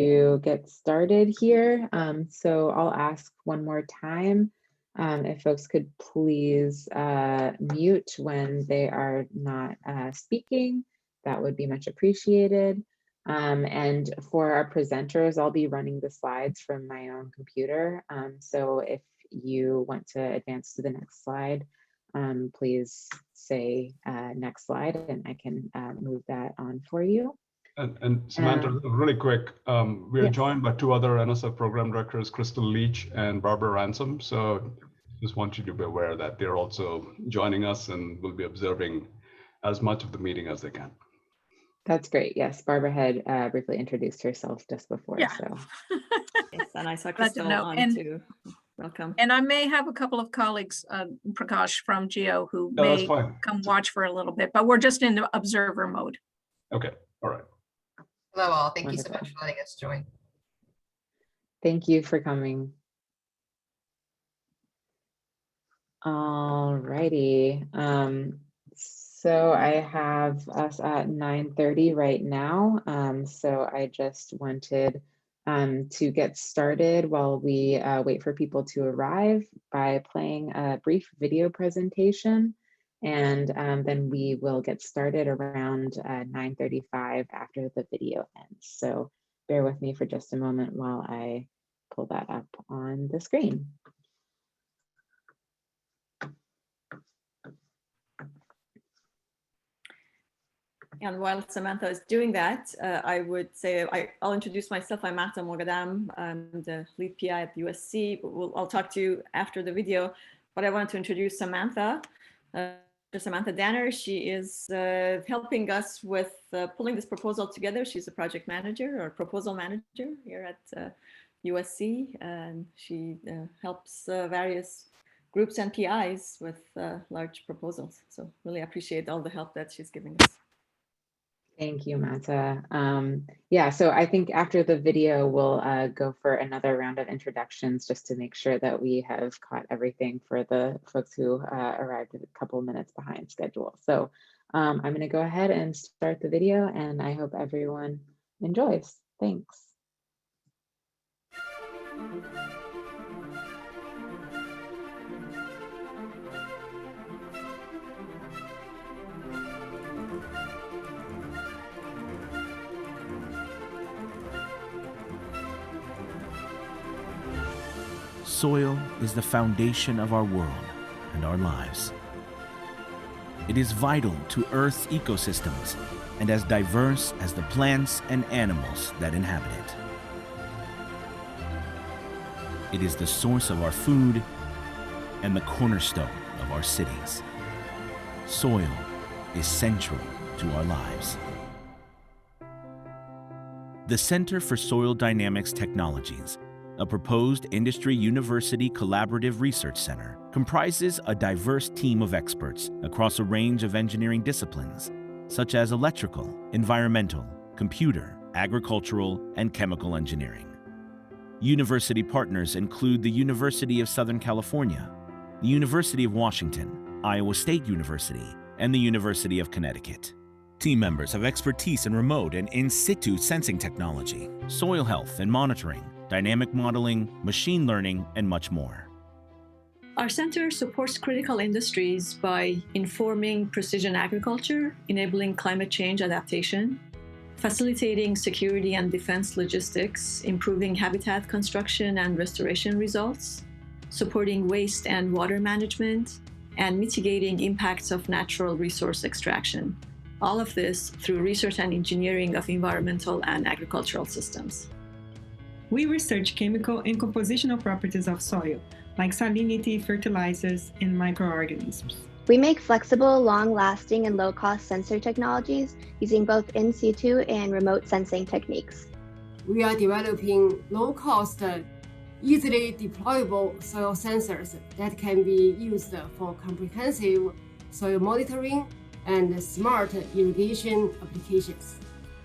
to get started here. So I'll ask one more time if folks could please mute when they are not speaking. That would be much appreciated. And for our presenters, I'll be running the slides from my own computer. So if you want to advance to the next slide, please say next slide and I can move that on for you. And Samantha, really quick, we are yes. joined by two other NSF program directors, Crystal Leach and Barbara Ransom. So just want you to be aware that they're also joining us and will be observing as much of the meeting as they can. That's great. Yes, Barbara had briefly introduced herself just before. Yeah. So. Yes, and I saw Crystal on too. Welcome. And I may have a couple of colleagues, Prakash from Geo, who may come watch for a little bit, but we're just in the observer mode. Okay, all right. Hello all, thank Wonderful. you so much for letting us join. Thank you for coming. All righty. So I have us at 9:30 right now. So I just wanted to get started while we wait for people to arrive by playing a brief video presentation. And then we will get started around 9:35 after the video ends. So bear with me for just a moment while I pull that up on the screen. And while Samantha is doing that, I would say I'll introduce myself. I'm Mahta Mogadam. I'm the lead PI at USC. I'll talk to you after the video, but I wanted to introduce Samantha. Samantha Danner, she is helping us with pulling this proposal together. She's a project manager or proposal manager here at USC, and she helps various groups and PIs with large proposals. So really appreciate all the help that she's giving us. Thank you, Mata. Yeah, so I think after the video, we'll go for another round of introductions just to make sure that we have caught everything for the folks who arrived a couple minutes behind schedule. So I'm going to go ahead and start the video, and I hope everyone enjoys. Thanks. Soil is the foundation of our world and our lives. It is vital to Earth's ecosystems and as diverse as the plants and animals that inhabit it. It is the source of our food and the cornerstone of our cities. Soil is central to our lives. The Center for Soil Dynamics Technologies, a proposed industry university collaborative research center, comprises a diverse team of experts across a range of engineering disciplines, such as electrical, environmental, computer, agricultural, and chemical engineering. University partners include the University of Southern California, the University of Washington, Iowa State University, and the University of Connecticut. Team members have expertise in remote and in-situ sensing technology, soil health and monitoring, dynamic modeling, machine learning, and much more. Our center supports critical industries by informing precision agriculture, enabling climate change adaptation, facilitating security and defense logistics, improving habitat construction and restoration results, supporting waste and water management, and mitigating impacts of natural resource extraction. All of this through research and engineering of environmental and agricultural systems. We research chemical and compositional properties of soil, like salinity, fertilizers, and microorganisms. We make flexible, long-lasting, and low-cost sensor technologies using both in-situ and remote sensing techniques. We are developing low-cost, easily deployable soil sensors that can be used for comprehensive soil monitoring and smart irrigation applications.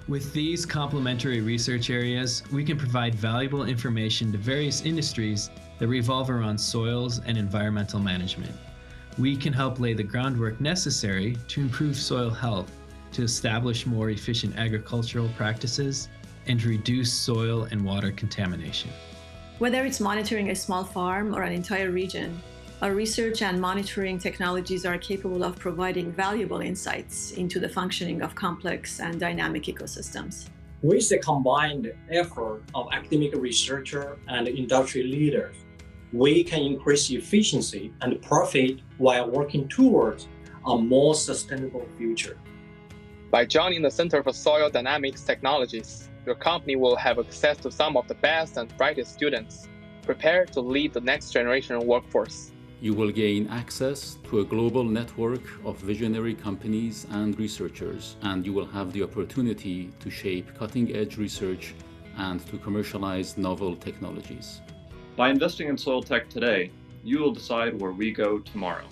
With these complementary research areas, we can provide valuable information to various industries that revolve around soils and environmental management. We can help lay the groundwork necessary to improve soil health, to establish more efficient agricultural practices, and to reduce soil and water contamination. Whether it's monitoring a small farm or an entire region, our research and monitoring technologies are capable of providing valuable insights into the functioning of complex and dynamic ecosystems. With the combined effort of academic researchers and industry leaders, we can increase efficiency and profit while working towards a more sustainable future. By joining the Center for Soil Dynamics Technologies, your company will have access to some of the best and brightest students, prepared to lead the next generation workforce. You will gain access to a global network of visionary companies and researchers, and you will have the opportunity to shape cutting-edge research and to commercialize novel technologies. By investing in SoilTech today, you will decide where we go tomorrow.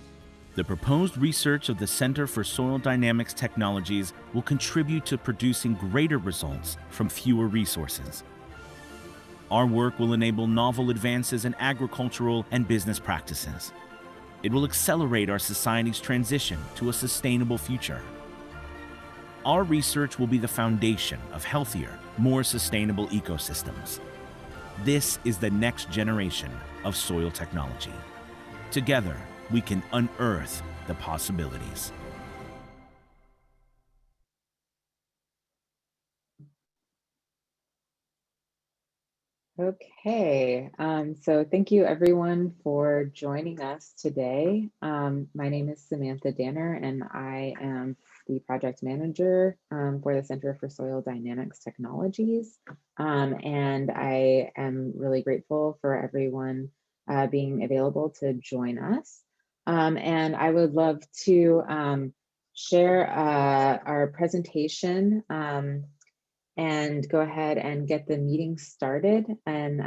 The proposed research of the Center for Soil Dynamics Technologies will contribute to producing greater results from fewer resources. Our work will enable novel advances in agricultural and business practices. It will accelerate our society's transition to a sustainable future. Our research will be the foundation of healthier, more sustainable ecosystems. This is the next generation of soil technology. Together, we can unearth the possibilities. Okay, so thank you everyone for joining us today. My name is Samantha Danner and I am the project manager for the Center for Soil Dynamics Technologies. And I am really grateful for everyone being available to join us. And I would love to share our presentation and go ahead and get the meeting started. And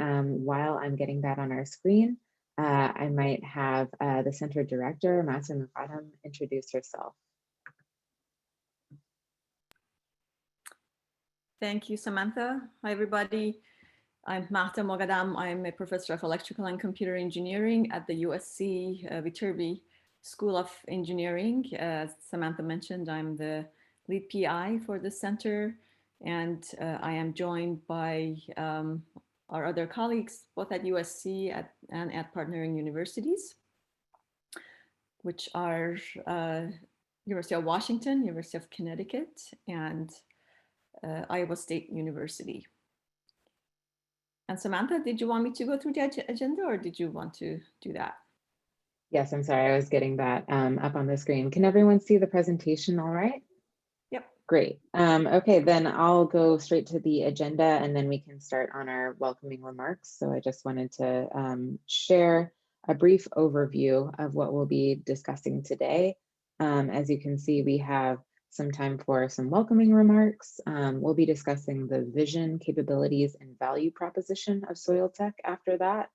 while I'm getting that on our screen, I might have the center director, Mata Mukadam, introduce herself. Thank you, Samantha. Hi, everybody. I'm Mata Mogadam. I'm a professor of electrical and computer engineering at the USC Viterbi School of Engineering. As Samantha mentioned, I'm the lead PI for the center. And I am joined by our other colleagues, both at USC and at partnering universities, which are University of Washington, University of Connecticut, and Iowa State University. And Samantha, did you want me to go through the agenda or did you want to do that? Yes, I'm sorry, I was getting that up on the screen. Can everyone see the presentation all right? Great. Okay, then I'll go straight to the agenda and then we can start on our welcoming remarks. So I just wanted to share a brief overview of what we'll be discussing today. As you can see, we have some time for some welcoming remarks. We'll be discussing the vision, capabilities, and value proposition of SoilTech after that.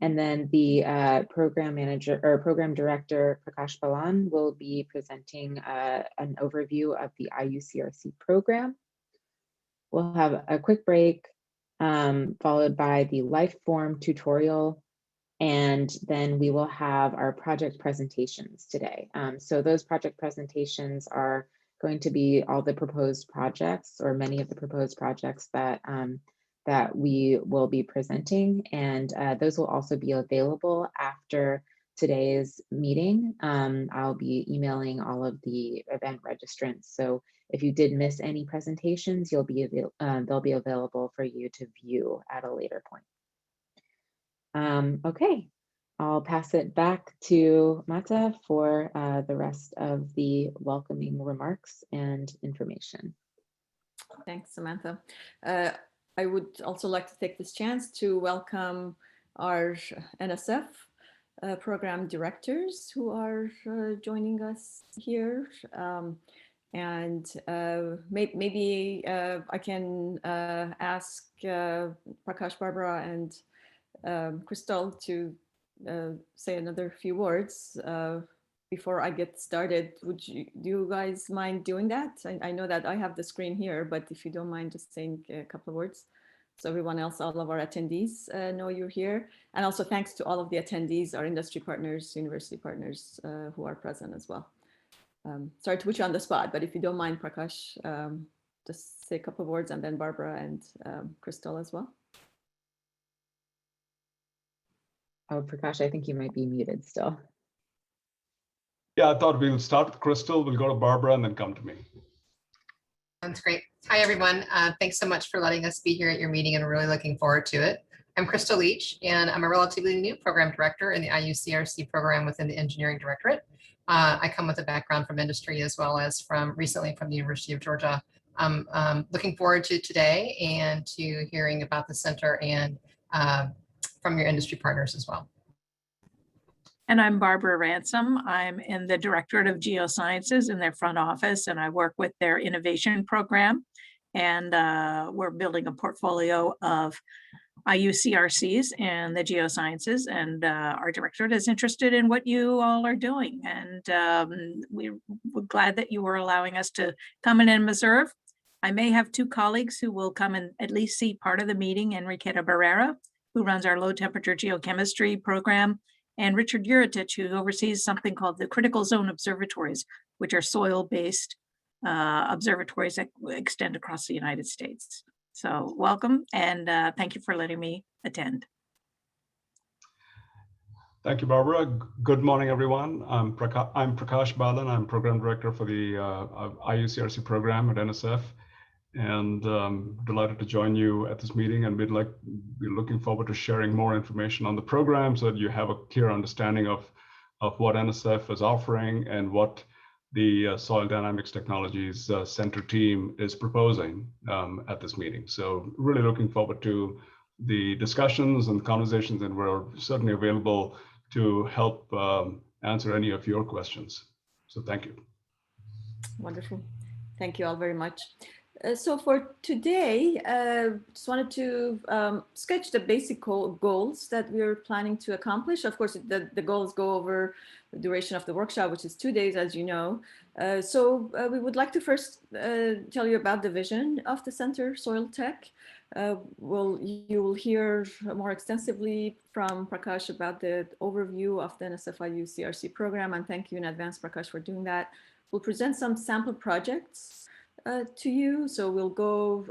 And then the program manager or program director, Prakash Balan, will be presenting an overview of the IUCRC program. We'll have a quick break, followed by the life form tutorial, and then we will have our project presentations today. So those project presentations are going to be all the proposed projects or many of the proposed projects that we will be presenting, and those will also be available after today's meeting. I'll be emailing all of the event registrants, so if you did miss any presentations, they'll be available for you to view at a later point. Okay, I'll pass it back to Mata for the rest of the welcoming remarks and information. Thanks, Samantha. I would also like to take this chance to welcome our NSF program directors who are joining us here. Maybe I can ask Prakash, Barbara, and Crystal to say another few words before I get started. Do you guys mind doing that? I know that I have the screen here, but if you don't mind just saying a couple of words so everyone else, all of our attendees know you're here. And also thanks to all of the attendees, our industry partners, university partners who are present as well. Sorry to put you on the spot, but if you don't mind, Prakash, just say a couple of words, and then Barbara and Crystal as well. Oh, Prakash, I think you might be muted still. Yeah, I thought we'll start with Crystal, we'll go to Barbara, and then come to me. Sounds great. Hi, everyone. Thanks so much for letting us be here at your meeting, and we're really looking forward to it. I'm Crystal Leach, and I'm a relatively new program director in the IUCRC program within the engineering directorate. I come with a background from industry as well as recently from the University of Georgia. I'm looking forward to today and to hearing about the center and from your industry partners as well. And I'm Barbara Ransom. I'm in the Directorate of Geosciences in their front office, and I work with their innovation program. And we're building a portfolio of IUCRCs and the geosciences, and our directorate is interested in what you all are doing. And we're glad that you were allowing us to come in and observe. I may have two colleagues who will come and at least see part of the meeting, Enriqueta Barrera, who runs our low temperature geochemistry program, and Richard Uritich, who oversees something called the Critical Zone Observatories, which are soil-based observatories that extend across the United States. So welcome, and thank you for letting me attend. Thank you, Barbara. Good morning, everyone. I'm Prakash Balan. I'm Program Director for the IUCRC program at NSF, and delighted to join you at this meeting. And we're looking forward to sharing more information on the program so that you have a clear understanding of what NSF is offering and what the Soil Dynamics Technologies Center team is proposing at this meeting. So really looking forward to the discussions and conversations, and we're certainly available to help answer any of your questions. So thank you. Wonderful. Thank you all very much. So for today, just wanted to sketch the basic goals that we're planning to accomplish. Of course, the goals go over the duration of the workshop, which is 2 days, as you know. So we would like to first tell you about the vision of the center, SoilTech. You will hear more extensively from Prakash about the overview of the NSF IUCRC program, and thank you in advance, Prakash, for doing that. We'll present some sample projects to you. So we'll go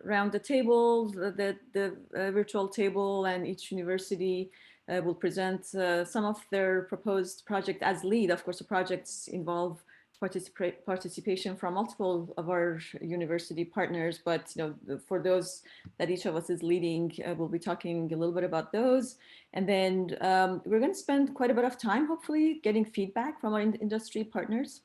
around the table, the virtual table, and each university will present some of their proposed project as lead. Of course, the projects involve participation from multiple of our university partners, but for those that each of us is leading, we'll be talking a little bit about those. And then we're going to spend quite a bit of time, hopefully, getting feedback from our industry partners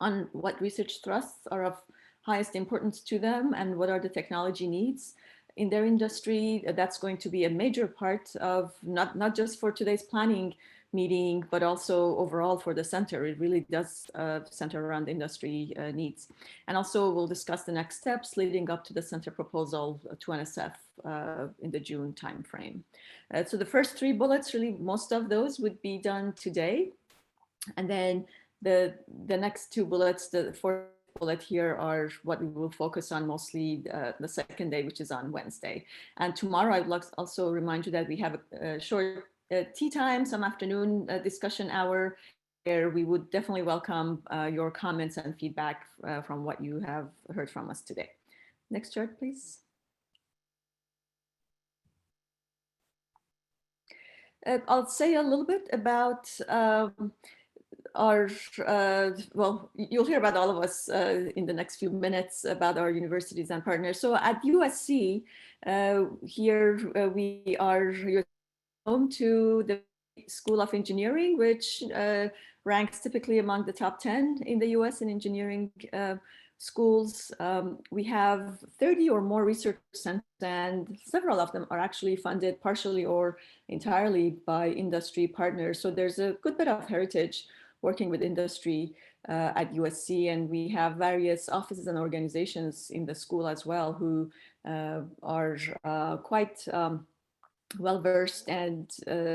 on what research thrusts are of highest importance to them and what are the technology needs in their industry. That's going to be a major part of not just for today's planning meeting, but also overall for the center. It really does center around industry needs. And also we'll discuss the next steps leading up to the center proposal to NSF in the June timeframe. So the first 3 bullets, really most of those would be done today. And then the next 2 bullets, the 4th bullet here, are what we will focus on mostly the second day, which is on Wednesday. And tomorrow, I'd like to also remind you that we have a short tea time, some afternoon discussion hour, where we would definitely welcome your comments and feedback from what you have heard from us today. Next chart, please. I'll say a little bit about well, you'll hear about all of us in the next few minutes about our universities and partners. So at USC, here we are home to the School of Engineering, which ranks typically among the top 10 in the US in engineering schools. We have 30 or more research centers, and several of them are actually funded partially or entirely by industry partners. So there's a good bit of heritage working with industry at USC, and we have various offices and organizations in the school as well who are quite well-versed and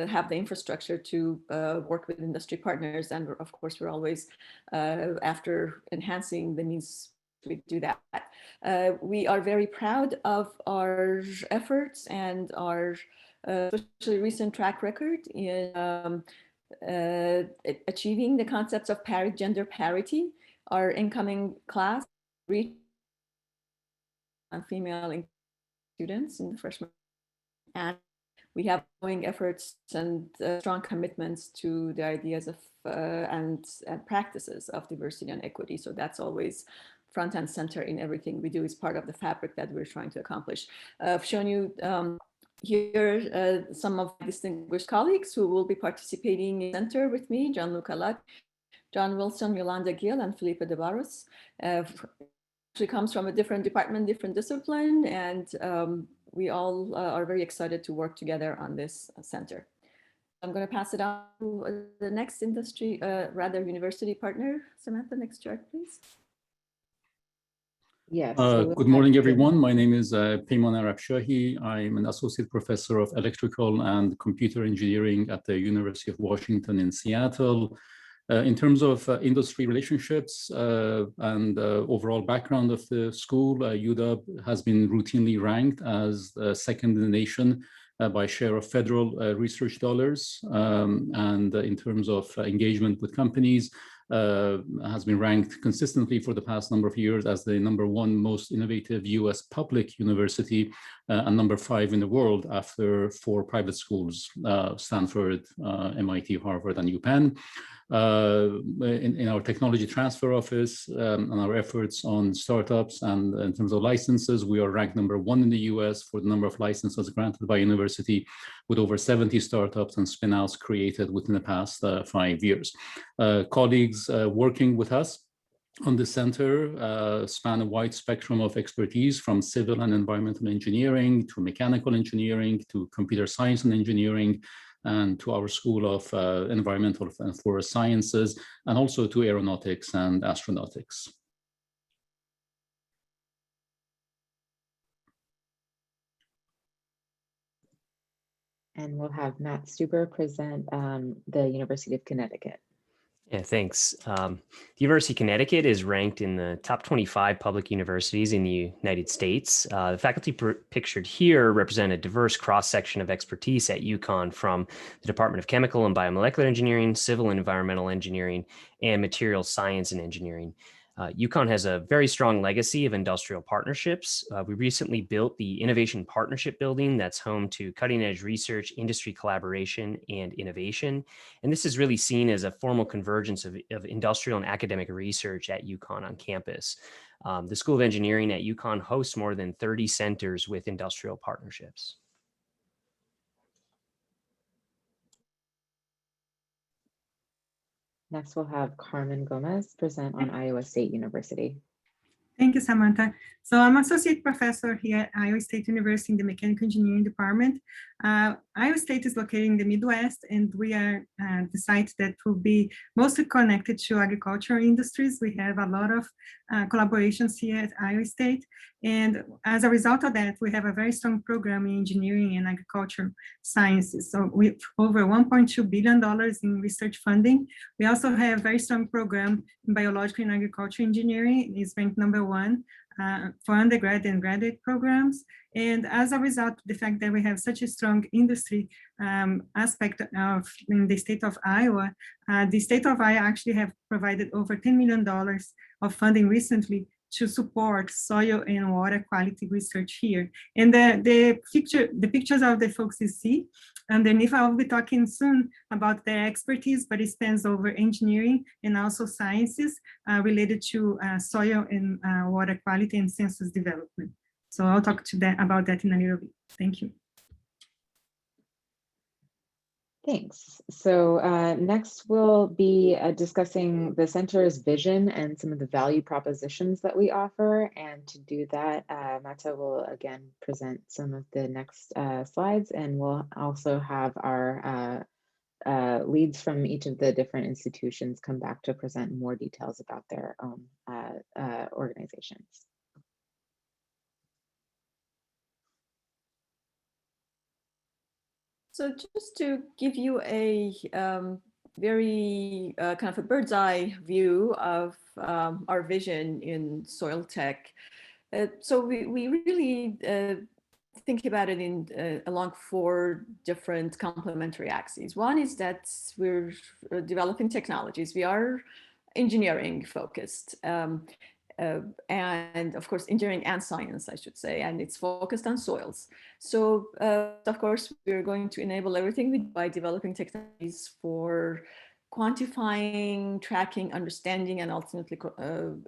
have the infrastructure to work with industry partners. And of course, we're always after enhancing the means we do that. We are very proud of our efforts and our especially recent track record in achieving the concepts of gender parity. Our incoming class reached and female students in the freshman. And we have ongoing efforts and strong commitments to the ideas of and practices of diversity and equity. So that's always front and center in everything we do, is part of the fabric that we're trying to accomplish. I've shown you here some of my distinguished colleagues who will be participating in the center with me: Gianluca Lutt, John Wilson, Yolanda Gill, and Felipe de Barros. She comes from a different department, different discipline, and we all are very excited to work together on this center. I'm going to pass it on to the next university partner. Samantha, next chart, please. Yes. Good morning, everyone. My name is Peyman Arabshahi. I'm an associate professor of electrical and computer engineering at the University of Washington in Seattle. In terms of industry relationships and overall background of the school, UW has been routinely ranked as second in the nation by share of federal research dollars. And in terms of engagement with companies, has been ranked consistently for the past number of years as the #1 most innovative US public university and #5 in the world after 4 private schools, Stanford, MIT, Harvard, and UPenn. In our technology transfer office and our efforts on startups and in terms of licenses, we are ranked #1 in the US for the number of licenses granted by university, with over 70 startups and spin-outs created within the past 5 years. Colleagues working with us on the center span a wide spectrum of expertise, from civil and environmental engineering to mechanical engineering to computer science and engineering, and to our School of Environmental and Forest Sciences, and also to aeronautics and astronautics. And we'll have Matt Stuber present the University of Connecticut. Yeah, thanks. The University of Connecticut is ranked in the top 25 public universities in the United States. The faculty pictured here represent a diverse cross-section of expertise at UConn, from the Department of Chemical and Biomolecular Engineering, Civil and Environmental Engineering, and Materials Science and Engineering. UConn has a very strong legacy of industrial partnerships. We recently built the Innovation Partnership Building that's home to cutting-edge research, industry collaboration, and innovation. And this is really seen as a formal convergence of industrial and academic research at UConn on campus. The School of Engineering at UConn hosts more than 30 centers with industrial partnerships. Next, we'll have Carmen Gomez present on Iowa State University. Thank you, Samantha. So I'm associate professor here at Iowa State University in the Mechanical Engineering Department. Iowa State is located in the Midwest, and we are the site that will be mostly connected to agricultural industries. We have a lot of collaborations here at Iowa State. And as a result of that, we have a very strong program in engineering and agricultural sciences. So with over $1.2 billion in research funding. We also have a very strong program in biological and agricultural engineering. It's ranked #1 for undergrad and graduate programs. And as a result of the fact that we have such a strong industry aspect in the state of Iowa, the state of Iowa actually have provided over $10 million of funding recently to support soil and water quality research here. And the pictures of the folks you see underneath, I'll be talking soon about their expertise, but it spans over engineering and also sciences related to soil and water quality and census development. So I'll talk about that in a little bit. Thank you. Thanks. So next we'll be discussing the center's vision and some of the value propositions that we offer. And to do that, Mata will again present some of the next slides, and we'll also have our leads from each of the different institutions come back to present more details about their own organizations. So just to give you a very kind of a bird's eye view of our vision in SoilTech. So we really think about it in along 4 different complementary axes. One is that we're developing technologies. We are engineering focused. and of course, engineering and science, I should say, and it's focused on soils. So of course, we're going to enable everything by developing technologies for quantifying, tracking, understanding, and ultimately,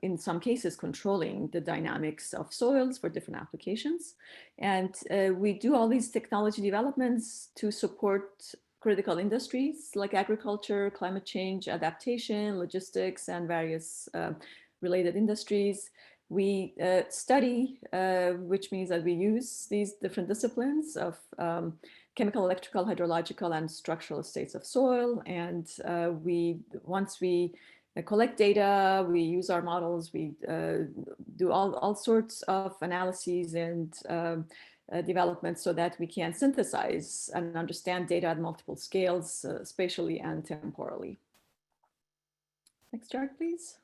in some cases, controlling the dynamics of soils for different applications. And we do all these technology developments to support critical industries like agriculture, climate change, adaptation, logistics, and various related industries. We study, which means that we use these different disciplines of chemical, electrical, hydrological, and structural states of soil. And once we collect data, we use our models, we do all sorts of analyses and development so that we can synthesize and understand data at multiple scales, spatially and temporally. Next chart, please.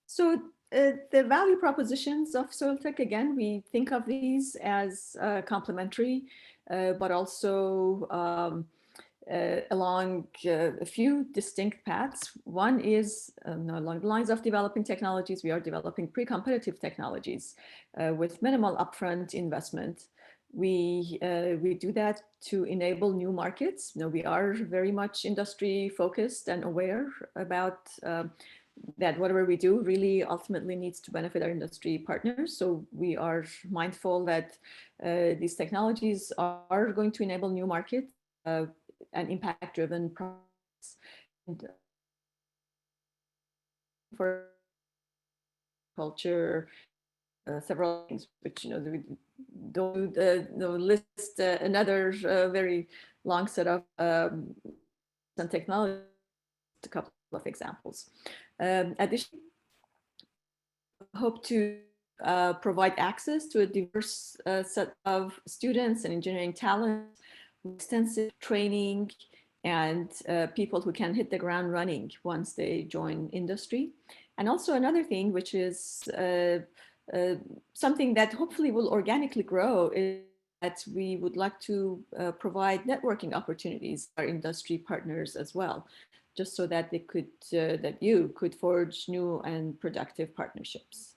So the value propositions of SoilTech, again, we think of these as complementary, but also along a few distinct paths. One is along the lines of developing technologies. We are developing pre-competitive technologies with minimal upfront investment. We do that to enable new markets. We are very much industry focused and aware about that whatever we do really ultimately needs to benefit our industry partners. So we are mindful that these technologies are going to enable new markets and impact-driven products. And for culture, several things which we don't list another very long set of some technology. A couple of examples. Additionally, hope to provide access to a diverse set of students and engineering talent, extensive training, and people who can hit the ground running once they join industry. And also another thing, which is something that hopefully will organically grow, is that we would like to provide networking opportunities for industry partners as well, just so that they could, that you could forge new and productive partnerships.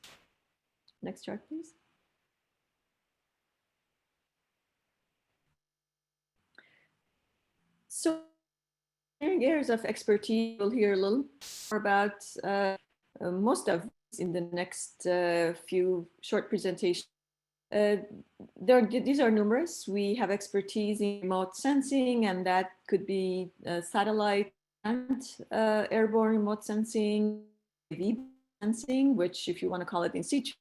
Next chart, please. So, areas of expertise, we'll hear a little more about most of these in the next few short presentations. These are numerous. We have expertise in remote sensing, and that could be satellite and airborne remote sensing, UAV sensing, which if you want to call it in situ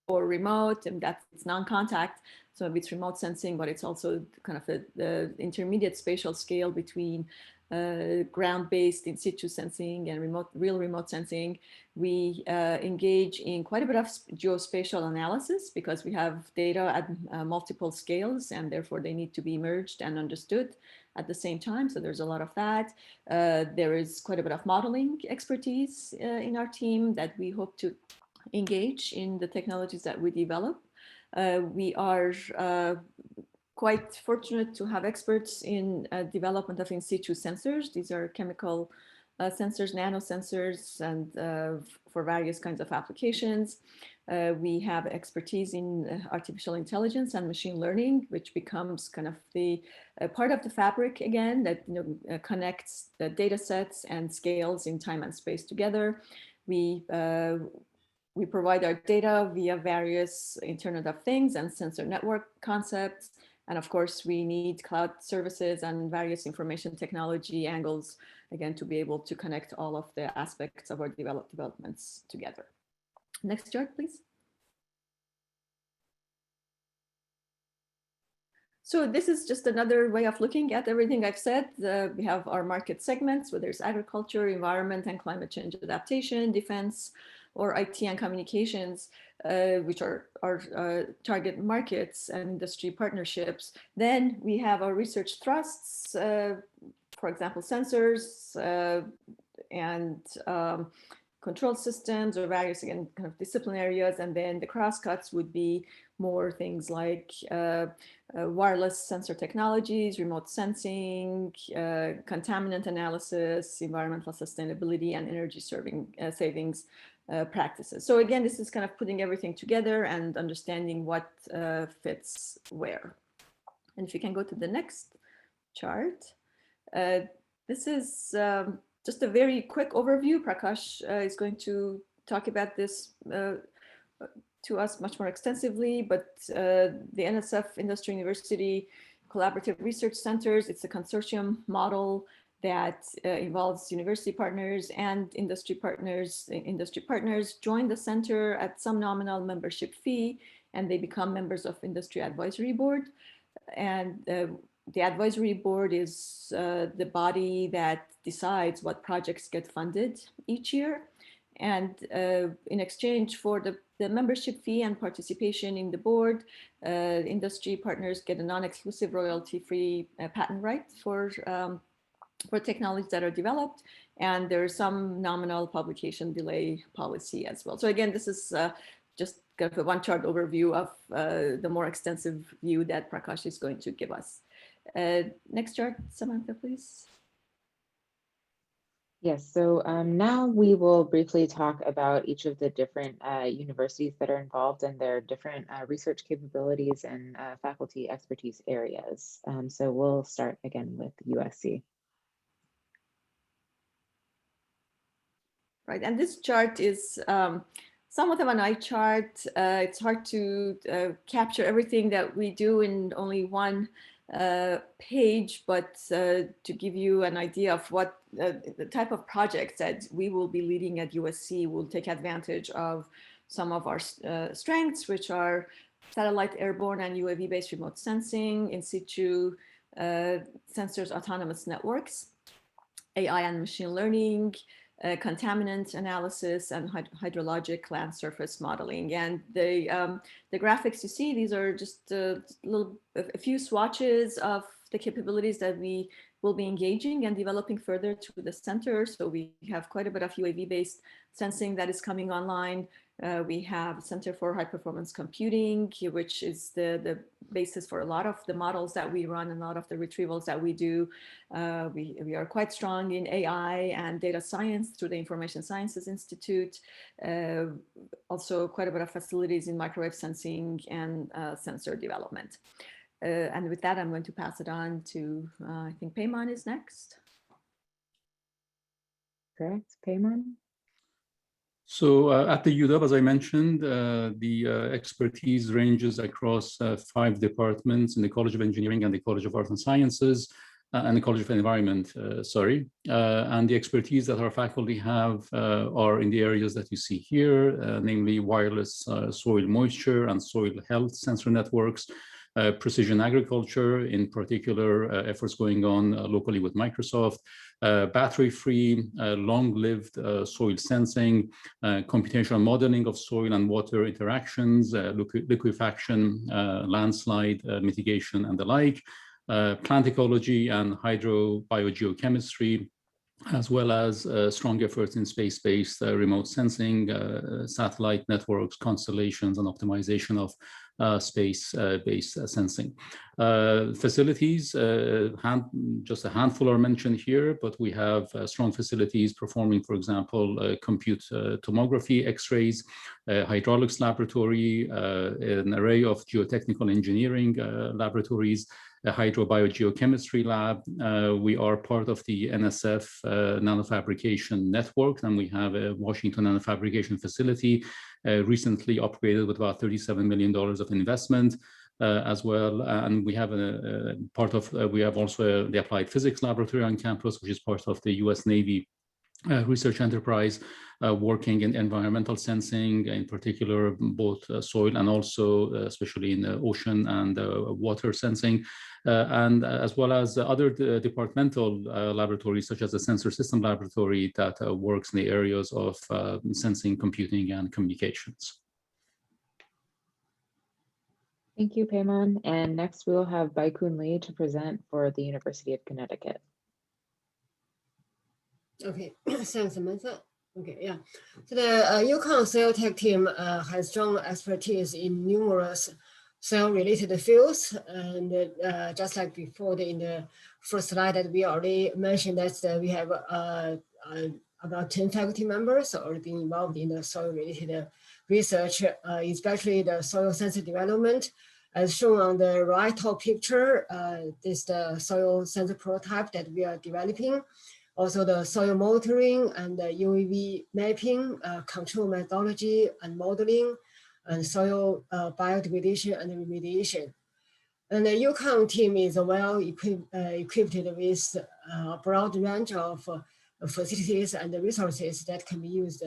or remote, and it's non-contact. So it's remote sensing, but it's also kind of the intermediate spatial scale between ground-based in situ sensing and real remote sensing. We engage in quite a bit of geospatial analysis because we have data at multiple scales, and therefore they need to be merged and understood at the same time. So there's a lot of that. There is quite a bit of modeling expertise in our team that we hope to engage in the technologies that we develop. We are quite fortunate to have experts in development of in situ sensors. These are chemical sensors, nanosensors, and for various kinds of applications. We have expertise in artificial intelligence and machine learning, which becomes kind of the part of the fabric again that connects the data sets and scales in time and space together. We provide our data via various Internet of Things and sensor network concepts. And of course, we need cloud services and various information technology angles, again, to be able to connect all of the aspects of our developments together. Next chart, please. So this is just another way of looking at everything I've said. We have our market segments, whether it's agriculture, environment, and climate change adaptation, defense, or IT and communications, which are our target markets and industry partnerships. Then we have our research thrusts, for example, sensors and control systems or various, again, kind of discipline areas. And then the crosscuts would be more things like wireless sensor technologies, remote sensing, contaminant analysis, environmental sustainability, and energy savings practices. So again, this is kind of putting everything together and understanding what fits where. And if you can go to the next chart, this is just a very quick overview. Prakash is going to talk about this to us much more extensively, but the NSF Industry University Collaborative Research Centers, it's a consortium model that involves university partners and industry partners. Industry partners join the center at some nominal membership fee, and they become members of Industry Advisory Board. And the advisory board is the body that decides what projects get funded each year. And in exchange for the membership fee and participation in the board, industry partners get a non-exclusive royalty-free patent right for technologies that are developed. And there's some nominal publication delay policy as well. So again, this is just kind of a one chart overview of the more extensive view that Prakash is going to give us. Next chart, Samantha, please. Yes, so now we will briefly talk about each of the different universities that are involved and their different research capabilities and faculty expertise areas. So we'll start again with USC. Right, and this chart is somewhat of an eye chart. It's hard to capture everything that we do in only one page, but to give you an idea of what the type of projects that we will be leading at USC will take advantage of some of our strengths, which are satellite, airborne, and UAV-based remote sensing, in situ sensors, autonomous networks, AI and machine learning, contaminant analysis, and hydrologic land surface modeling. And the graphics you see, these are just a few swatches of the capabilities that we will be engaging and developing further to the center. So we have quite a bit of UAV-based sensing that is coming online. We have Center for High Performance Computing, which is the basis for a lot of the models that we run and a lot of the retrievals that we do. We are quite strong in AI and data science through the Information Sciences Institute. Also quite a bit of facilities in microwave sensing and sensor development. And with that, I'm going to pass it on to, I think Payman is next. Correct, Payman? So at the UW, as I mentioned, the expertise ranges across 5 departments in the College of Engineering and the College of Arts and Sciences and the College of Environment, and the expertise that our faculty have are in the areas that you see here, namely wireless soil moisture and soil health sensor networks, precision agriculture, in particular efforts going on locally with Microsoft, battery-free, long-lived soil sensing, computational modeling of soil and water interactions, liquefaction, landslide mitigation, and the like, plant ecology and hydrobiogeochemistry, as well as strong efforts in space-based remote sensing, satellite networks, constellations, and optimization of space-based sensing. Facilities, just a handful are mentioned here, but we have strong facilities performing, for example, compute tomography, X-rays, hydraulics laboratory, an array of geotechnical engineering laboratories, a hydrobiogeochemistry lab. We are part of the NSF nanofabrication network, and we have a Washington nanofabrication facility recently upgraded with about $37 million of investment as well. And we have we have also the applied physics laboratory on campus, which is part of the US Navy research enterprise, working in environmental sensing, in particular both soil and also especially in ocean and water sensing, and as well as other departmental laboratories such as the sensor system laboratory that works in the areas of sensing, computing, and communications. Thank you, Payman. And next we will have Baikun Lee to present for the University of Connecticut. Okay, thanks, Samantha. Okay, yeah. So the UConn SoilTech team has strong expertise in numerous soil-related fields. And just like before in the first slide that we already mentioned that we have about 10 faculty members already involved in the soil-related research, especially the soil sensor development. As shown on the right top picture, this is the soil sensor prototype that we are developing. Also the soil monitoring and the UAV mapping, control methodology and modeling, and soil biodegradation and remediation. And the UConn team is well equipped with a broad range of facilities and resources that can be used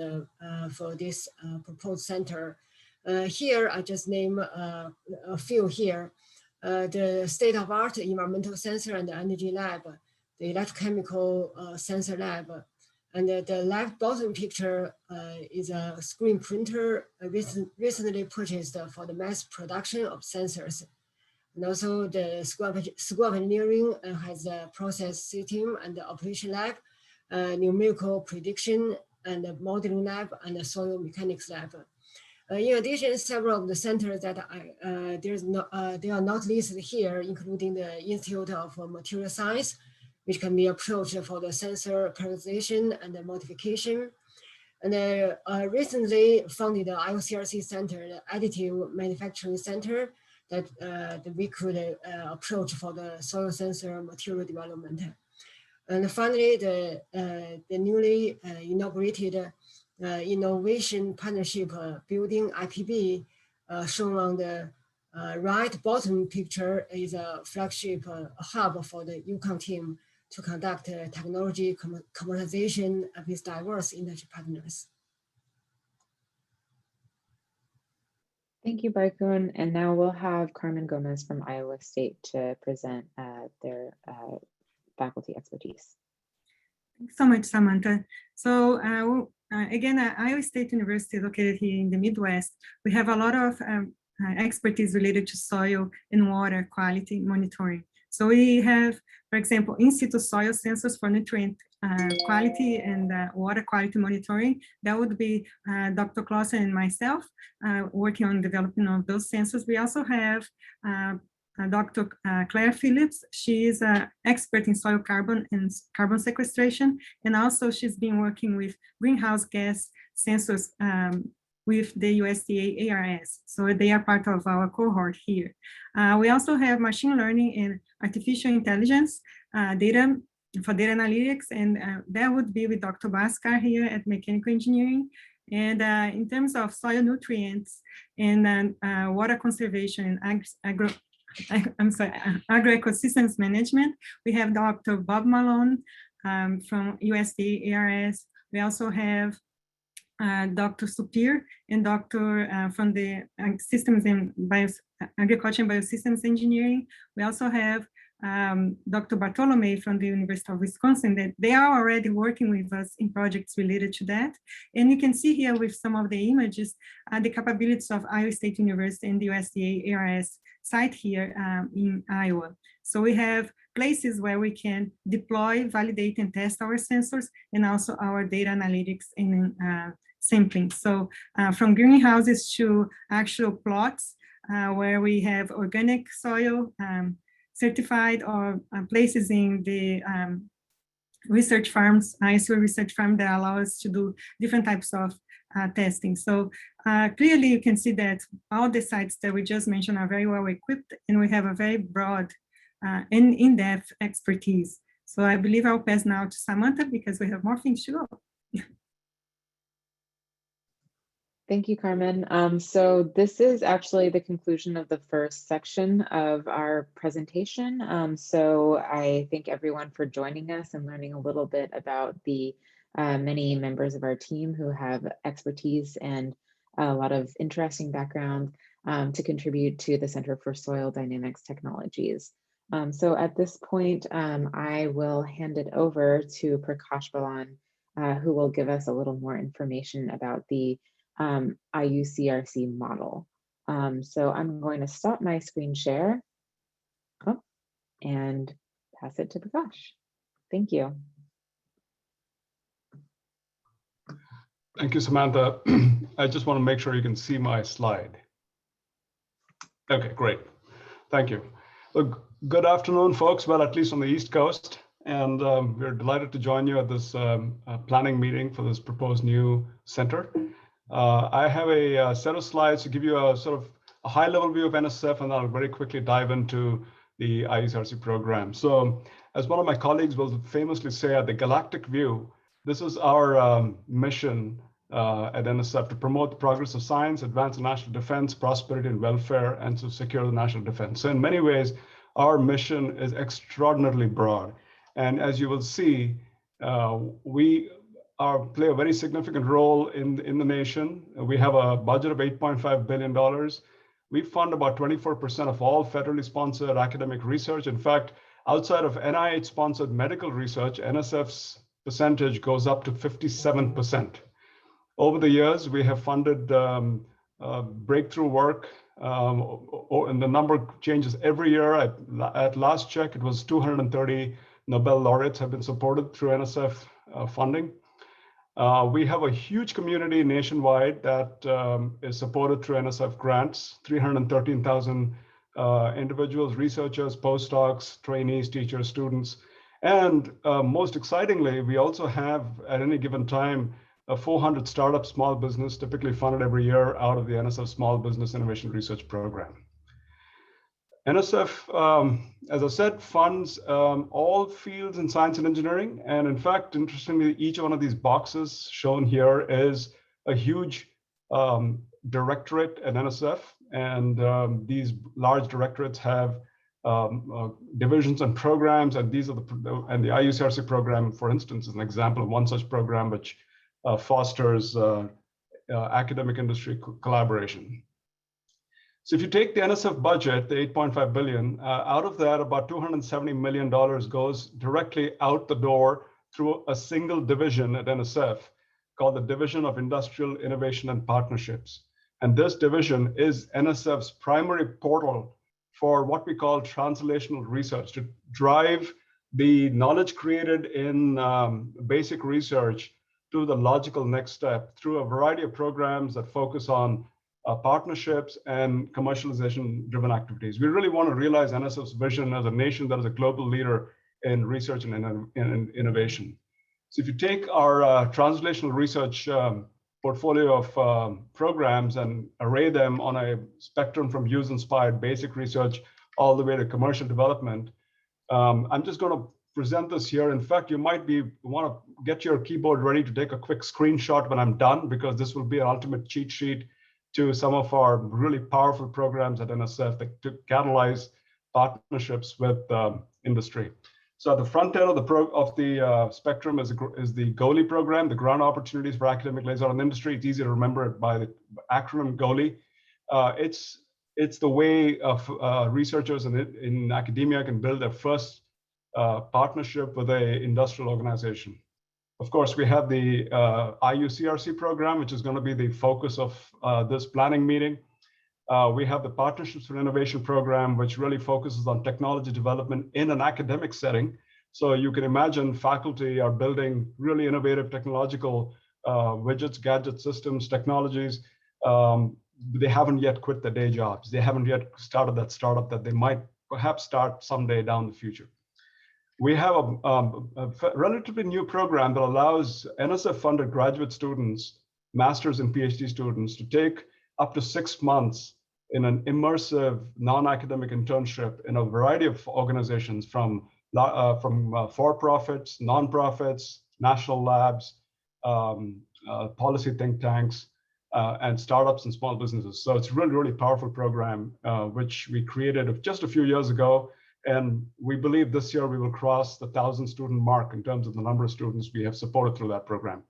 for this proposed center. Here, I just name a few here. The state-of-art environmental sensor and energy lab, the electrochemical sensor lab, and the left bottom picture is a screen printer recently purchased for the mass production of sensors. And also the School of Engineering has a process system and the operation lab, numerical prediction and the modeling lab, and the soil mechanics lab. In addition, several of the centers that they are not listed here, including the Institute of Material Science, which can be approached for the sensor characterization and the modification. And recently founded the IUCRC Center, the Additive Manufacturing Center, that we could approach for the soil sensor material development. And finally, the newly inaugurated Innovation Partnership Building, IPB, shown on the right bottom picture, is a flagship hub for the UConn team to conduct technology commercialization with diverse industry partners. Thank you, Baikun. And now we'll have Carmen Gomez from Iowa State to present their faculty expertise. Thanks so much, Samantha. So again, Iowa State University, located here in the Midwest, we have a lot of expertise related to soil and water quality monitoring. So we have, for example, in situ soil sensors for nutrient quality and water quality monitoring. That would be Dr. Clausen and myself working on developing of those sensors. We also have Dr. Claire Phillips. She is an expert in soil carbon and carbon sequestration. And also she's been working with greenhouse gas sensors with the USDA ARS. So they are part of our cohort here. We also have machine learning and artificial intelligence data for data analytics, and that would be with Dr. Bhaskar here at Mechanical Engineering. And in terms of soil nutrients and water conservation and agroecosystems management, we have Dr. Bob Malone from USDA ARS. We also have Dr. Supir and Dr. from the Systems and Agriculture and Biosystems Engineering. We also have Dr. Bartolome from the University of Wisconsin, that they are already working with us in projects related to that. And you can see here with some of the images, the capabilities of Iowa State University and the USDA ARS site here in Iowa. So we have places where we can deploy, validate, and test our sensors, and also our data analytics and sampling. So from greenhouses to actual plots where we have organic soil certified, or places in the research farms, ISO research farm, that allow us to do different types of testing. So clearly you can see that all the sites that we just mentioned are very well equipped, and we have a very broad and in-depth expertise. So I believe I'll pass now to Samantha because we have more things to go. Thank you, Carmen. So this is actually the conclusion of the first section of our presentation. So I thank everyone for joining us and learning a little bit about the many members of our team who have expertise and a lot of interesting background to contribute to the Center for Soil Dynamics Technologies. So at this point, I will hand it over to Prakash Balan, who will give us a little more information about the IUCRC model. So I'm going to stop my screen share and pass it to Prakash. Thank you. Thank you, Samantha. I just want to make sure you can see my slide. Okay, great. Thank you. Well, good afternoon, folks. Well, at least on the East Coast. And we're delighted to join you at this planning meeting for this proposed new center. I have a set of slides to give you a sort of a high-level view of NSF, and I'll very quickly dive into the IUCRC program. So as one of my colleagues will famously say, at the galactic view, this is our mission at NSF to promote the progress of science, advance the national defense, prosperity and welfare, and to secure the national defense. So in many ways, our mission is extraordinarily broad. And as you will see, we play a very significant role in the nation. We have a budget of $8.5 billion. We fund about 24% of all federally sponsored academic research. In fact, outside of NIH-sponsored medical research, NSF's percentage goes up to 57%. Over the years, we have funded breakthrough work, and the number changes every year. At last check, it was 230 Nobel laureates have been supported through NSF funding. We have a huge community nationwide that is supported through NSF grants, 313,000 individuals, researchers, postdocs, trainees, teachers, students. And most excitingly, we also have at any given time, 400 startup small business typically funded every year out of the NSF Small Business Innovation Research Program. NSF, as I said, funds all fields in science and engineering. And in fact, interestingly, each one of these boxes shown here is a huge directorate at NSF. And these large directorates have divisions and programs. And these are and the IUCRC program, for instance, is an example of one such program which fosters academic industry collaboration. So if you take the NSF budget, the $8.5 billion, out of that, about $270 million goes directly out the door through a single division at NSF called the Division of Industrial Innovation and Partnerships. And this division is NSF's primary portal for what we call translational research, to drive the knowledge created in basic research to the logical next step through a variety of programs that focus on partnerships and commercialization-driven activities. We really want to realize NSF's vision as a nation that is a global leader in research and innovation. So if you take our translational research portfolio of programs and array them on a spectrum from use-inspired basic research all the way to commercial development, I'm just going to present this here. In fact, you might want to get your keyboard ready to take a quick screenshot when I'm done, because this will be an ultimate cheat sheet to some of our really powerful programs at NSF that to catalyze partnerships with industry. So at the front end of the spectrum is the GOLI program, the Ground Opportunities for Academic Liaison in Industry. It's easy to remember it by the acronym GOLI. It's the way of researchers in academia can build their first partnership with an industrial organization. Of course, we have the IUCRC program, which is going to be the focus of this planning meeting. We have the Partnerships for Innovation program, which really focuses on technology development in an academic setting. So you can imagine faculty are building really innovative technological widgets, gadget systems, technologies. They haven't yet quit their day jobs. They haven't yet started that startup that they might perhaps start someday down the future. We have a relatively new program that allows NSF-funded graduate students, master's and PhD students, to take up to 6 months in an immersive non-academic internship in a variety of organizations from for-profits, nonprofits, national labs, policy think tanks, and startups and small businesses. So it's a really, really powerful program, which we created just a few years ago. And we believe this year we will cross the 1,000 student mark in terms of the number of students we have supported through that program.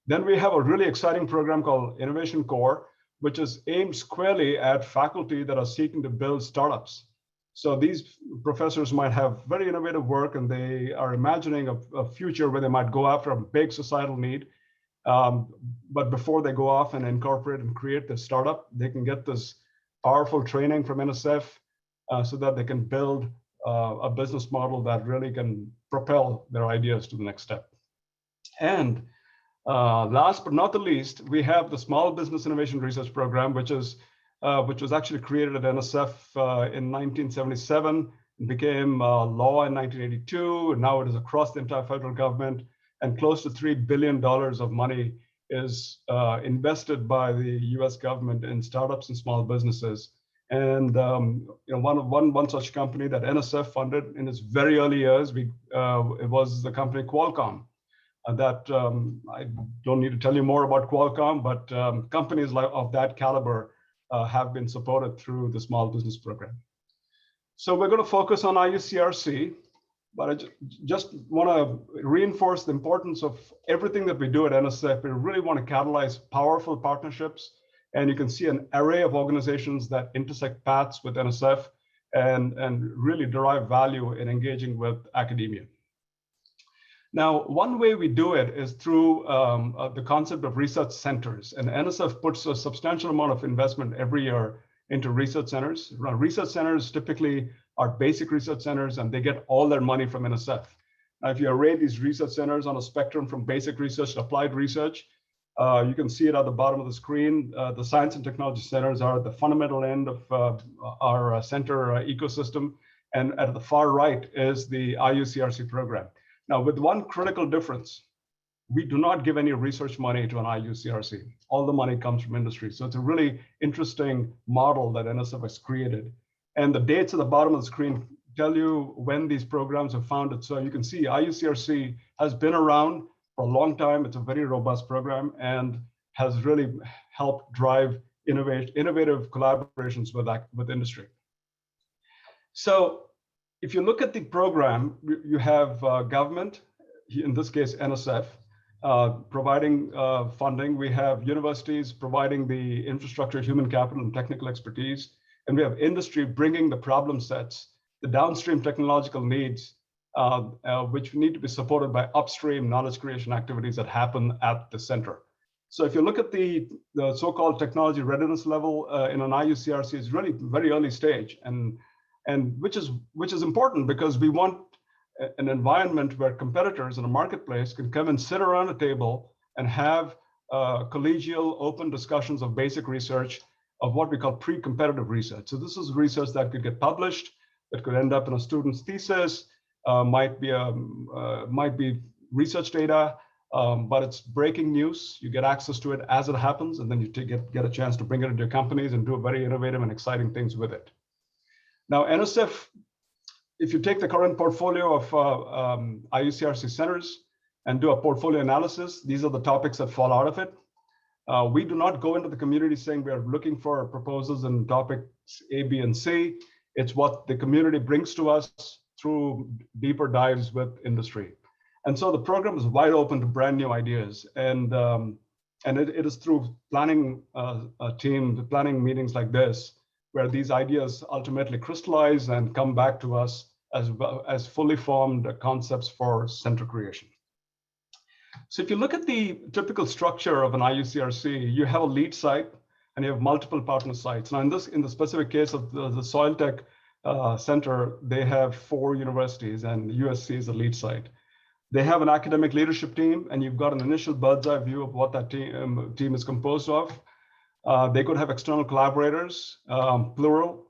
Then we have a really exciting program called Innovation Core, which is aimed squarely at faculty that are seeking to build startups. So these professors might have very innovative work, and they are imagining a future where they might go after a big societal need. But before they go off and incorporate and create the startup, they can get this powerful training from NSF so that they can build a business model that really can propel their ideas to the next step. And last but not the least, we have the Small Business Innovation Research Program, which is which was actually created at NSF in 1977, and became law in 1982, and now it is across the entire federal government, and close to $3 billion of money is invested by the US government in startups and small businesses. And one such company that NSF funded in its very early years, it was the company Qualcomm. I don't need to tell you more about Qualcomm, but companies of that caliber have been supported through the small business program. So we're going to focus on IUCRC, but I just want to reinforce the importance of everything that we do at NSF. We really want to catalyze powerful partnerships, and you can see an array of organizations that intersect paths with NSF and really derive value in engaging with academia. Now, one way we do it is through the concept of research centers, and NSF puts a substantial amount of investment every year into research centers. Research centers typically are basic research centers, and they get all their money from NSF. Now, if you array these research centers on a spectrum from basic research to applied research, you can see it at the bottom of the screen. The science and technology centers are at the fundamental end of our center ecosystem, and at the far right is the IUCRC program. Now, with one critical difference, we do not give any research money to an IUCRC. All the money comes from industry. So it's a really interesting model that NSF has created. And the dates at the bottom of the screen tell you when these programs are founded. So you can see IUCRC has been around for a long time. It's a very robust program and has really helped drive innovative collaborations with industry. So if you look at the program, you have government, in this case, NSF, providing funding. We have universities providing the infrastructure, human capital, and technical expertise. And we have industry bringing the problem sets, the downstream technological needs, which need to be supported by upstream knowledge creation activities that happen at the center. So if you look at the so-called technology readiness level in an IUCRC, it's really very early stage, and which is important because we want an environment where competitors in a marketplace can come and sit around a table and have collegial, open discussions of basic research, of what we call pre-competitive research. So this is research that could get published, that could end up in a student's thesis, might be research data, but it's breaking news. You get access to it as it happens, and then you get a chance to bring it into your companies and do very innovative and exciting things with it. Now, NSF, if you take the current portfolio of IUCRC centers and do a portfolio analysis, these are the topics that fall out of it. We do not go into the community saying we are looking for proposals in topics A, B, and C. It's what the community brings to us through deeper dives with industry. And so the program is wide open to brand new ideas. And it is through planning planning meetings like this, where these ideas ultimately crystallize and come back to us as fully formed concepts for center creation. So if you look at the typical structure of an IUCRC, you have a lead site and you have multiple partner sites. Now in the specific case of the SoilTech Center, they have 4 universities and USC is the lead site. They have an academic leadership team, and you've got an initial bird's eye view of what that team is composed of. They could have external collaborators, plural.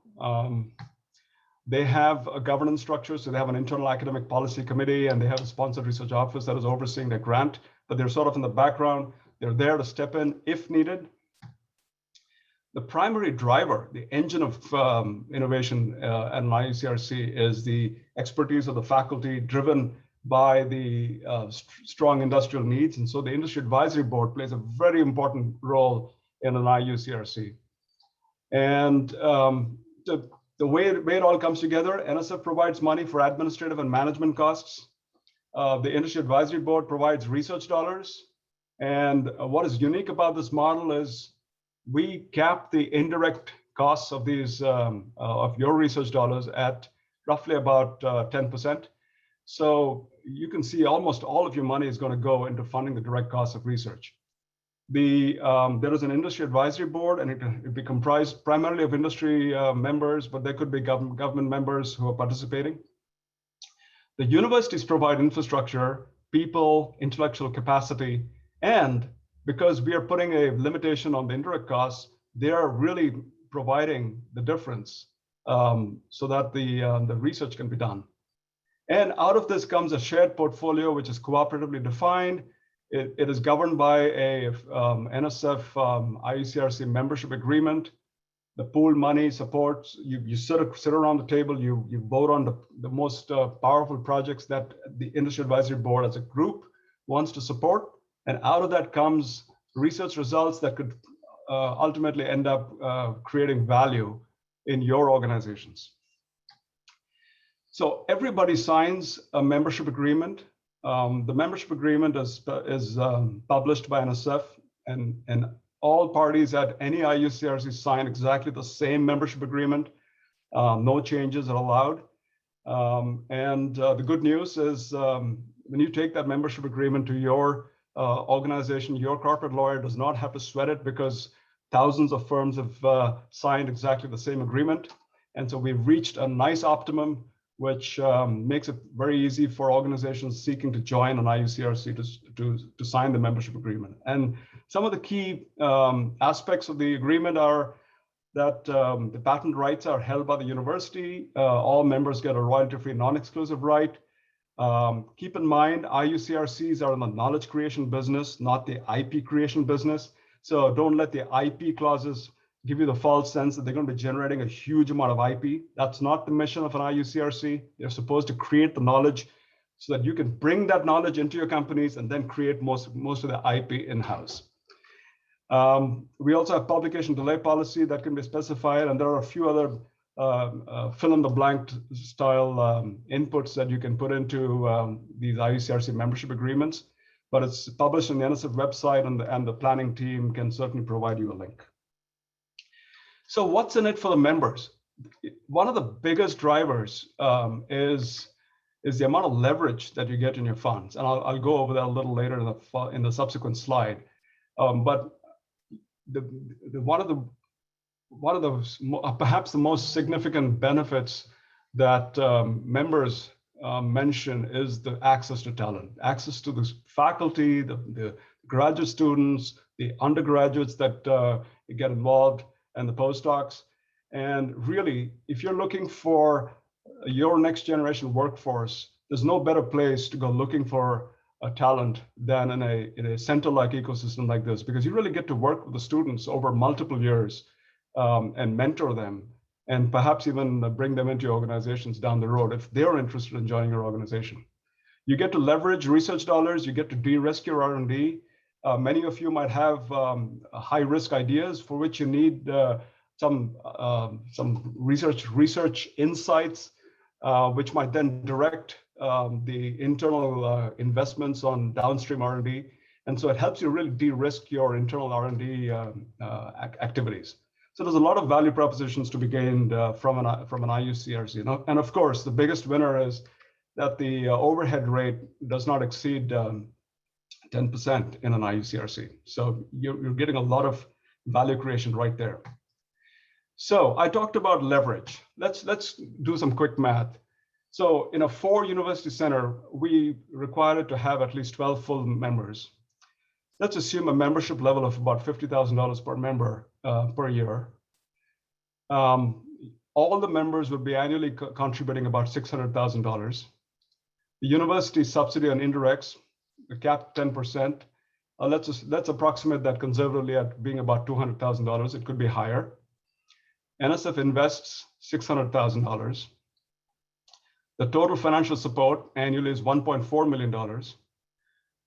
They have a governance structure, so they have an internal academic policy committee, and they have a sponsored research office that is overseeing their grant, but they're sort of in the background. They're there to step in if needed. The primary driver, the engine of innovation at an IUCRC is the expertise of the faculty driven by the strong industrial needs. And so the Industry Advisory Board plays a very important role in an IUCRC. And the way it all comes together, NSF provides money for administrative and management costs. The Industry Advisory Board provides research dollars. And what is unique about this model is we cap the indirect costs of these of your research dollars at roughly about 10%. So you can see almost all of your money is going to go into funding the direct costs of research. There is an industry advisory board, and it be comprised primarily of industry members, but there could be government members who are participating. The universities provide infrastructure, people, intellectual capacity, and because we are putting a limitation on the indirect costs, they are really providing the difference so that the research can be done. And out of this comes a shared portfolio, which is cooperatively defined. It is governed by a NSF IUCRC membership agreement. The pool money supports, you sit around the table, you vote on the most powerful projects that the Industry Advisory Board as a group wants to support. And out of that comes research results that could ultimately end up creating value in your organizations. So everybody signs a membership agreement. The membership agreement is published by NSF, and all parties at any IUCRC sign exactly the same membership agreement. No changes are allowed. The good news is when you take that membership agreement to your organization, your corporate lawyer does not have to sweat it because thousands of firms have signed exactly the same agreement. And so we've reached a nice optimum, which makes it very easy for organizations seeking to join an IUCRC to sign the membership agreement. And some of the key aspects of the agreement are that the patent rights are held by the university. All members get a royalty-free, non-exclusive right. Keep in mind, IUCRCs are in the knowledge creation business, not the IP creation business. So don't let the IP clauses give you the false sense that they're going to be generating a huge amount of IP. That's not the mission of an IUCRC. They're supposed to create the knowledge so that you can bring that knowledge into your companies and then create most of the IP in-house. We also have publication delay policy that can be specified, and there are a few other fill-in-the-blank style inputs that you can put into these IUCRC membership agreements, but it's published on the NSF website, and the planning team can certainly provide you a link. So what's in it for the members? One of the biggest drivers is the amount of leverage that you get in your funds, and I'll go over that a little later in the subsequent slide. But one of the perhaps the most significant benefits that members mention is the access to talent, access to the faculty, the graduate students, the undergraduates that get involved, and the postdocs. And really, if you're looking for your next generation workforce, there's no better place to go looking for a talent than in a center-like ecosystem like this, because you really get to work with the students over multiple years and mentor them, and perhaps even bring them into your organizations down the road if they're interested in joining your organization. You get to leverage research dollars, you get to de-risk your R&D. Many of you might have high-risk ideas for which you need some research insights, which might then direct the internal investments on downstream R&D. And so it helps you really de-risk your internal R&D activities. So there's a lot of value propositions to be gained from an IUCRC. And of course, the biggest winner is that the overhead rate does not exceed 10% in an IUCRC. So you're getting a lot of value creation right there. So I talked about leverage. Let's do some quick math. So in a 4-university center, we require it to have at least 12 full members. Let's assume a membership level of about $50,000 per member per year. All the members would be annually contributing about $600,000. The university subsidy on indirects, the cap 10%. Let's approximate that conservatively at being about $200,000. It could be higher. NSF invests $600,000. The total financial support annually is $1.4 million.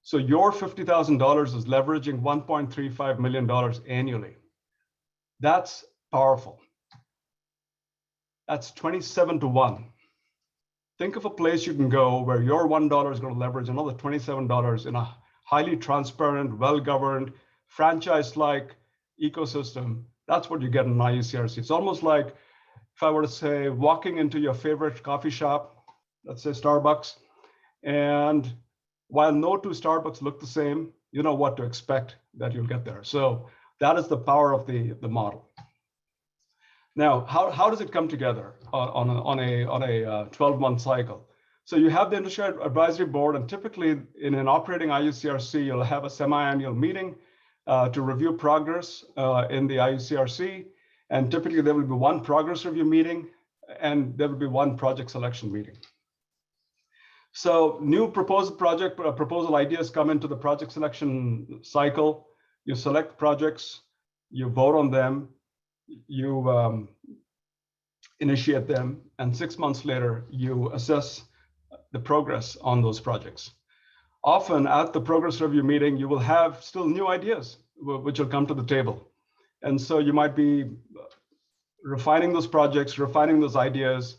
So your $50,000 is leveraging $1.35 million annually. That's powerful. That's 27 to 1. Think of a place you can go where your $1 is going to leverage another $27 in a highly transparent, well-governed, franchise-like ecosystem. That's what you get in IUCRC. It's almost like if I were to say walking into your favorite coffee shop, let's say Starbucks, and while no two Starbucks look the same, you know what to expect that you'll get there. So that is the power of the model. Now, how does it come together on a 12-month cycle? So you have the Industry Advisory Board, and typically in an operating IUCRC, you'll have a semi-annual meeting to review progress in the IUCRC. And typically there will be one progress review meeting and there will be one project selection meeting. So new proposal ideas come into the project selection cycle. You select projects, you vote on them, you initiate them, and 6 months later, you assess the progress on those projects. Often at the progress review meeting, you will have still new ideas which will come to the table. And so you might be refining those projects, refining those ideas,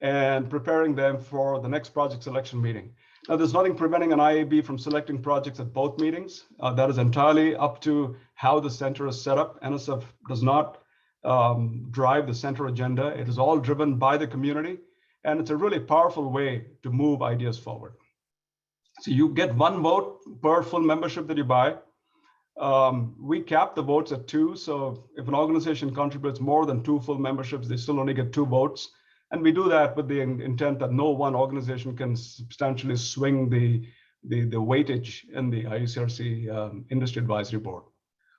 and preparing them for the next project selection meeting. Now, there's nothing preventing an IAB from selecting projects at both meetings. That is entirely up to how the center is set up. NSF does not drive the center agenda. It is all driven by the community, and it's a really powerful way to move ideas forward. So you get one vote per full membership that you buy. We cap the votes at 2. So if an organization contributes more than 2 full memberships, they still only get 2 votes. And we do that with the intent that no one organization can substantially swing the weightage in the IUCRC Industry Advisory Board.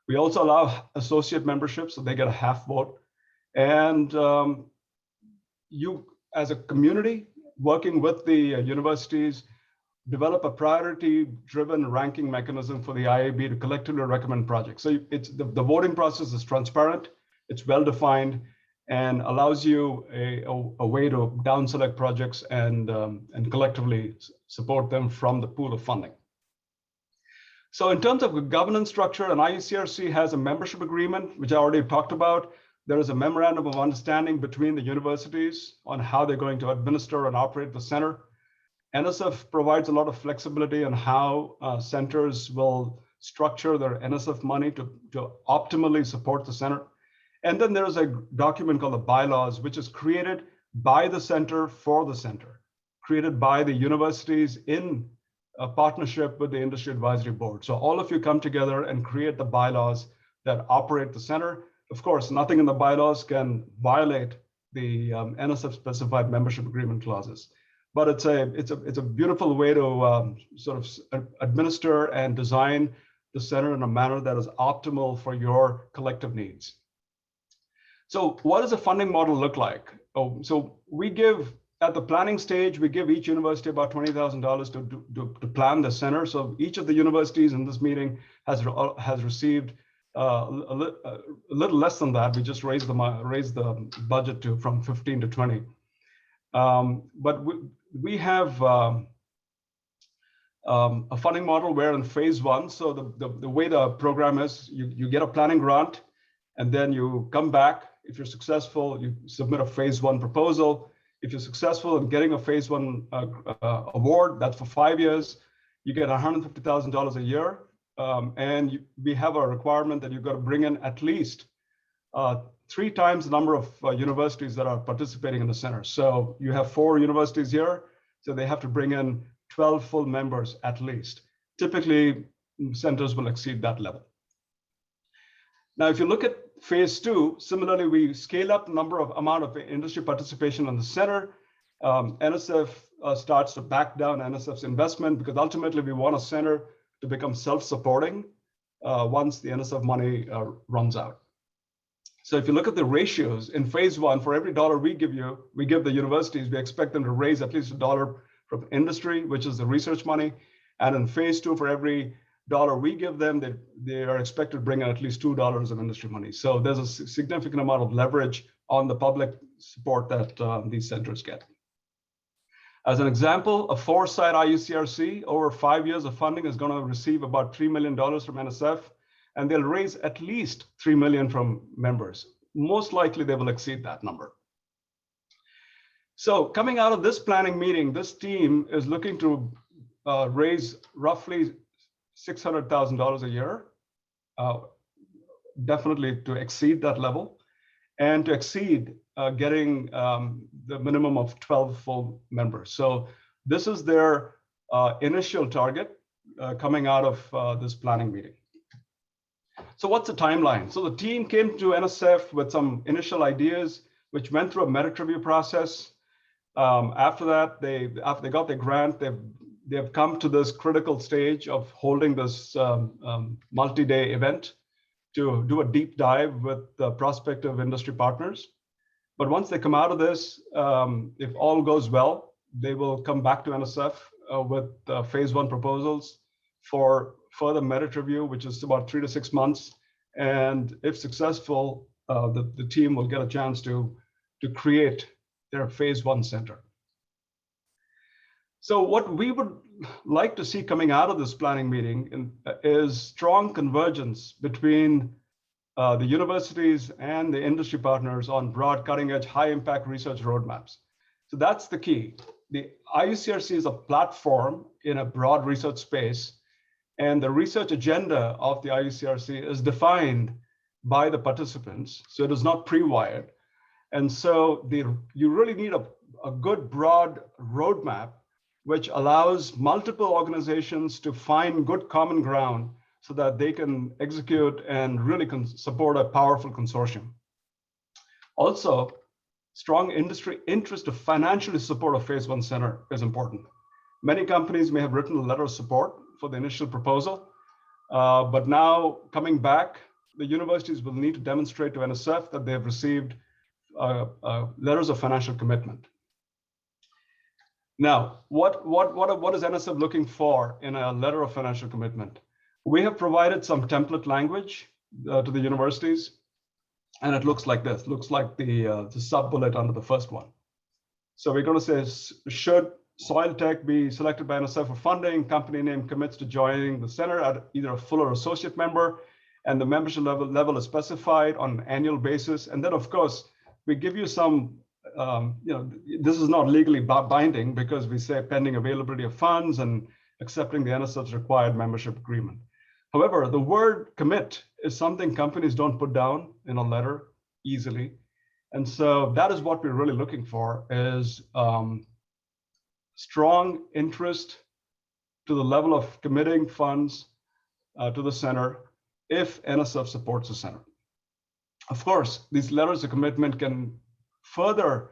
We also allow associate memberships, so they get a half vote. And you, as a community, working with the universities, develop a priority-driven ranking mechanism for the IAB to collectively recommend projects. So it's the voting process is transparent, it's well-defined, and allows you a way to down-select projects and collectively support them from the pool of funding. So in terms of governance structure, an IUCRC has a membership agreement, which I already talked about. There is a memorandum of understanding between the universities on how they're going to administer and operate the center. NSF provides a lot of flexibility on how centers will structure their NSF money to optimally support the center. And then there's a document called the bylaws, which is created by the center for the center, created by the universities in a partnership with the Industry Advisory Board. So all of you come together and create the bylaws that operate the center. Of course, nothing in the bylaws can violate the NSF specified membership agreement clauses. But it's a beautiful way to sort of administer and design the center in a manner that is optimal for your collective needs. So what does a funding model look like? So we give, at the planning stage, we give each university about $20,000 to plan the center. So each of the universities in this meeting has received a little less than that. We just raised the budget from 15 to 20. But we have a funding model where in phase 1, so the way the program is, you get a planning grant, and then you come back. If you're successful, you submit a phase 1 proposal. If you're successful in getting a phase 1 award, that's for 5 years, you get $150,000 a year. And we have a requirement that you've got to bring in at least 3 times the number of universities that are participating in the center. So you have 4 universities here, so they have to bring in 12 full members at least. Typically, centers will exceed that level. Now, if you look at phase 2, similarly, we scale up the amount of industry participation in the center. NSF starts to back down NSF's investment because ultimately we want a center to become self-supporting once the NSF money runs out. So if you look at the ratios in phase 1, for every dollar we give the universities, we expect them to raise at least $1 from industry, which is the research money. And in phase 2, for every dollar we give them, they are expected to bring in at least $2 of industry money. So there's a significant amount of leverage on the public support that these centers get. As an example, a 4-site IUCRC over 5 years of funding is going to receive about $3 million from NSF, and they'll raise at least $3 million from members. Most likely they will exceed that number. So coming out of this planning meeting, this team is looking to raise roughly $600,000 a year, definitely to exceed that level, and to exceed getting the minimum of 12 full members. So this is their initial target coming out of this planning meeting. So what's the timeline? So the team came to NSF with some initial ideas, which went through a merit review process. After that, after they got their grant, they have come to this critical stage of holding this multi-day event to do a deep dive with the prospective industry partners. But once they come out of this, if all goes well, they will come back to NSF with phase 1 proposals for further merit review, which is about 3 to 6 months. And if successful, the team will get a chance to create their phase 1 center. So what we would like to see coming out of this planning meeting is strong convergence between the universities and the industry partners on broad, cutting-edge, high-impact research roadmaps. So that's the key. The IUCRC is a platform in a broad research space, and the research agenda of the IUCRC is defined by the participants, so it is not pre-wired. And so you really need a good, broad roadmap which allows multiple organizations to find good common ground so that they can execute and really support a powerful consortium. Also, strong industry interest to financially support a phase 1 center is important. Many companies may have written a letter of support for the initial proposal, but now coming back, the universities will need to demonstrate to NSF that they have received letters of financial commitment. Now, what is NSF looking for in a letter of financial commitment? We have provided some template language to the universities, and it looks like this. Looks like the sub-bullet under the first one. So we're going to say, should SoilTech be selected by NSF for funding, company name commits to joining the center at either a full or associate member, and the membership level is specified on an annual basis. And then, of course, we give you some, this is not legally binding because we say pending availability of funds and accepting the NSF's required membership agreement. However, the word commit is something companies don't put down in a letter easily. And so that is what we're really looking for is strong interest to the level of committing funds to the center if NSF supports the center. Of course, these letters of commitment can further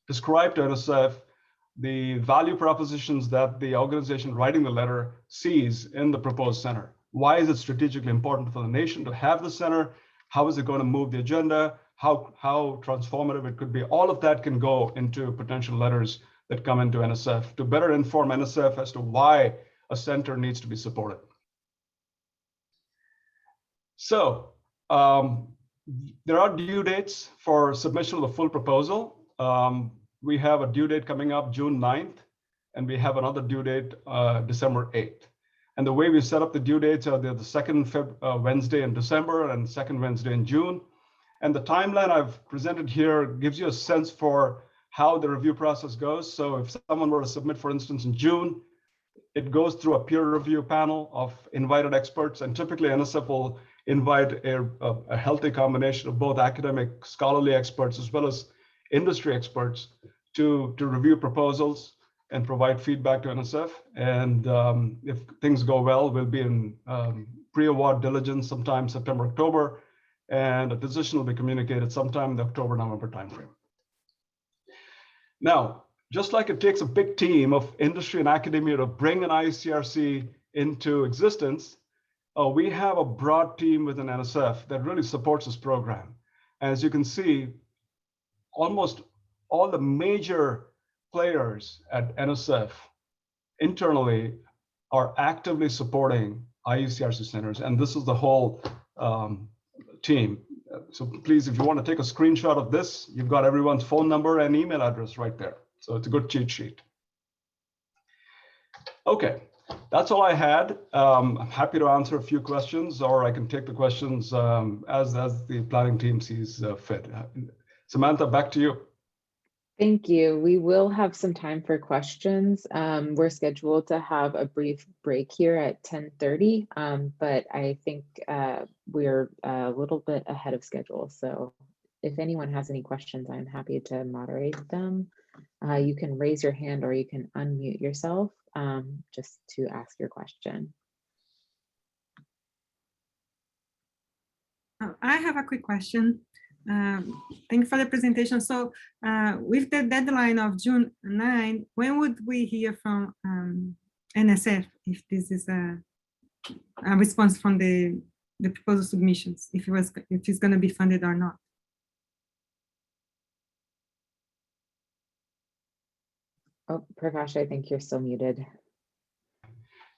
describe to NSF the value propositions that the organization writing the letter sees in the proposed center. Why is it strategically important for the nation to have the center? How is it going to move the agenda? How transformative it could be? All of that can go into potential letters that come into NSF to better inform NSF as to why a center needs to be supported. So there are due dates for submission of the full proposal. We have a due date coming up June 9th, and we have another due date December 8th. And the way we set up the due dates are the second Wednesday in December and second Wednesday in June. And the timeline I've presented here gives you a sense for how the review process goes. So if someone were to submit, for instance, in June, it goes through a peer review panel of invited experts, and typically NSF will invite a healthy combination of both academic scholarly experts as well as industry experts to review proposals and provide feedback to NSF. And if things go well, we'll be in pre-award diligence sometime September, October, and a decision will be communicated sometime in the October, November timeframe. Now, just like it takes a big team of industry and academia to bring an IUCRC into existence, we have a broad team within NSF that really supports this program. As you can see, almost all the major players at NSF internally are actively supporting IUCRC centers, and this is the whole team. So please, if you want to take a screenshot of this, you've got everyone's phone number and email address right there. So it's a good cheat sheet. Okay, that's all I had. I'm happy to answer a few questions, or I can take the questions as the planning team sees fit. Samantha, back to you. Thank you. We will have some time for questions. We're scheduled to have a brief break here at 10:30, but I think we're a little bit ahead of schedule. So if anyone has any questions, I'm happy to moderate them. You can raise your hand or you can unmute yourself just to ask your question. I have a quick question. Thank you for the presentation. So with the deadline of June 9, when would we hear from NSF if this is response from the proposal submissions, if it's going to be funded or not. Oh, Prakash, I think you're still muted.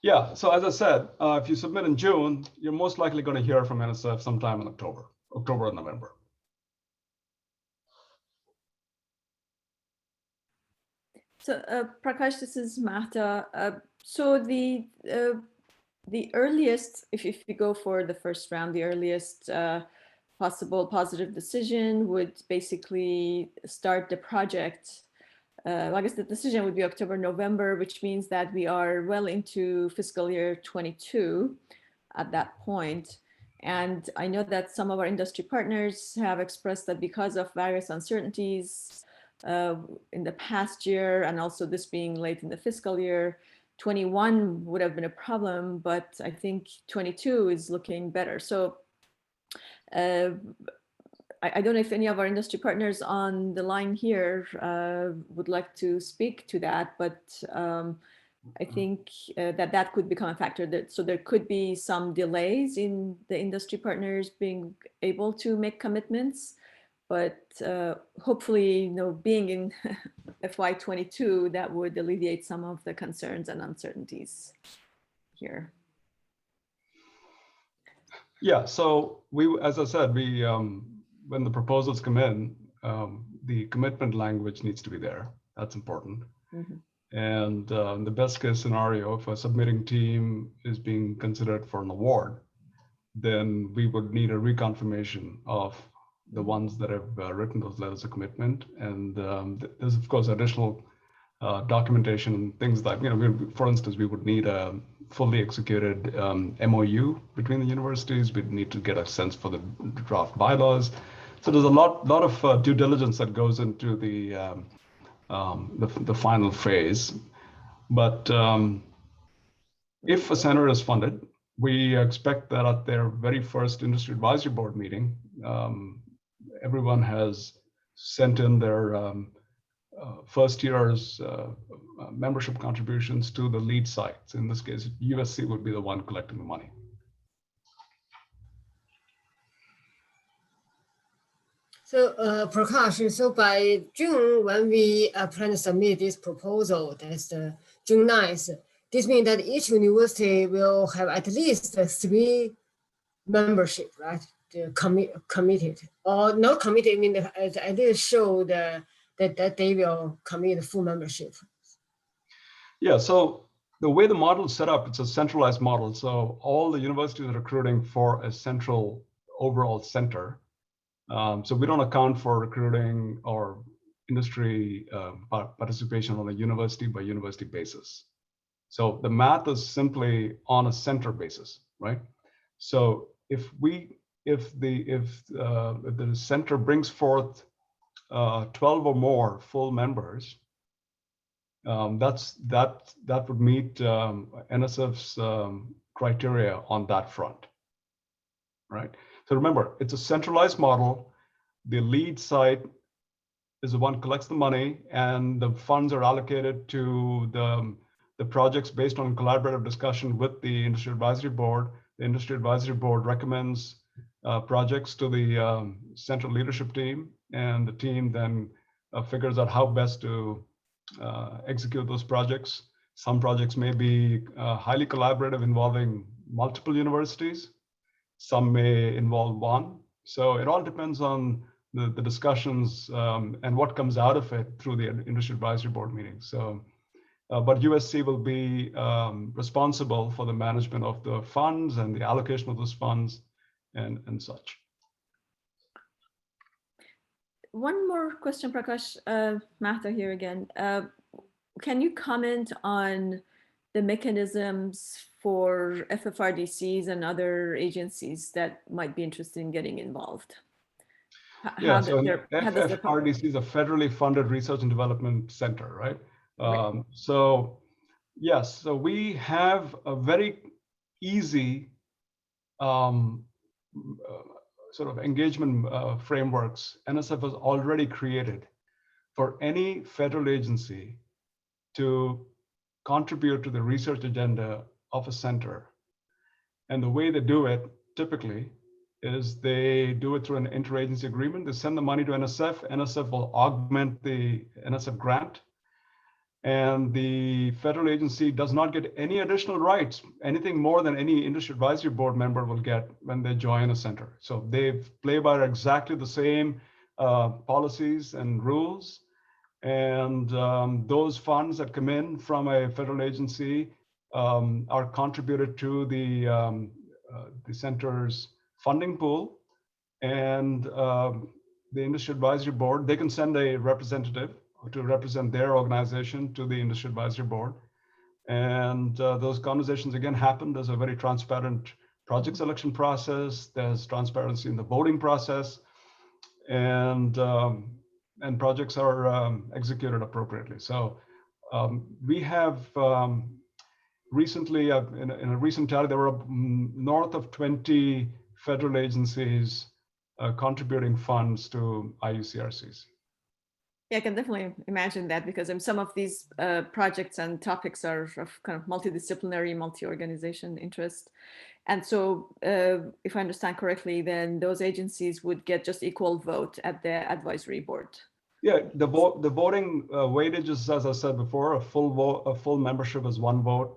Yeah, so as I said, if you submit in June, you're most likely going to hear from NSF sometime in October or November. So Prakash, this is Mahta. So the earliest, if we go for the first round, the earliest possible positive decision would basically start the project. I guess the decision would be October, November, which means that we are well into fiscal year 22 at that point. And I know that some of our industry partners have expressed that because of various uncertainties in the past year, and also this being late in the fiscal year, 21 would have been a problem, but I think 22 is looking better. So I don't know if any of our industry partners on the line here would like to speak to that, but I think that could become a factor. So there could be some delays in the industry partners being able to make commitments, but hopefully, being in FY22, that would alleviate some of the concerns and uncertainties here. Yeah, so as I said, when the proposals come in, the commitment language needs to be there. That's important. Mm-hmm. And in the best case scenario, if a submitting team is being considered for an award, then we would need a reconfirmation of the ones that have written those letters of commitment. And there's of course additional documentation and things like, for instance, we would need a fully executed MOU between the universities. We'd need to get a sense for the draft bylaws. So there's a lot of due diligence that goes into the final phase. But if a center is funded, we expect that at their very first industry advisory board meeting, everyone has sent in their first year's membership contributions to the lead sites. In this case, USC would be the one collecting the money. So Prakash, so by June, when we plan to submit this proposal, that's June 9th, this means that each university will have at least 3 membership, right? Committed, or not committed, I mean, I did show that they will commit full membership. Yeah, so the way the model is set up, it's a centralized model. So all the universities are recruiting for a central overall center. So we don't account for recruiting or industry participation on a university by university basis. So the math is simply on a center basis, right? So if the center brings forth 12 or more full members, that would meet NSF's criteria on that front, right? So remember, it's a centralized model. The lead site is the one collects the money, and the funds are allocated to the projects based on collaborative discussion with the industry advisory board. The industry advisory board recommends projects to the central leadership team, and the team then figures out how best to execute those projects. Some projects may be highly collaborative, involving multiple universities. Some may involve one. So it all depends on the discussions and what comes out of it through the industry advisory board meetings. So, but USC will be responsible for the management of the funds and the allocation of those funds and such. One more question, Prakash. Mahta here again. Can you comment on the mechanisms for FFRDCs and other agencies that might be interested in getting involved? Yeah, so FFRDC is a federally funded research and development center, right? So yes, so we have a very easy sort of engagement frameworks NSF has already created for any federal agency to contribute to the research agenda of a center. And the way they do it typically is they do it through an interagency agreement. They send the money to NSF. NSF will augment the NSF grant. And the federal agency does not get any additional rights, anything more than any industry advisory board member will get when they join a center. So they play by exactly the same policies and rules. And those funds that come in from a federal agency are contributed to the center's funding pool. And the industry advisory board, they can send a representative to represent their organization to the industry advisory board. And those conversations again happen. There's a very transparent project selection process. There's transparency in the voting process, and projects are executed appropriately. So we have recently, in a recent tally, there were north of 20 federal agencies contributing funds to IUCRCs. Yeah, I can definitely imagine that, because some of these projects and topics are of kind of multidisciplinary, multi-organization interest. And so if I understand correctly, then those agencies would get just equal vote at the advisory board. Yeah, the voting weightage is, as I said before, a full membership is 1 vote,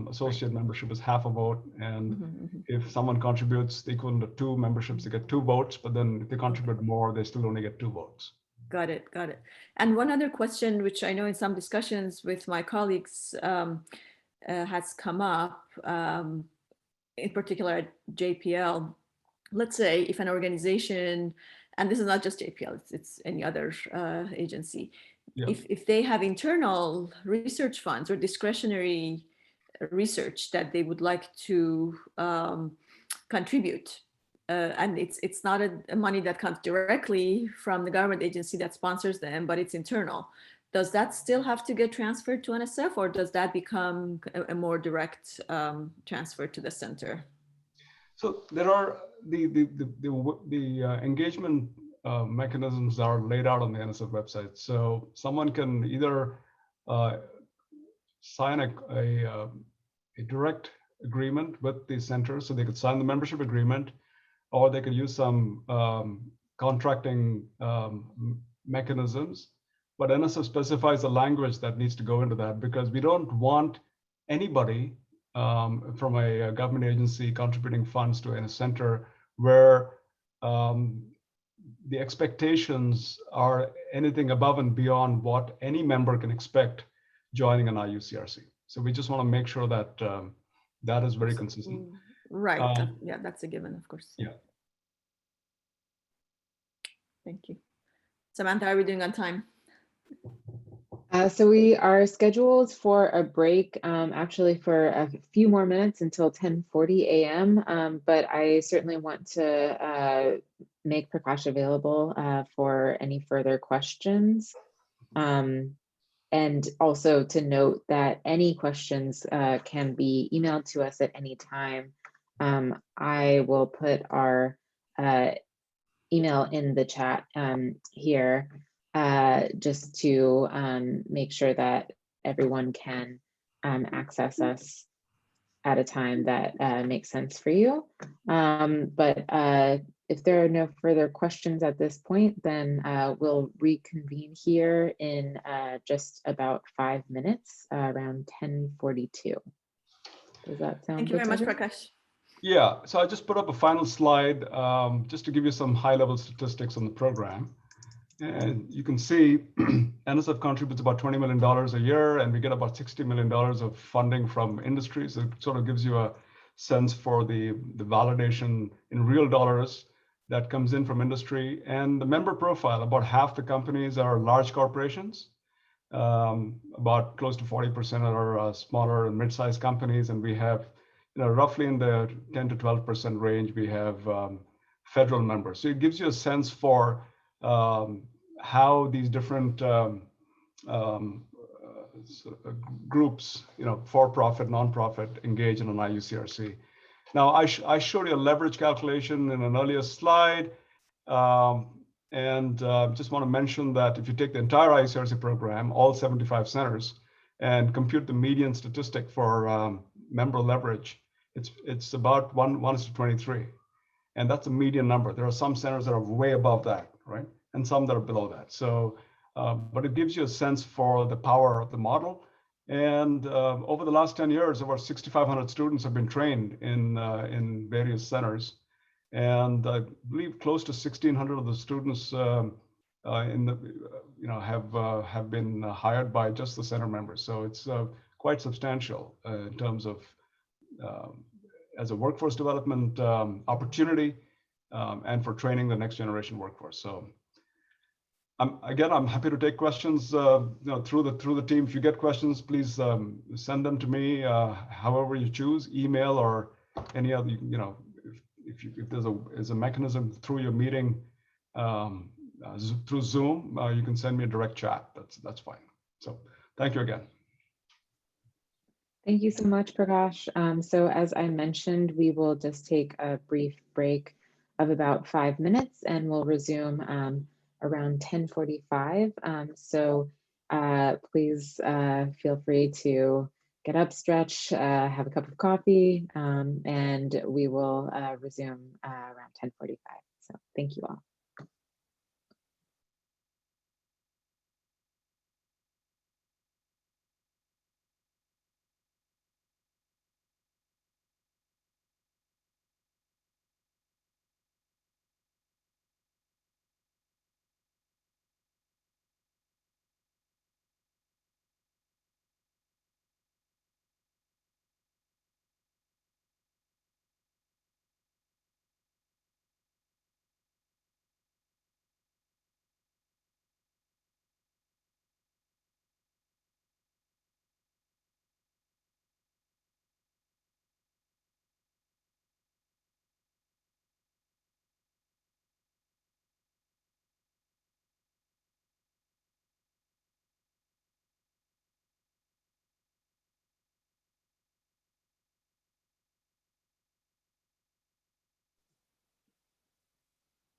associate membership is half a vote, and if someone contributes the equivalent of 2 memberships, they get 2 votes. But then if they contribute more, they still only get 2 votes. Got it. Got it. And one other question, which I know in some discussions with my colleagues has come up, in particular at JPL. Let's say if an organization, and this is not just JPL, it's any other agency, if they have internal research funds or discretionary research that they would like to contribute, and it's not a money that comes directly from the government agency that sponsors them, but it's internal. Does that still have to get transferred to NSF, or does that become a more direct transfer to the center? So there are the engagement mechanisms are laid out on the NSF website. So someone can either sign a direct agreement with the center, so they could sign the membership agreement, or they could use some contracting mechanisms. But NSF specifies the language that needs to go into that, because we don't want anybody from a government agency contributing funds to a center where the expectations are anything above and beyond what any member can expect joining an IUCRC. So we just want to make sure that that is very consistent. Right. Yeah, that's a given, of course. Yeah. Thank you. Samantha, how are we doing on time? So we are scheduled for a break, actually for a few more minutes until 10:40 a.m. But I certainly want to make Prakash available for any further questions. And also to note that any questions can be emailed to us at any time. I will put our email in the chat here, just to make sure that everyone can access us at a time that makes sense for you. But if there are no further questions at this point, then we'll reconvene here in just about 5 minutes, around 10:42. Does that sound Thank you good very much, to you? Prakash. Yeah, so I just put up a final slide just to give you some high-level statistics on the program. And you can see NSF contributes about $20 million a year, and we get about $60 million of funding from industry. So it sort of gives you a sense for the validation in real dollars that comes in from industry. And the member profile, about half the companies are large corporations. About close to 40% are smaller and mid-sized companies. And we have, roughly in the 10 to 12% range, we have federal members. So it gives you a sense for how these different groups, for-profit, non-profit, engage in an IUCRC. Now, I showed you a leverage calculation in an earlier slide, and just want to mention that if you take the entire IUCRC program, all 75 centers, and compute the median statistic for member leverage, it's about 1:23, and that's a median number. There are some centers that are way above that, right, and some that are below that. So, but it gives you a sense for the power of the model. And over the last 10 years, over 6,500 students have been trained in various centers, and I believe close to 1,600 of the students have been hired by just the center members. So it's quite substantial in terms of as a workforce development opportunity and for training the next generation workforce. So I'm happy to take questions through the team. If you get questions, please send them to me however you choose, email or any other, if there's a mechanism through your meeting through Zoom, you can send me a direct chat. That's fine. So thank you again. Thank you so much, Prakash. So as I mentioned, we will just take a brief break of about 5 minutes and we'll resume around 10:45. So please feel free to get up, stretch, have a cup of coffee, and we will resume around 10:45. So thank you all.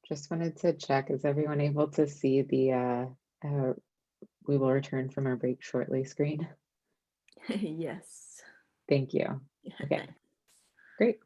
Just wanted to check, is everyone able to see the we will return from our break shortly screen? Yes. Thank you. Okay, great.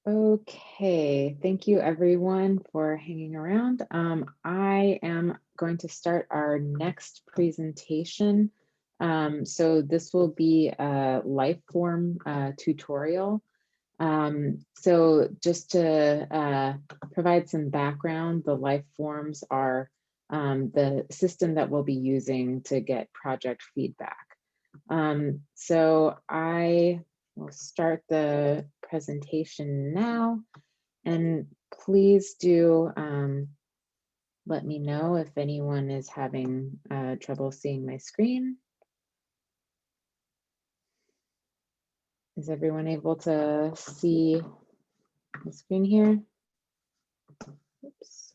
Okay, thank you everyone for hanging around. I am going to start our next presentation. So this will be a life form tutorial. So just to provide some background, the life forms are the system that we'll be using to get project feedback. So I will start the presentation now, and please do let me know if anyone is having trouble seeing my screen. Is everyone able to see the screen here? Oops.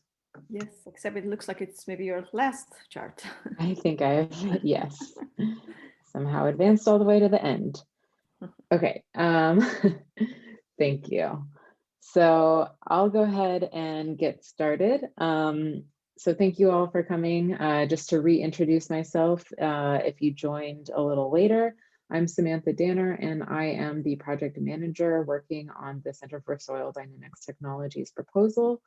Yes, except it looks like it's maybe your last chart. I think I have, yes. Somehow advanced all the way to the end. Okay, thank you. So I'll go ahead and get started. So thank you all for coming. Just to reintroduce myself, if you joined a little later, I'm Samantha Danner, and I am the project manager working on the Center for Soil Dynamics Technologies proposal.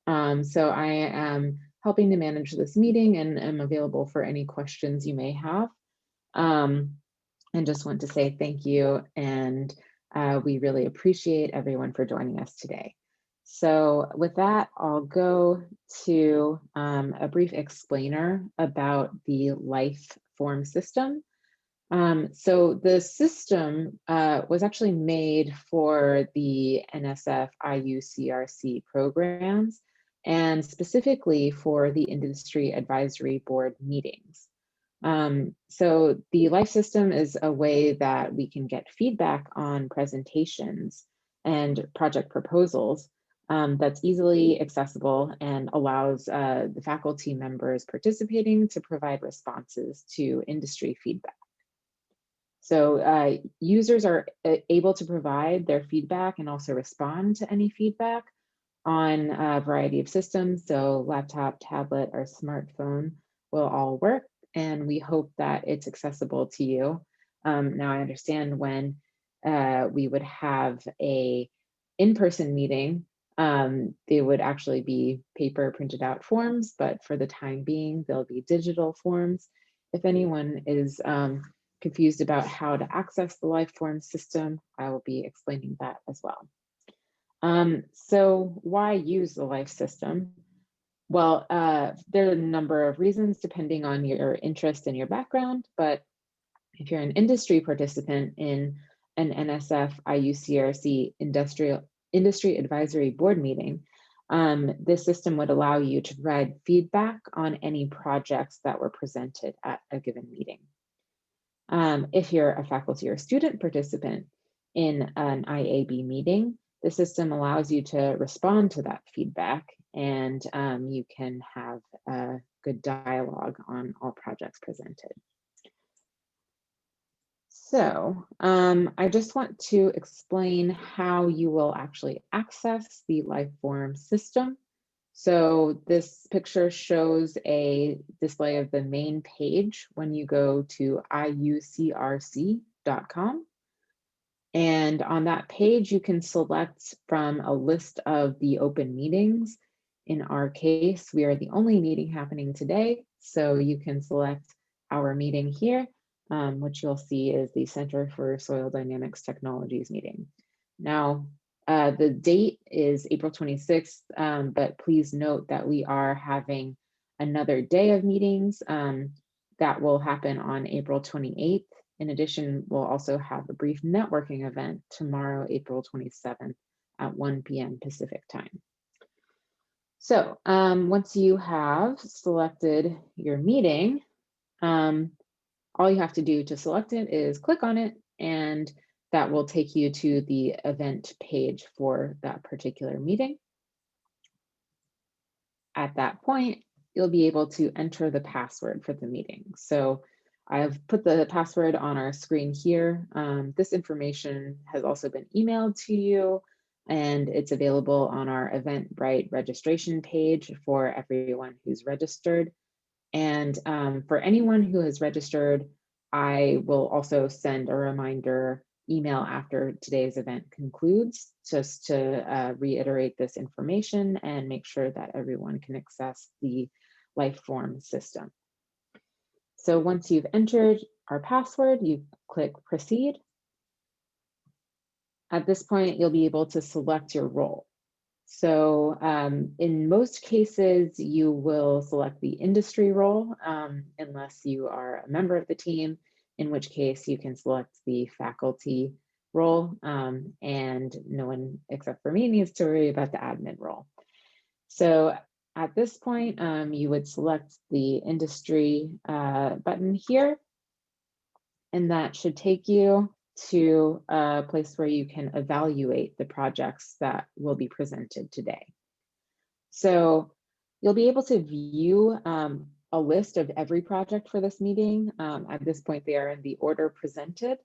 So I am helping to manage this meeting and am available for any questions you may have. And just want to say thank you, and we really appreciate everyone for joining us today. So with that, I'll go to a brief explainer about the life form system. So the system was actually made for the NSF IUCRC programs, and specifically for the Industry Advisory Board meetings. So the life system is a way that we can get feedback on presentations and project proposals that's easily accessible and allows the faculty members participating to provide responses to industry feedback. So users are able to provide their feedback and also respond to any feedback on a variety of systems. So laptop, tablet, or smartphone will all work, and we hope that it's accessible to you. Now I understand when we would have a in-person meeting, they would actually be paper printed out forms, but for the time being, they'll be digital forms. If anyone is confused about how to access the life form system, I will be explaining that as well. So why use the life system? Well, there are a number of reasons depending on your interest and your background, but if you're an industry participant in an NSF IUCRC Industry Advisory Board meeting, this system would allow you to provide feedback on any projects that were presented at a given meeting. If you're a faculty or student participant in an IAB meeting, the system allows you to respond to that feedback, and you can have a good dialogue on all projects presented. So I just want to explain how you will actually access the Lifeform system. So this picture shows a display of the main page when you go to IUCRC.com. And on that page, you can select from a list of the open meetings. In our case, we are the only meeting happening today. So you can select our meeting here, which you'll see is the Center for Soil Dynamics Technologies meeting. Now, the date is April 26th, but please note that we are having another day of meetings that will happen on April 28th. In addition, we'll also have a brief networking event tomorrow, April 27th at 1 p.m. Pacific time. So once you have selected your meeting, all you have to do to select it is click on it, and that will take you to the event page for that particular meeting. At that point, you'll be able to enter the password for the meeting. So I've put the password on our screen here. This information has also been emailed to you, and it's available on our Eventbrite registration page for everyone who's registered. And for anyone who has registered, I will also send a reminder email after today's event concludes, just to reiterate this information and make sure that everyone can access the Lifeform system. So once you've entered our password, you click proceed. At this point, you'll be able to select your role. So in most cases, you will select the industry role unless you are a member of the team, in which case you can select the faculty role, and no one except for me needs to worry about the admin role. So at this point, you would select the industry button here, and that should take you to a place where you can evaluate the projects that will be presented today. So you'll be able to view a list of every project for this meeting. At this point, they are in the order presented.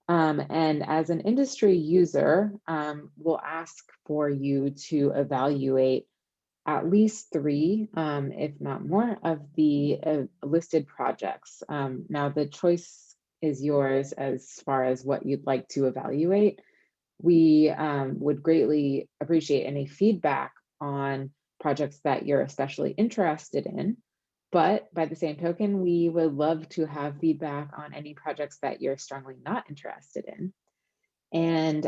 And as an industry user, we'll ask for you to evaluate at least 3, if not more, of the listed projects. Now, the choice is yours as far as what you'd like to evaluate. We would greatly appreciate any feedback on projects that you're especially interested in. But by the same token, we would love to have feedback on any projects that you're strongly not interested in. And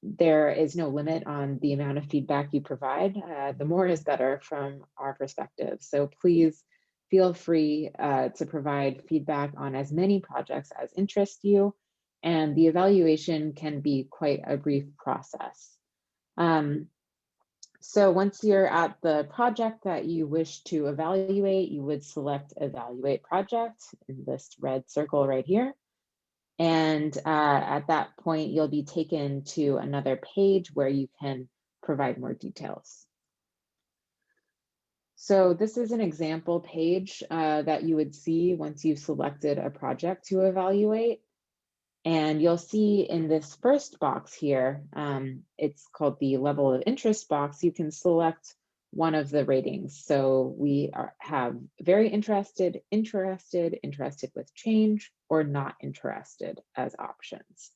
there is no limit on the amount of feedback you provide. The more is better from our perspective. So please feel free to provide feedback on as many projects as interest you. And the evaluation can be quite a brief process. So once you're at the project that you wish to evaluate, you would select Evaluate Project in this red circle right here. And at that point, you'll be taken to another page where you can provide more details. So this is an example page that you would see once you've selected a project to evaluate. And you'll see in this first box here, it's called the level of interest box. You can select one of the ratings. So we have very interested, interested, interested with change, or not interested as options.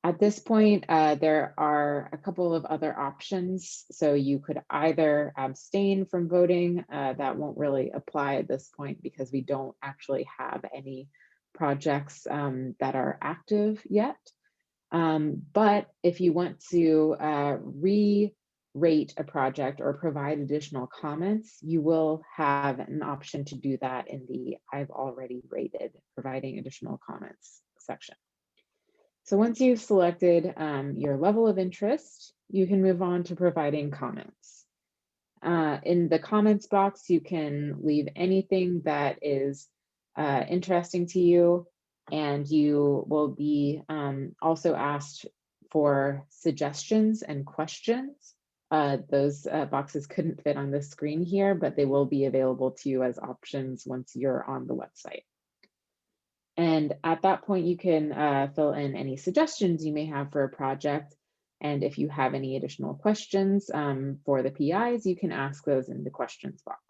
At this point, there are a couple of other options. So you could either abstain from voting. That won't really apply at this point because we don't actually have any projects that are active yet. But if you want to re-rate a project or provide additional comments, you will have an option to do that in the I've already rated, providing additional comments section. So once you've selected your level of interest, you can move on to providing comments. In the comments box, you can leave anything that is interesting to you, and you will be also asked for suggestions and questions. Those boxes couldn't fit on the screen here, but they will be available to you as options once you're on the website. And at that point, you can fill in any suggestions you may have for a project. And if you have any additional questions for the PIs, you can ask those in the questions box.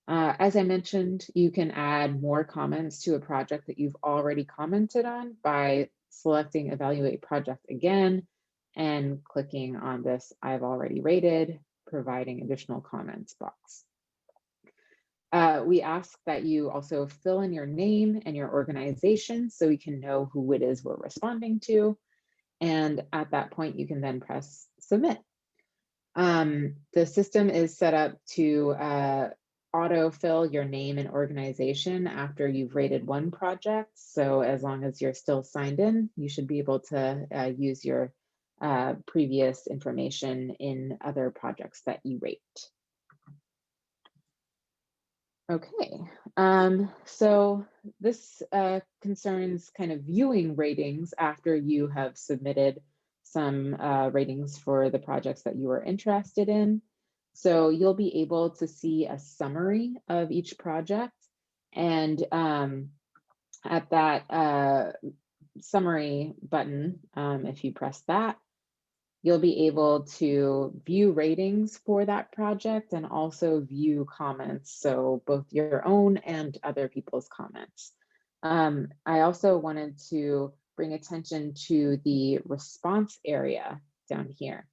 As I mentioned, you can add more comments to a project that you've already commented on by selecting Evaluate Project again and clicking on this I've already rated, providing additional comments box. We ask that you also fill in your name and your organization so we can know who it is we're responding to. And at that point, you can then press submit. The system is set up to autofill your name and organization after you've rated one project. So as long as you're still signed in, you should be able to use your previous information in other projects that you rate. Okay, so this concerns kind of viewing ratings after you have submitted some ratings for the projects that you are interested in. So you'll be able to see a summary of each project, and at that summary button, if you press that, you'll be able to view ratings for that project and also view comments, so both your own and other people's comments. I also wanted to bring attention to the response area down here.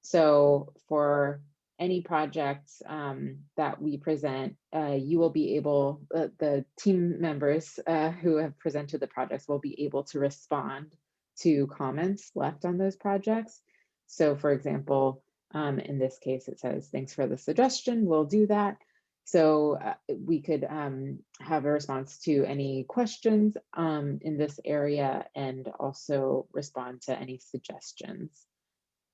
So for any projects that we present, you will be able, the team members who have presented the projects will be able to respond to comments left on those projects. So for example, in this case, it says, thanks for the suggestion, we'll do that. So we could have a response to any questions in this area and also respond to any suggestions.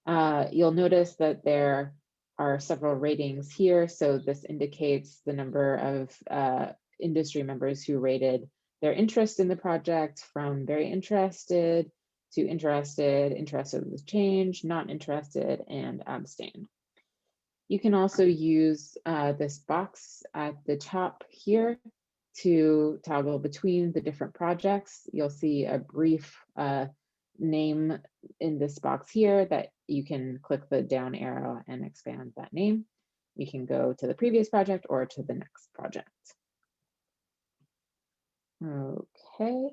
You'll notice that there are several ratings here. So this indicates the number of industry members who rated their interest in the project, from very interested to interested, interested with change, not interested, and abstain. You can also use this box at the top here to toggle between the different projects. You'll see a brief name in this box here that you can click the down arrow and expand that name. You can go to the previous project or to the next project. Okay.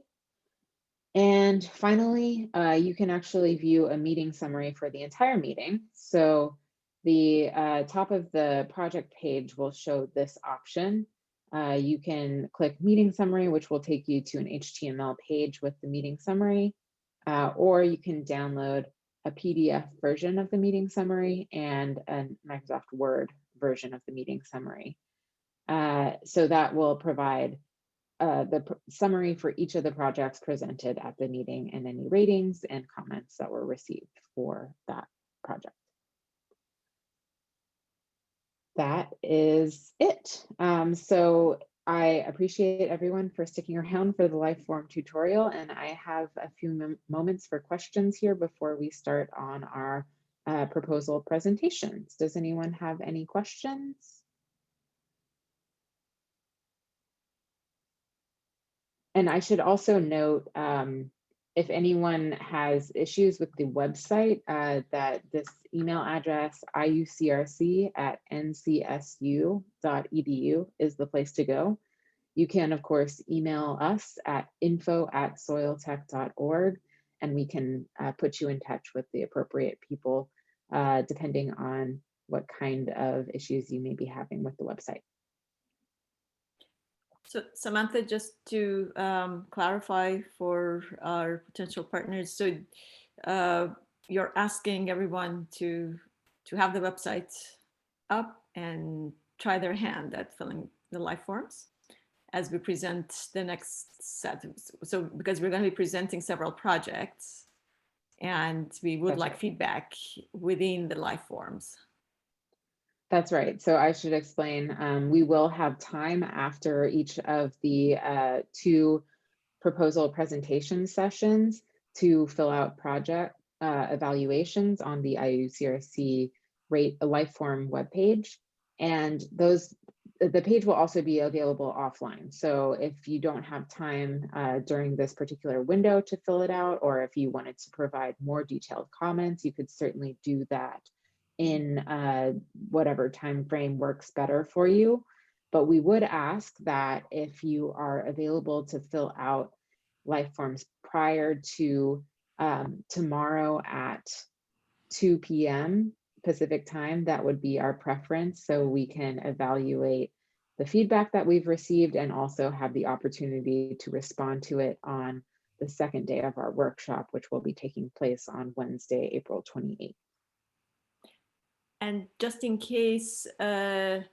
And finally, you can actually view a meeting summary for the entire meeting. So the top of the project page will show this option. You can click meeting summary, which will take you to an HTML page with the meeting summary, or you can download a PDF version of the meeting summary and a Microsoft Word version of the meeting summary. So that will provide the summary for each of the projects presented at the meeting and any ratings and comments that were received for that project. That is it. So I appreciate everyone for sticking around for the Lifeform tutorial, and I have a few moments for questions here before we start on our proposal presentations. Does anyone have any questions? And I should also note, if anyone has issues with the website, that this email address, iucrc@ncsu.edu, is the place to go. You can, of course, email us at info@soiltech.org, and we can put you in touch with the appropriate people, depending on what kind of issues you may be having with the website. So Samantha, just to clarify for our potential partners, so you're asking everyone to have the website up and try their hand at filling the life forms as we present the next set. So because we're going to be presenting several projects, and we would like feedback within the life forms. That's right. So I should explain, we will have time after each of the 2 proposal presentation sessions to fill out project evaluations on the IUCRC Lifeform webpage. And the page will also be available offline. So if you don't have time during this particular window to fill it out, or if you wanted to provide more detailed comments, you could certainly do that in whatever time frame works better for you. But we would ask that if you are available to fill out life forms prior to tomorrow at 2 p.m. Pacific time, that would be our preference, so we can evaluate the feedback that we've received and also have the opportunity to respond to it on the second day of our workshop, which will be taking place on Wednesday, April 28th. And just in case our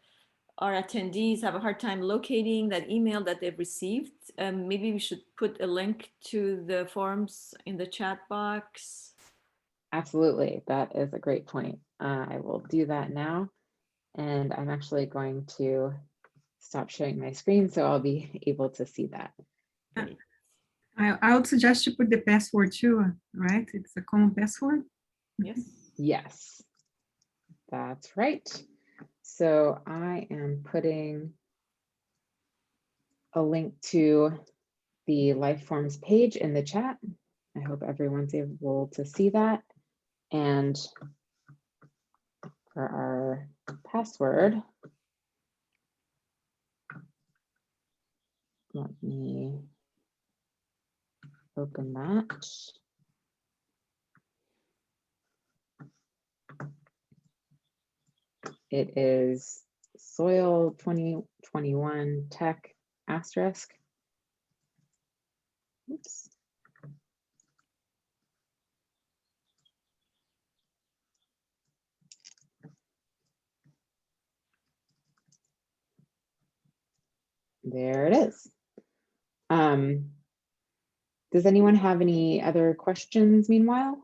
attendees have a hard time locating that email that they've received, maybe we should put a link to the forms in the chat box. Absolutely, that is a great point. I will do that now. And I'm actually going to stop sharing my screen so I'll be able to see that. I would suggest you put the password too, right? It's a common password. Yes. Yes, that's right. So I am putting a link to the Lifeforms page in the chat. I hope everyone's able to see that. And for our password, let me open that. It is Soil 2021 Tech asterisk. Oops. There it is. Does anyone have any other questions meanwhile?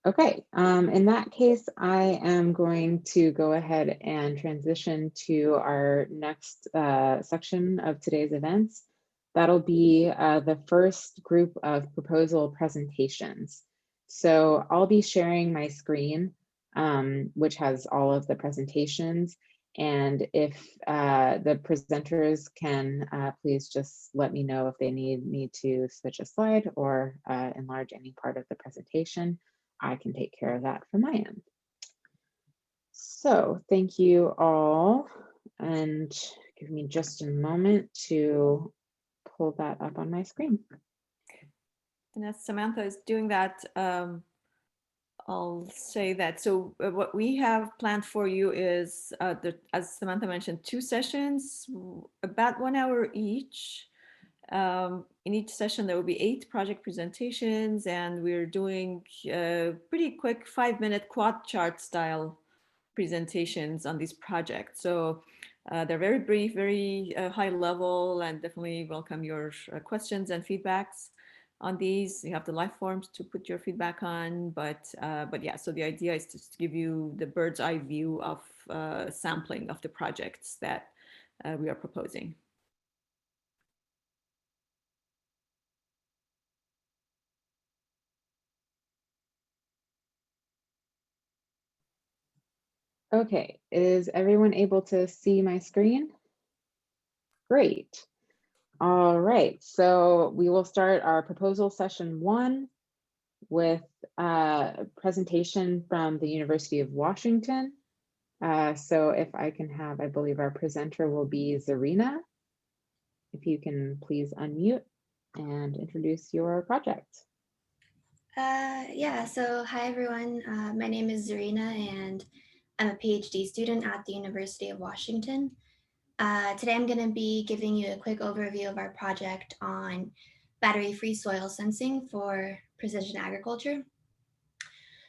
Okay, in that case, I am going to go ahead and transition to our next section of today's events. That'll be the first group of proposal presentations. So I'll be sharing my screen, which has all of the presentations. And if the presenters can please just let me know if they need me to switch a slide or enlarge any part of the presentation. I can take care of that from my end. So thank you all, and give me just a moment to pull that up on my screen. And as Samantha is doing that, I'll say that. So what we have planned for you is, as Samantha mentioned, 2 sessions, about 1 hour each. In each session, there will be 8 project presentations, and we're doing pretty quick 5-minute quad chart style presentations on these projects. So they're very brief, very high level, and definitely welcome your questions and feedbacks on these. You have the live forms to put your feedback on, but yeah, so the idea is to give you the bird's eye view of sampling of the projects that we are proposing. Okay, is everyone able to see my screen? Great. All right, so we will start our proposal session 1 with a presentation from the University of Washington. So if I can have, I believe our presenter will be Zarina. If you can please unmute and introduce your project. Yeah, so hi everyone. My name is Zarina and I'm a PhD student at the University of Washington. Today I'm going to be giving you a quick overview of our project on battery-free soil sensing for precision agriculture.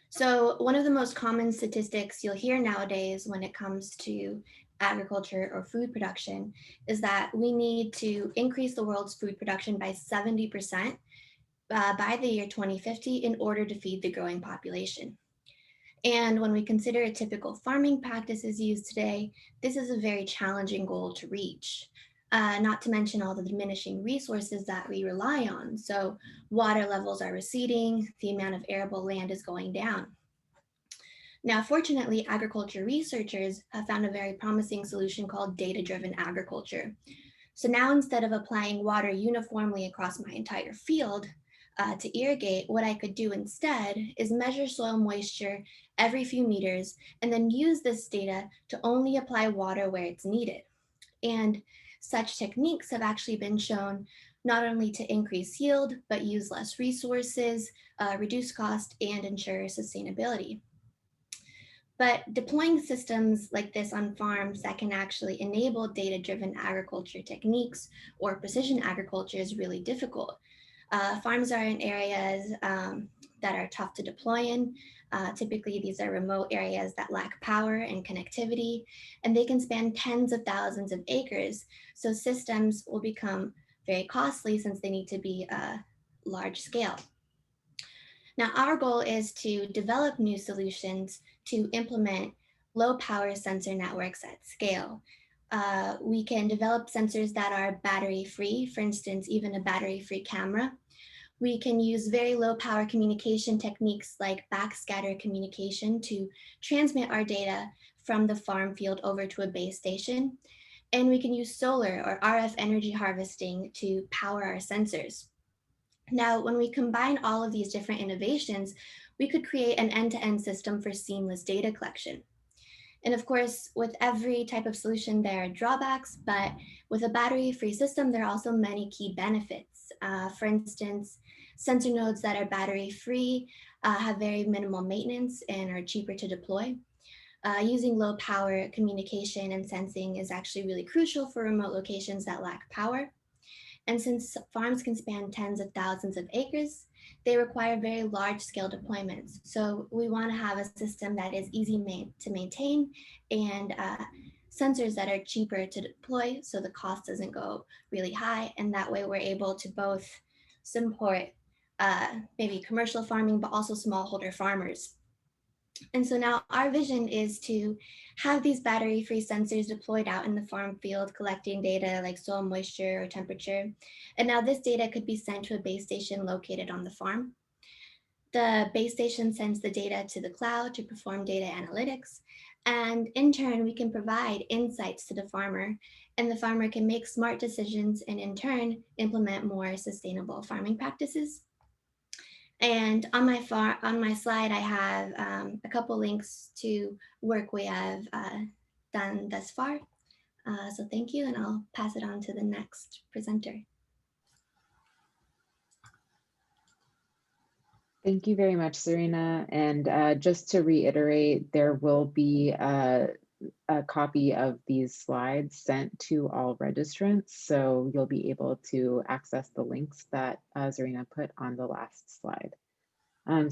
So one of the most common statistics you'll hear nowadays when it comes to agriculture or food production is that we need to increase the world's food production by 70% by the year 2050 in order to feed the growing population. And when we consider typical farming practices used today, this is a very challenging goal to reach. Not to mention all the diminishing resources that we rely on. So water levels are receding, the amount of arable land is going down. Now, fortunately, agriculture researchers have found a very promising solution called data-driven agriculture. So now instead of applying water uniformly across my entire field to irrigate, what I could do instead is measure soil moisture every few meters and then use this data to only apply water where it's needed. And such techniques have actually been shown not only to increase yield, but use less resources, reduce cost, and ensure sustainability. But deploying systems like this on farms that can actually enable data-driven agriculture techniques or precision agriculture is really difficult. Farms are in areas that are tough to deploy in. Typically, these are remote areas that lack power and connectivity, and they can span tens of thousands of acres. So systems will become very costly since they need to be large scale. Now, our goal is to develop new solutions to implement low power sensor networks at scale. We can develop sensors that are battery free, for instance, even a battery free camera. We can use very low power communication techniques like backscatter communication to transmit our data from the farm field over to a base station. And we can use solar or RF energy harvesting to power our sensors. Now, when we combine all of these different innovations, we could create an end-to-end system for seamless data collection. And of course, with every type of solution, there are drawbacks, but with a battery-free system, there are also many key benefits. For instance, sensor nodes that are battery-free have very minimal maintenance and are cheaper to deploy. Using low power communication and sensing is actually really crucial for remote locations that lack power. And since farms can span tens of thousands of acres, they require very large scale deployments. So we want to have a system that is easy to maintain and sensors that are cheaper to deploy so the cost doesn't go really high. And that way we're able to both support maybe commercial farming, but also smallholder farmers. And so now our vision is to have these battery-free sensors deployed out in the farm field, collecting data like soil moisture or temperature. And now this data could be sent to a base station located on the farm. The base station sends the data to the cloud to perform data analytics. And in turn, we can provide insights to the farmer, and the farmer can make smart decisions and in turn, implement more sustainable farming practices. And on my slide, I have a couple links to work we have done thus far. So thank you, and I'll pass it on to the next presenter. Thank you very much, Serena. And just to reiterate, there will be a copy of these slides sent to all registrants. So you'll be able to access the links that Serena put on the last slide.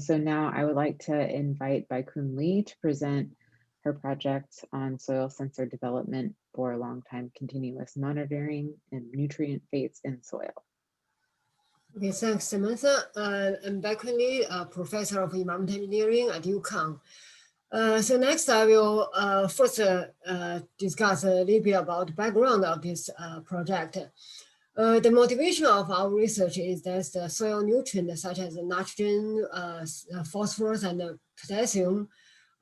So now I would like to invite Baikun Lee to present her project on soil sensor development for long-time continuous monitoring and nutrient fates in soil. Okay, thanks, Samantha. I'm Baikun Lee, professor of environmental engineering at UConn. So next I will first discuss a little bit about the background of this project. The motivation of our research is that the soil nutrients such as nitrogen, phosphorus, and potassium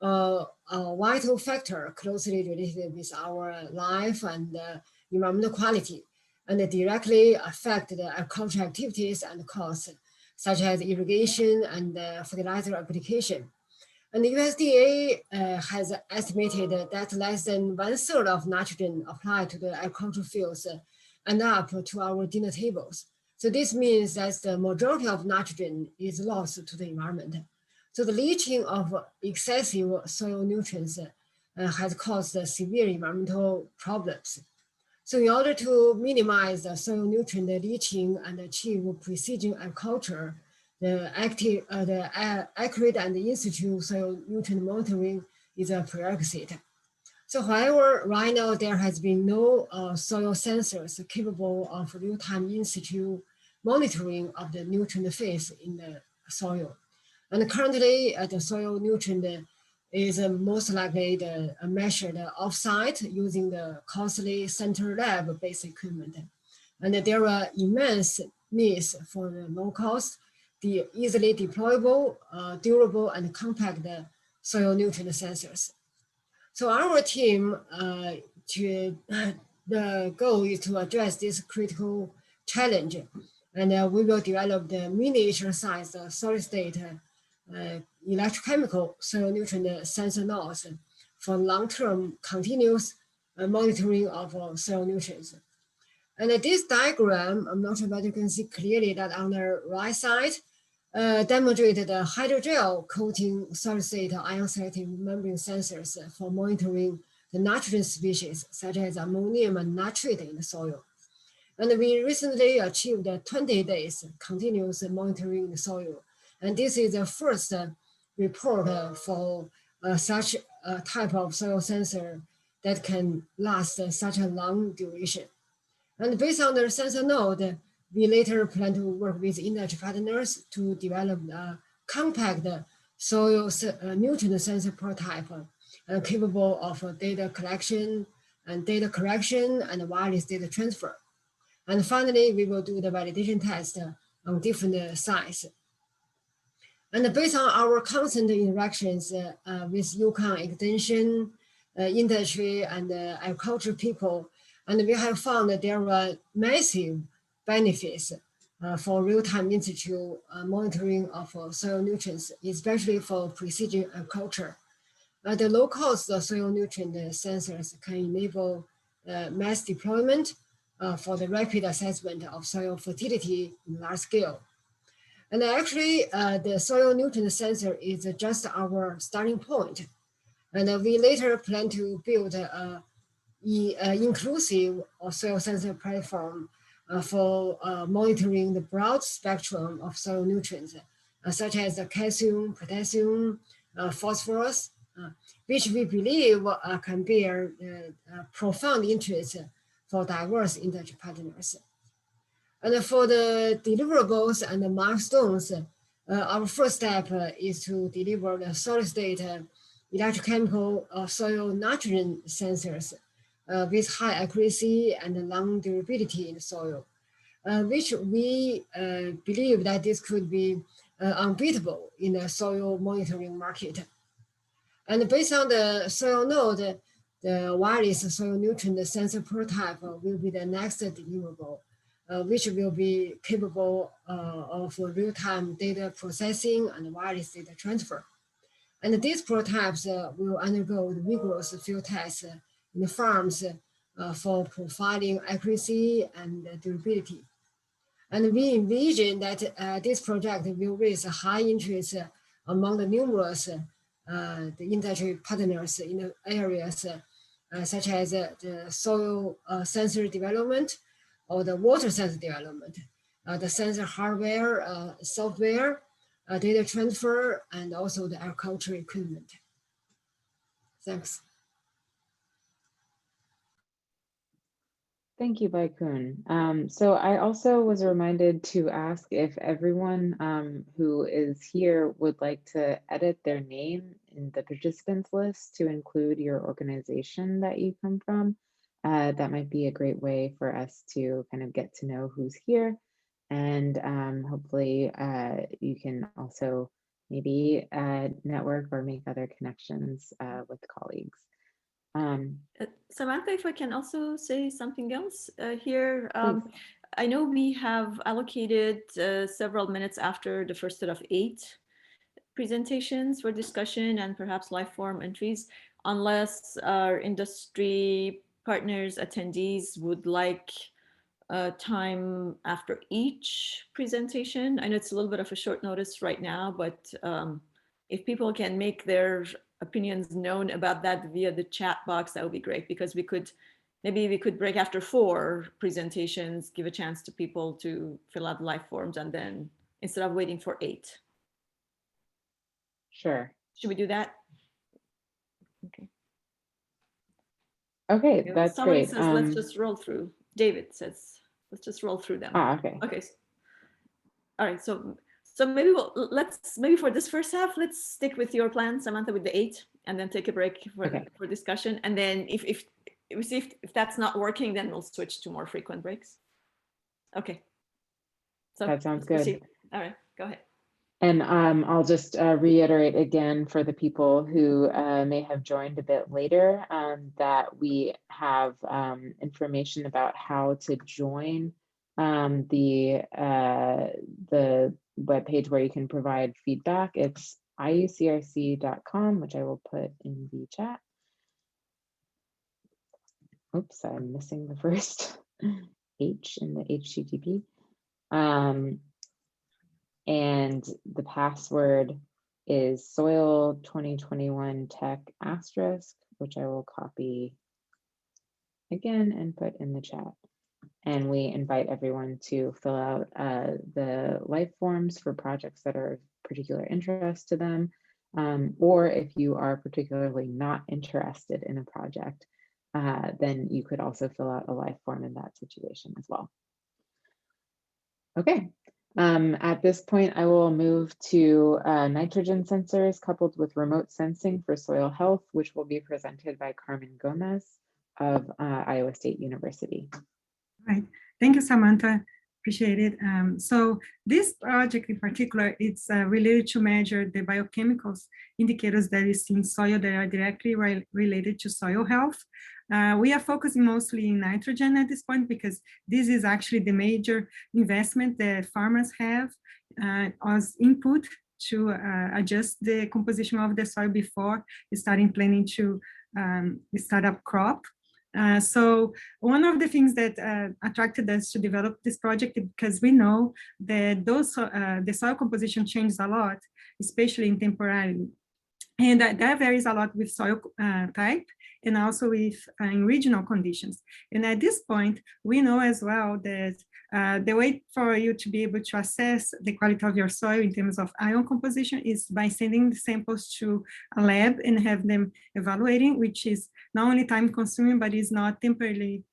are a vital factor closely related with our life and environmental quality, and they directly affect the agricultural activities and costs, such as irrigation and fertilizer application. And the USDA has estimated that less than 1/3 of nitrogen applied to the agricultural fields end up to our dinner tables. So this means that the majority of nitrogen is lost to the environment. So the leaching of excessive soil nutrients has caused severe environmental problems. So in order to minimize the soil nutrient leaching and achieve precision agriculture, the accurate and in-situ soil nutrient monitoring is a prerequisite. So however, right now there has been no soil sensors capable of real-time in-situ monitoring of the nutrient phase in the soil. And currently the soil nutrient is most likely measured off-site using the costly center lab-based equipment. And there are immense needs for the low-cost, the easily deployable, durable, and compact soil nutrient sensors. So our team, the goal is to address this critical challenge, and we will develop the miniature-sized solid-state electrochemical soil nutrient sensor nodes for long-term continuous monitoring of soil nutrients. And this diagram, I'm not sure whether you can see clearly that on the right side, demonstrated the hydrogel coating solid-state ion-selective membrane sensors for monitoring the nitrogen species, such as ammonium and nitrate in the soil. And we recently achieved 20 days continuous monitoring in the soil. And this is the first report for such a type of soil sensor that can last such a long duration. And based on the sensor node, we later plan to work with industry partners to develop a compact soil nutrient sensor prototype capable of data collection and data correction and wireless data transfer. And finally, we will do the validation test on different sites. And based on our constant interactions with UConn Extension, industry, and agriculture people, and we have found that there are massive benefits for real-time in-situ monitoring of soil nutrients, especially for precision agriculture. the low-cost soil nutrient sensors can enable mass deployment for the rapid assessment of soil fertility in large scale. And actually, the soil nutrient sensor is just our starting point. And we later plan to build an inclusive soil sensor platform for monitoring the broad spectrum of soil nutrients, such as calcium, potassium, phosphorus, which we believe can bear profound interest for diverse industry partners. And for the deliverables and the milestones, our first step is to deliver the solid-state electrochemical soil nitrogen sensors with high accuracy and long durability in the soil, which we believe that this could be unbeatable in the soil monitoring market. And based on the soil node, the wireless soil nutrient sensor prototype will be the next deliverable, which will be capable of real-time data processing and wireless data transfer. And these prototypes will undergo the rigorous field tests in the farms for profiling accuracy and durability. And we envision that this project will raise a high interest among the numerous the industry partners in the areas such as the soil sensor development or the water sensor development, the sensor hardware, software, data transfer, and also the agricultural equipment. Thanks. Thank you, Baikun. So I also was reminded to ask if everyone who is here would like to edit their name in the participants list to include your organization that you come from. That might be a great way for us to kind of get to know who's here. And hopefully you can also maybe network or make other connections with colleagues. Samantha, if I can also say something else here. I know we have allocated several minutes after the first set of 8 presentations for discussion and perhaps live form entries, unless our industry partners, attendees would like time after each presentation. I know it's a little bit of a short notice right now, but if people can make their opinions known about that via the chat box, that would be great, because maybe we could break after 4 presentations, give a chance to people to fill out live forms, and then instead of waiting for 8. Sure. Should we do that? Okay, that's Somebody great. says, let's just roll through. David says, let's just roll through them. Okay. Okay. All right. So maybe maybe for this first half, let's stick with your plan, Samantha, with the 8, and then take a break for discussion. And then if we see if that's not working, then we'll switch to more frequent breaks. Okay. So that sounds good. Proceed. All right, go ahead. And I'll just reiterate again for the people who may have joined a bit later that we have information about how to join the webpage where you can provide feedback. It's IUCRC.com, which I will put in the chat. Oops, I'm missing the first H in the HTTP. And the password is soil 2021 tech asterisk, which I will copy again and put in the chat. And we invite everyone to fill out the life forms for projects that are of particular interest to them. Or if you are particularly not interested in a project, then you could also fill out a life form in that situation as well. Okay. At this point, I will move to nitrogen sensors coupled with remote sensing for soil health, which will be presented by Carmen Gomez of Iowa State University. Right. Thank you, Samantha. Appreciate it. So this project in particular, it's related to measure the biochemicals indicators that is in soil that are directly related to soil health. We are focusing mostly in nitrogen at this point because this is actually the major investment that farmers have as input to adjust the composition of the soil before starting planning to start up crop. So one of the things that attracted us to develop this project is because we know that the soil composition changes a lot, especially in temporarily. And that varies a lot with soil type and also with in regional conditions. And at this point, we know as well that the way for you to be able to assess the quality of your soil in terms of ion composition is by sending the samples to a lab and have them evaluating, which is not only time consuming, but is not temporarily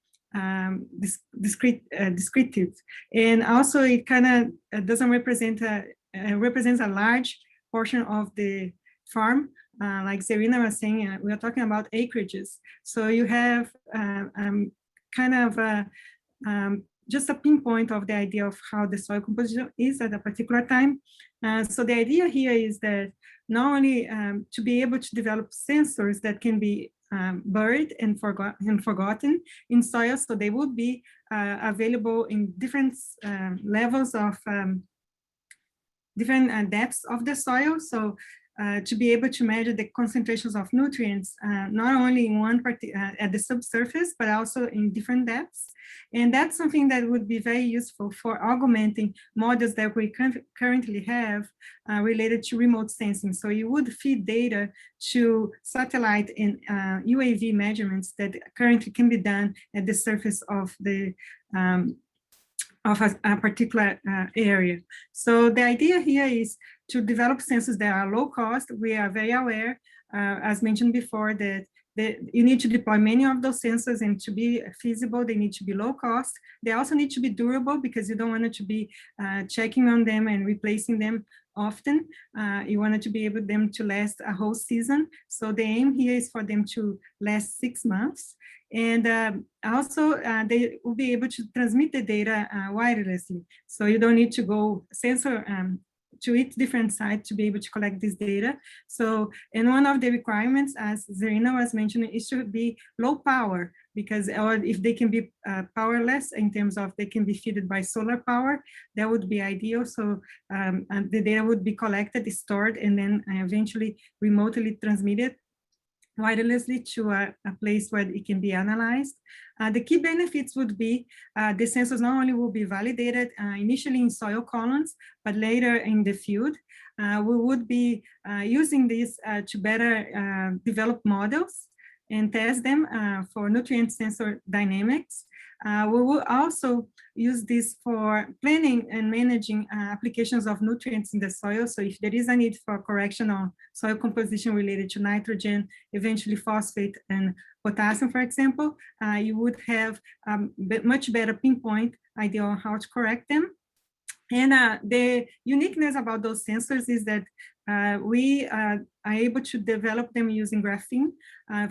descriptive. And also it kind of doesn't represents a large portion of the farm. Like Zarina was saying, we are talking about acreages. So you have kind of just a pinpoint of the idea of how the soil composition is at a particular time. So the idea here is that not only to be able to develop sensors that can be buried and forgotten in soil, so they would be available in different levels of different depths of the soil. So to be able to measure the concentrations of nutrients, not only in one part at the subsurface, but also in different depths. And that's something that would be very useful for augmenting models that we currently have related to remote sensing. So you would feed data to satellite and UAV measurements that currently can be done at the surface of the of a particular area. So the idea here is to develop sensors that are low cost. We are very aware, as mentioned before, that you need to deploy many of those sensors, and to be feasible, they need to be low cost. They also need to be durable, because you don't want it to be checking on them and replacing them often. You want it to be able them to last a whole season. So the aim here is for them to last 6 months. And also they will be able to transmit the data wirelessly. So you don't need to go sensor to each different site to be able to collect this data. So, and one of the requirements, as Zarina was mentioning, is to be low power, because or if they can be powerless in terms of they can be fed by solar power, that would be ideal. So and the data would be collected, stored, and then eventually remotely transmitted wirelessly to a place where it can be analyzed. The key benefits would be the sensors not only will be validated initially in soil columns, but later in the field. We would be using this to better develop models and test them for nutrient sensor dynamics. We will also use this for planning and managing applications of nutrients in the soil. So if there is a need for correction on soil composition related to nitrogen, eventually phosphate and potassium, for example, you would have much better pinpoint idea on how to correct them. And the uniqueness about those sensors is that we are able to develop them using graphene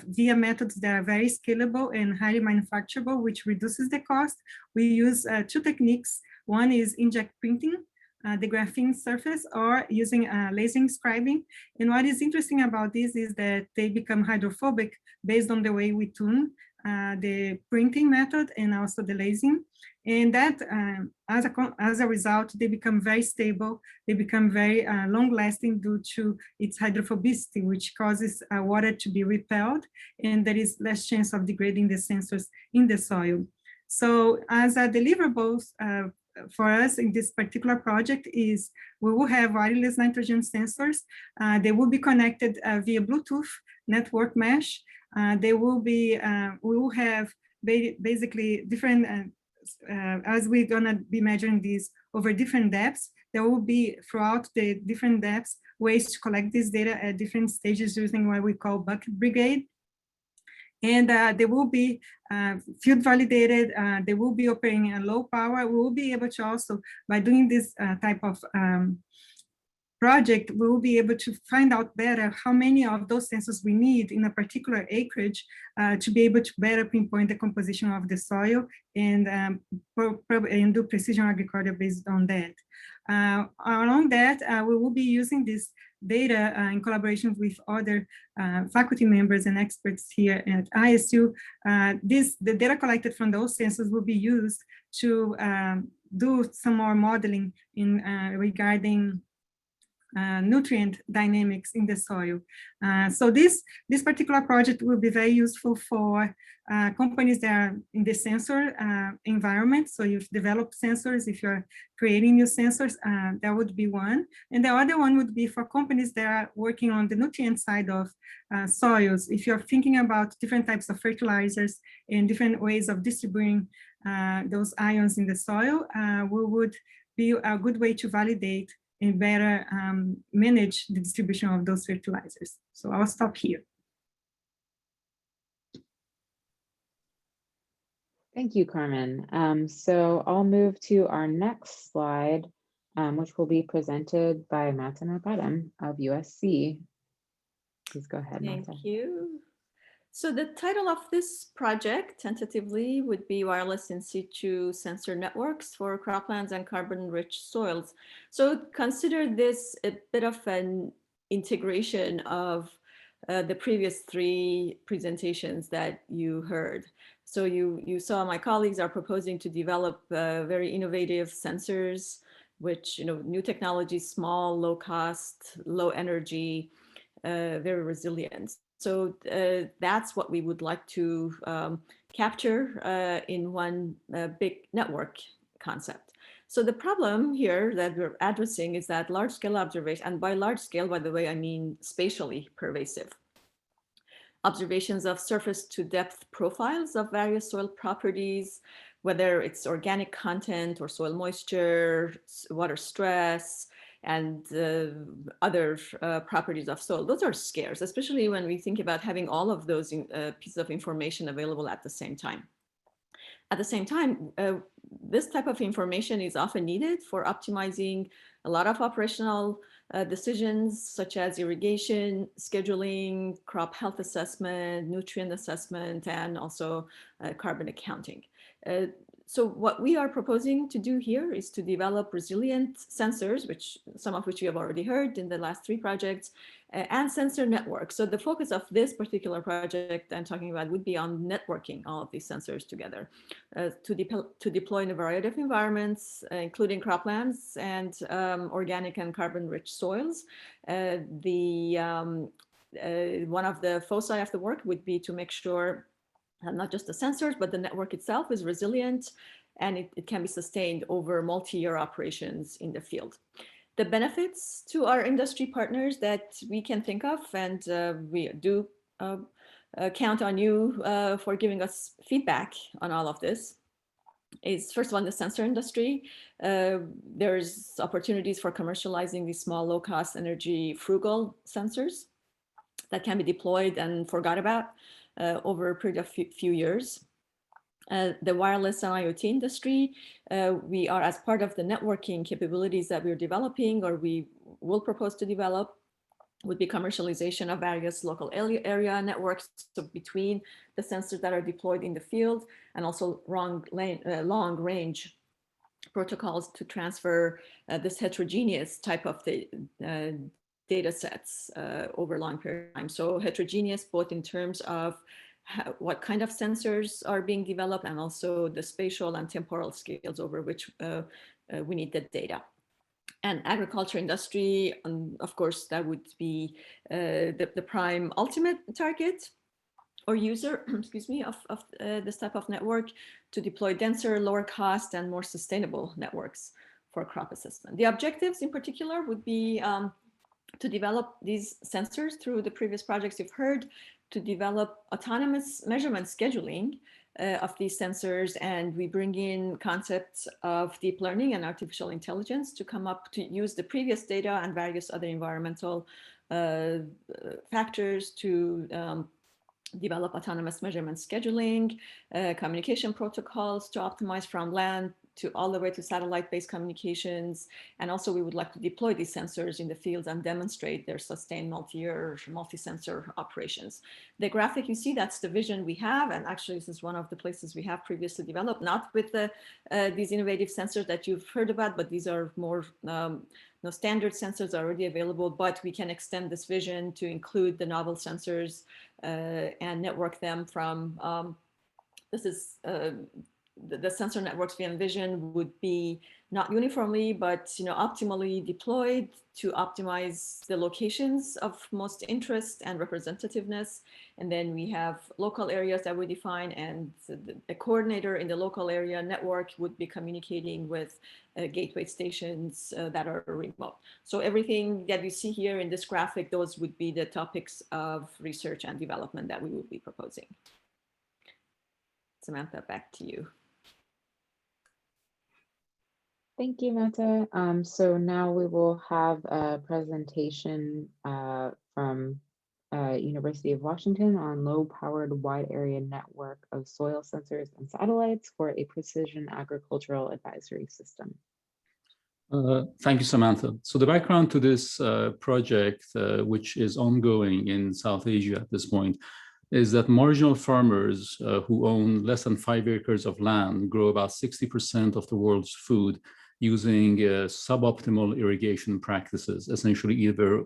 via methods that are very scalable and highly manufacturable, which reduces the cost. We use 2 techniques. One is inject printing the graphene surface, or using laser inscribing. And what is interesting about this is that they become hydrophobic based on the way we tune the printing method and also the lasing. And that, as a result, they become very stable. They become very long-lasting due to its hydrophobicity, which causes water to be repelled, and there is less chance of degrading the sensors in the soil. So as a deliverables for us in this particular project is we will have wireless nitrogen sensors. They will be connected via Bluetooth network mesh. They will be, we will have basically different, as we're gonna be measuring these over different depths, there will be throughout the different depths ways to collect this data at different stages using what we call bucket brigade. And they will be field validated, they will be operating at low power. We will be able to also, by doing this type of project, we will be able to find out better how many of those sensors we need in a particular acreage to be able to better pinpoint the composition of the soil and do precision agriculture based on that. Along that, we will be using this data in collaboration with other faculty members and experts here at ISU. The data collected from those sensors will be used to do some more modeling in regarding nutrient dynamics in the soil. So this particular project will be very useful for companies that are in the sensor environment. So you've developed sensors, if you're creating new sensors, that would be one. And the other one would be for companies that are working on the nutrient side of soils. If you're thinking about different types of fertilizers and different ways of distributing those ions in the soil, we would be a good way to validate and better manage the distribution of those fertilizers. So I'll stop here. Thank you, Carmen. So I'll move to our next slide, which will be presented by Mata Morgadam of USC. Please go ahead, Mata. Thank you. So the title of this project, tentatively, would be Wireless in Situ Sensor Networks for Croplands and Carbon-Rich Soils. So consider this a bit of an integration of the previous three presentations that you heard. So you saw my colleagues are proposing to develop very innovative sensors, which, new technologies, small, low cost, low energy, very resilient. So that's what we would like to capture in one big network concept. So the problem here that we're addressing is that large-scale observation, and by large scale, by the way, I mean spatially pervasive. Observations of surface to depth profiles of various soil properties, whether it's organic content or soil moisture, water stress, and other properties of soil. Those are scarce, especially when we think about having all of those pieces of information available at the same time. At the same time, this type of information is often needed for optimizing a lot of operational decisions, such as irrigation, scheduling, crop health assessment, nutrient assessment, and also carbon accounting. So what we are proposing to do here is to develop resilient sensors, which some of which you have already heard in the last three projects, and sensor networks. So the focus of this particular project I'm talking about would be on networking all of these sensors together to deploy in a variety of environments, including croplands and organic and carbon-rich soils. One of the foci of the work would be to make sure not just the sensors, but the network itself is resilient and it can be sustained over multi-year operations in the field. The benefits to our industry partners that we can think of, and we do count on you for giving us feedback on all of this, is first one, the sensor industry. There's opportunities for commercializing these small, low-cost, energy frugal sensors that can be deployed and forgot about over a period of few years. The wireless and IoT industry, we are, as part of the networking capabilities that we're developing, or we will propose to develop, would be commercialization of various local area networks, so between the sensors that are deployed in the field, and also long range protocols to transfer this heterogeneous type of data sets over a long period of time. So heterogeneous both in terms of what kind of sensors are being developed, and also the spatial and temporal scales over which we need the data. And agriculture industry, of course, that would be the prime ultimate target or user, excuse me, of this type of network to deploy denser, lower cost, and more sustainable networks for crop assessment. The objectives in particular would be to develop these sensors through the previous projects you've heard, to develop autonomous measurement scheduling of these sensors, and we bring in concepts of deep learning and artificial intelligence to come up to use the previous data and various other environmental factors to develop autonomous measurement scheduling, communication protocols to optimize from land to all the way to satellite-based communications. And also we would like to deploy these sensors in the fields and demonstrate their sustained multi-year, multi-sensor operations. The graphic you see, that's the vision we have. And actually this is one of the places we have previously developed, not with these innovative sensors that you've heard about, but these are more standard sensors already available, but we can extend this vision to include the novel sensors and network them from, this is the sensor networks we envision would be not uniformly, but optimally deployed to optimize the locations of most interest and representativeness. And then we have local areas that we define, and the coordinator in the local area network would be communicating with gateway stations that are remote. So everything that you see here in this graphic, those would be the topics of research and development that we would be proposing. Samantha, back to you. Thank you, Meta. So now we will have a presentation from University of Washington on low-powered wide area network of soil sensors and satellites for a precision agricultural advisory system. Thank you, Samantha. So the background to this project, which is ongoing in South Asia at this point, is that marginal farmers who own less than 5 acres of land grow about 60% of the world's food using suboptimal irrigation practices, essentially either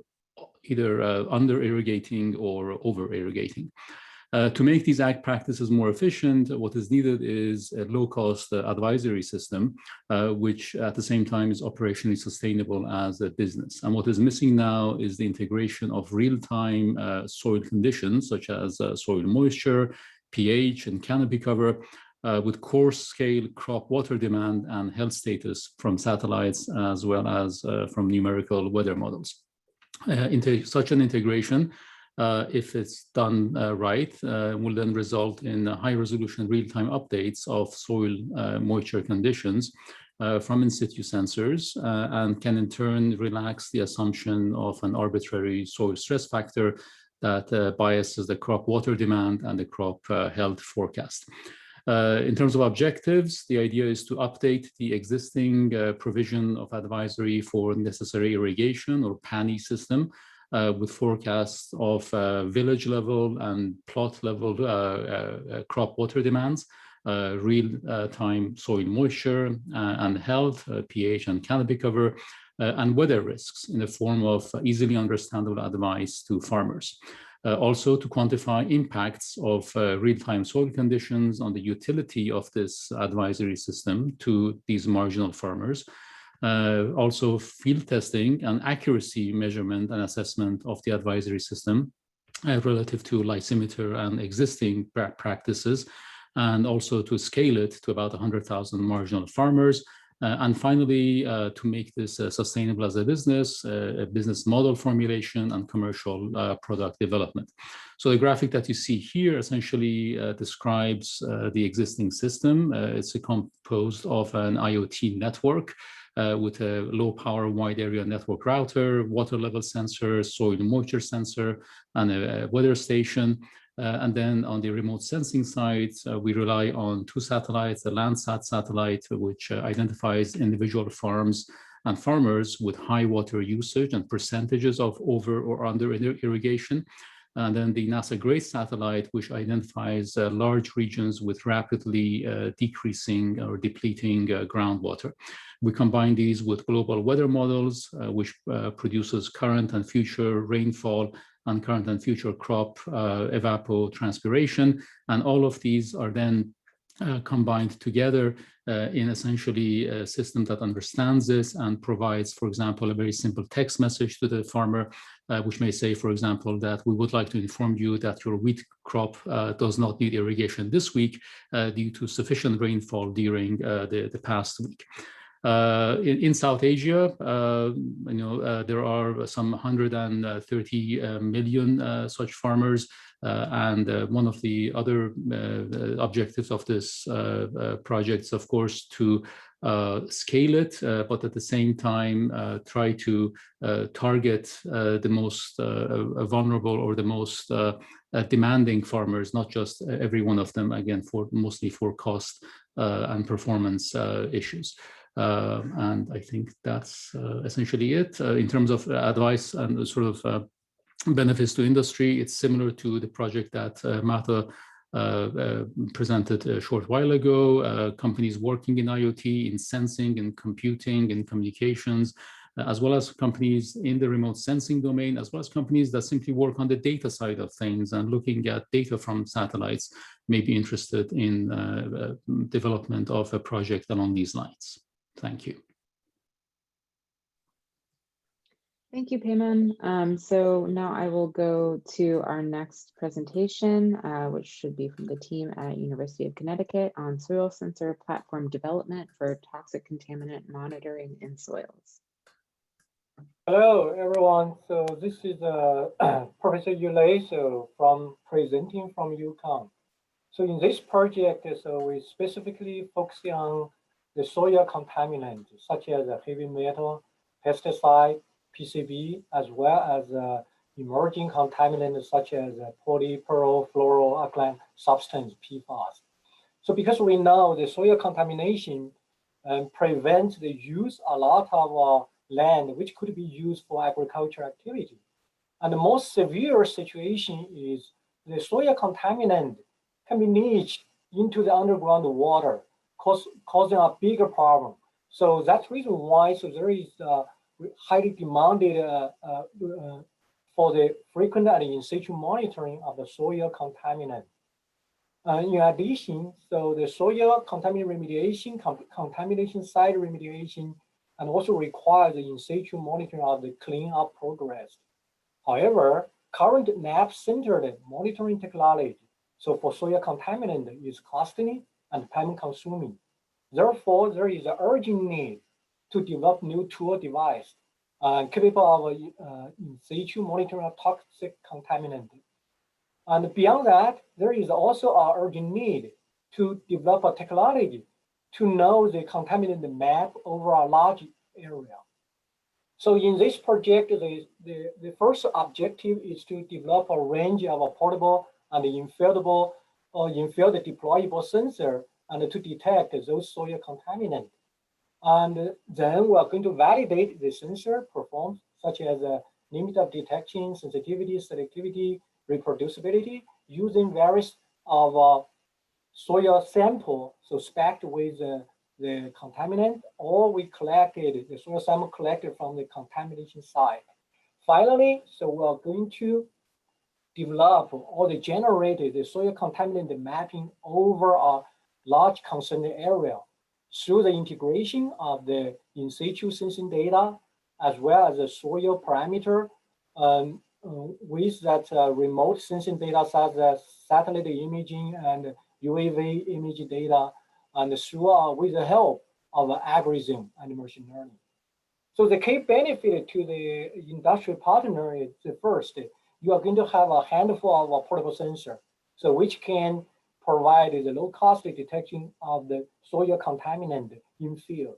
under irrigating or over irrigating. To make these ag practices more efficient, what is needed is a low-cost advisory system, which at the same time is operationally sustainable as a business. And what is missing now is the integration of real-time soil conditions, such as soil moisture, pH, and canopy cover, with coarse-scale crop water demand and health status from satellites, as well as from numerical weather models. Such an integration, if it's done right, will then result in high-resolution real-time updates of soil moisture conditions from in-situ sensors, and can in turn relax the assumption of an arbitrary soil stress factor that biases the crop water demand and the crop health forecast. In terms of objectives, the idea is to update the existing provision of advisory for necessary irrigation or PANI system with forecasts of village level and plot level crop water demands, real-time soil moisture and health, pH and canopy cover, and weather risks in the form of easily understandable advice to farmers. Also to quantify impacts of real-time soil conditions on the utility of this advisory system to these marginal farmers. Also field testing and accuracy measurement and assessment of the advisory system relative to lysimeter and existing practices, and also to scale it to about 100,000 marginal farmers. And finally, to make this sustainable as a business model formulation and commercial product development. So the graphic that you see here essentially describes the existing system. It's composed of an IoT network with a low power wide area network router, water level sensor, soil moisture sensor, and a weather station. And then on the remote sensing side, we rely on 2 satellites, the Landsat satellite, which identifies individual farms and farmers with high water usage and percentages of over or under irrigation. And then the NASA GRACE satellite, which identifies large regions with rapidly decreasing or depleting groundwater. We combine these with global weather models, which produces current and future rainfall and current and future crop evapotranspiration. And all of these are then combined together in essentially a system that understands this and provides, for example, a very simple text message to the farmer, which may say, for example, that we would like to inform you that your wheat crop does not need irrigation this week due to sufficient rainfall during the past week. In South Asia, there are some 130 million such farmers, and one of the other objectives of this project is, of course, to scale it, but at the same time try to target the most vulnerable or the most demanding farmers, not just every one of them, again, mostly for cost and performance issues. And I think that's essentially it. In terms of advice and sort of benefits to industry, it's similar to the project that Mata presented a short while ago. Companies working in IoT, in sensing, in computing, in communications, as well as companies in the remote sensing domain, as well as companies that simply work on the data side of things and looking at data from satellites, may be interested in development of a project along these lines. Thank you. Thank you, Payman. So now I will go to our next presentation, which should be from the team at University of Connecticut on soil sensor platform development for toxic contaminant monitoring in soils. Hello, everyone. So this is Professor Yulei, presenting from UConn. So in this project, so we specifically focus on the soil contaminants such as heavy metal, pesticide, PCB, as well as emerging contaminants such as polyperfluoroalkyl substance, PFAS. So because we know the soil contamination prevents the use a lot of land which could be used for agriculture activity. And the most severe situation is the soil contaminant can be leached into the underground water, causing a bigger problem. So that's the reason why there is highly demanded for the frequent and in situ monitoring of the soil contaminant. In addition, so the soil contaminant remediation, contamination site remediation, and also requires the in situ monitoring of the cleanup progress. However, current NAP-centered monitoring technology, so for soil contaminant, is costly and time-consuming. Therefore, there is an urgent need to develop new tool device capable of in situ monitoring of toxic contaminant. And beyond that, there is also an urgent need to develop a technology to know the contaminant map over a large area. So in this project, the first objective is to develop a range of portable and in-field deployable sensor and to detect those soil contaminants. And then we're going to validate the sensor performance, such as limit of detection, sensitivity, selectivity, reproducibility, using various of soil sample, so specced with the contaminant, or we collected the soil sample collected from the contamination site. Finally, so we're going to develop or generate the soil contaminant mapping over a large concerned area through the integration of the in situ sensing data as well as the soil parameter with that remote sensing data such as satellite imaging and UAV image data, and through with the help of algorithm and machine learning. So the key benefit to the industrial partner is the first, you are going to have a handful of portable sensor, so which can provide the low cost detection of the soil contaminant in field.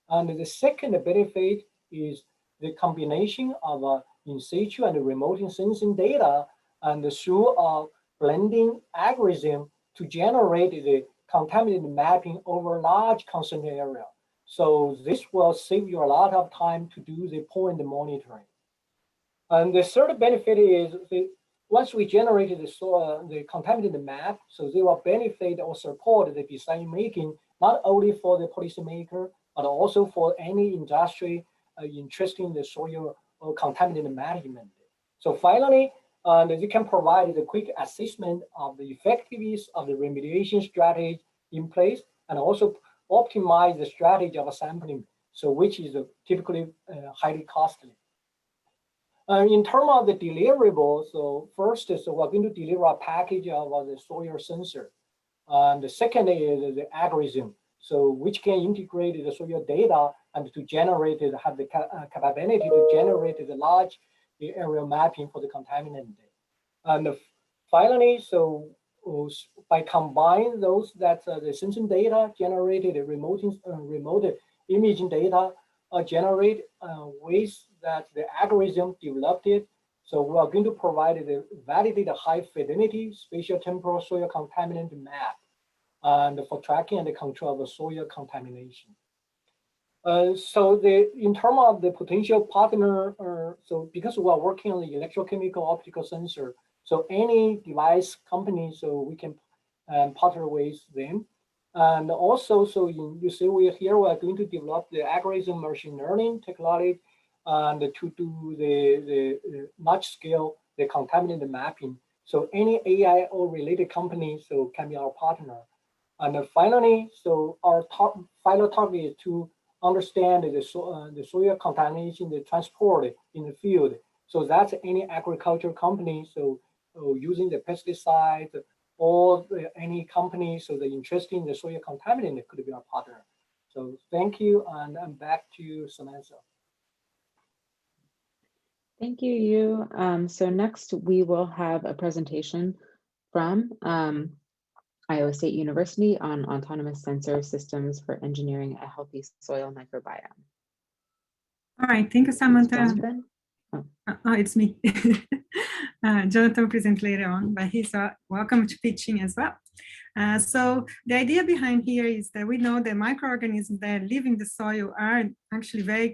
And the second benefit is the combination of in situ and remote sensing data, and through a blending algorithm to generate the contaminant mapping over large concerned area. So this will save you a lot of time to do the point monitoring. And the third benefit is once we generated the contaminated map, so they will benefit or support the design making, not only for the policymaker, but also for any industry interested in the soil or contaminated management. So finally, they can provide the quick assessment of the effectiveness of the remediation strategy in place, and also optimize the strategy of sampling, so which is typically highly costly. In terms of the deliverable, so first, so we're going to deliver a package of the soil sensor. And the second is the algorithm, so which can integrate the soil data and to generate it, have the capability to generate the large area mapping for the contaminant. And finally, so by combining those that the sensing data generated, remote imaging data generate with that the algorithm developed it. So we are going to provide the validated high fidelity spatial temporal soil contaminant map and for tracking and the control of the soil contamination. So in terms of the potential partner, so because we are working on the electrochemical optical sensor, so any device company, so we can partner with them. And also, so you see we are going to develop the algorithm machine learning technology and to do the large scale, the contaminant mapping. So any AI or related company, so can be our partner. And finally, so our final target is to understand the soil contamination, the transport in the field. So that's any agricultural company. So using the pesticide or any company, so the interest in the soil contaminant could be our partner. So thank you, and I'm back to you, Samantha. Thank you, Yu. So next we will have a presentation from Iowa State University on autonomous sensor systems for engineering a healthy soil microbiome. All right, thank you, Samantha. Jonathan? Oh, it's me. Jonathan will present later on, but he's welcome to pitching as well. So the idea behind here is that we know that microorganisms that live in the soil are actually play a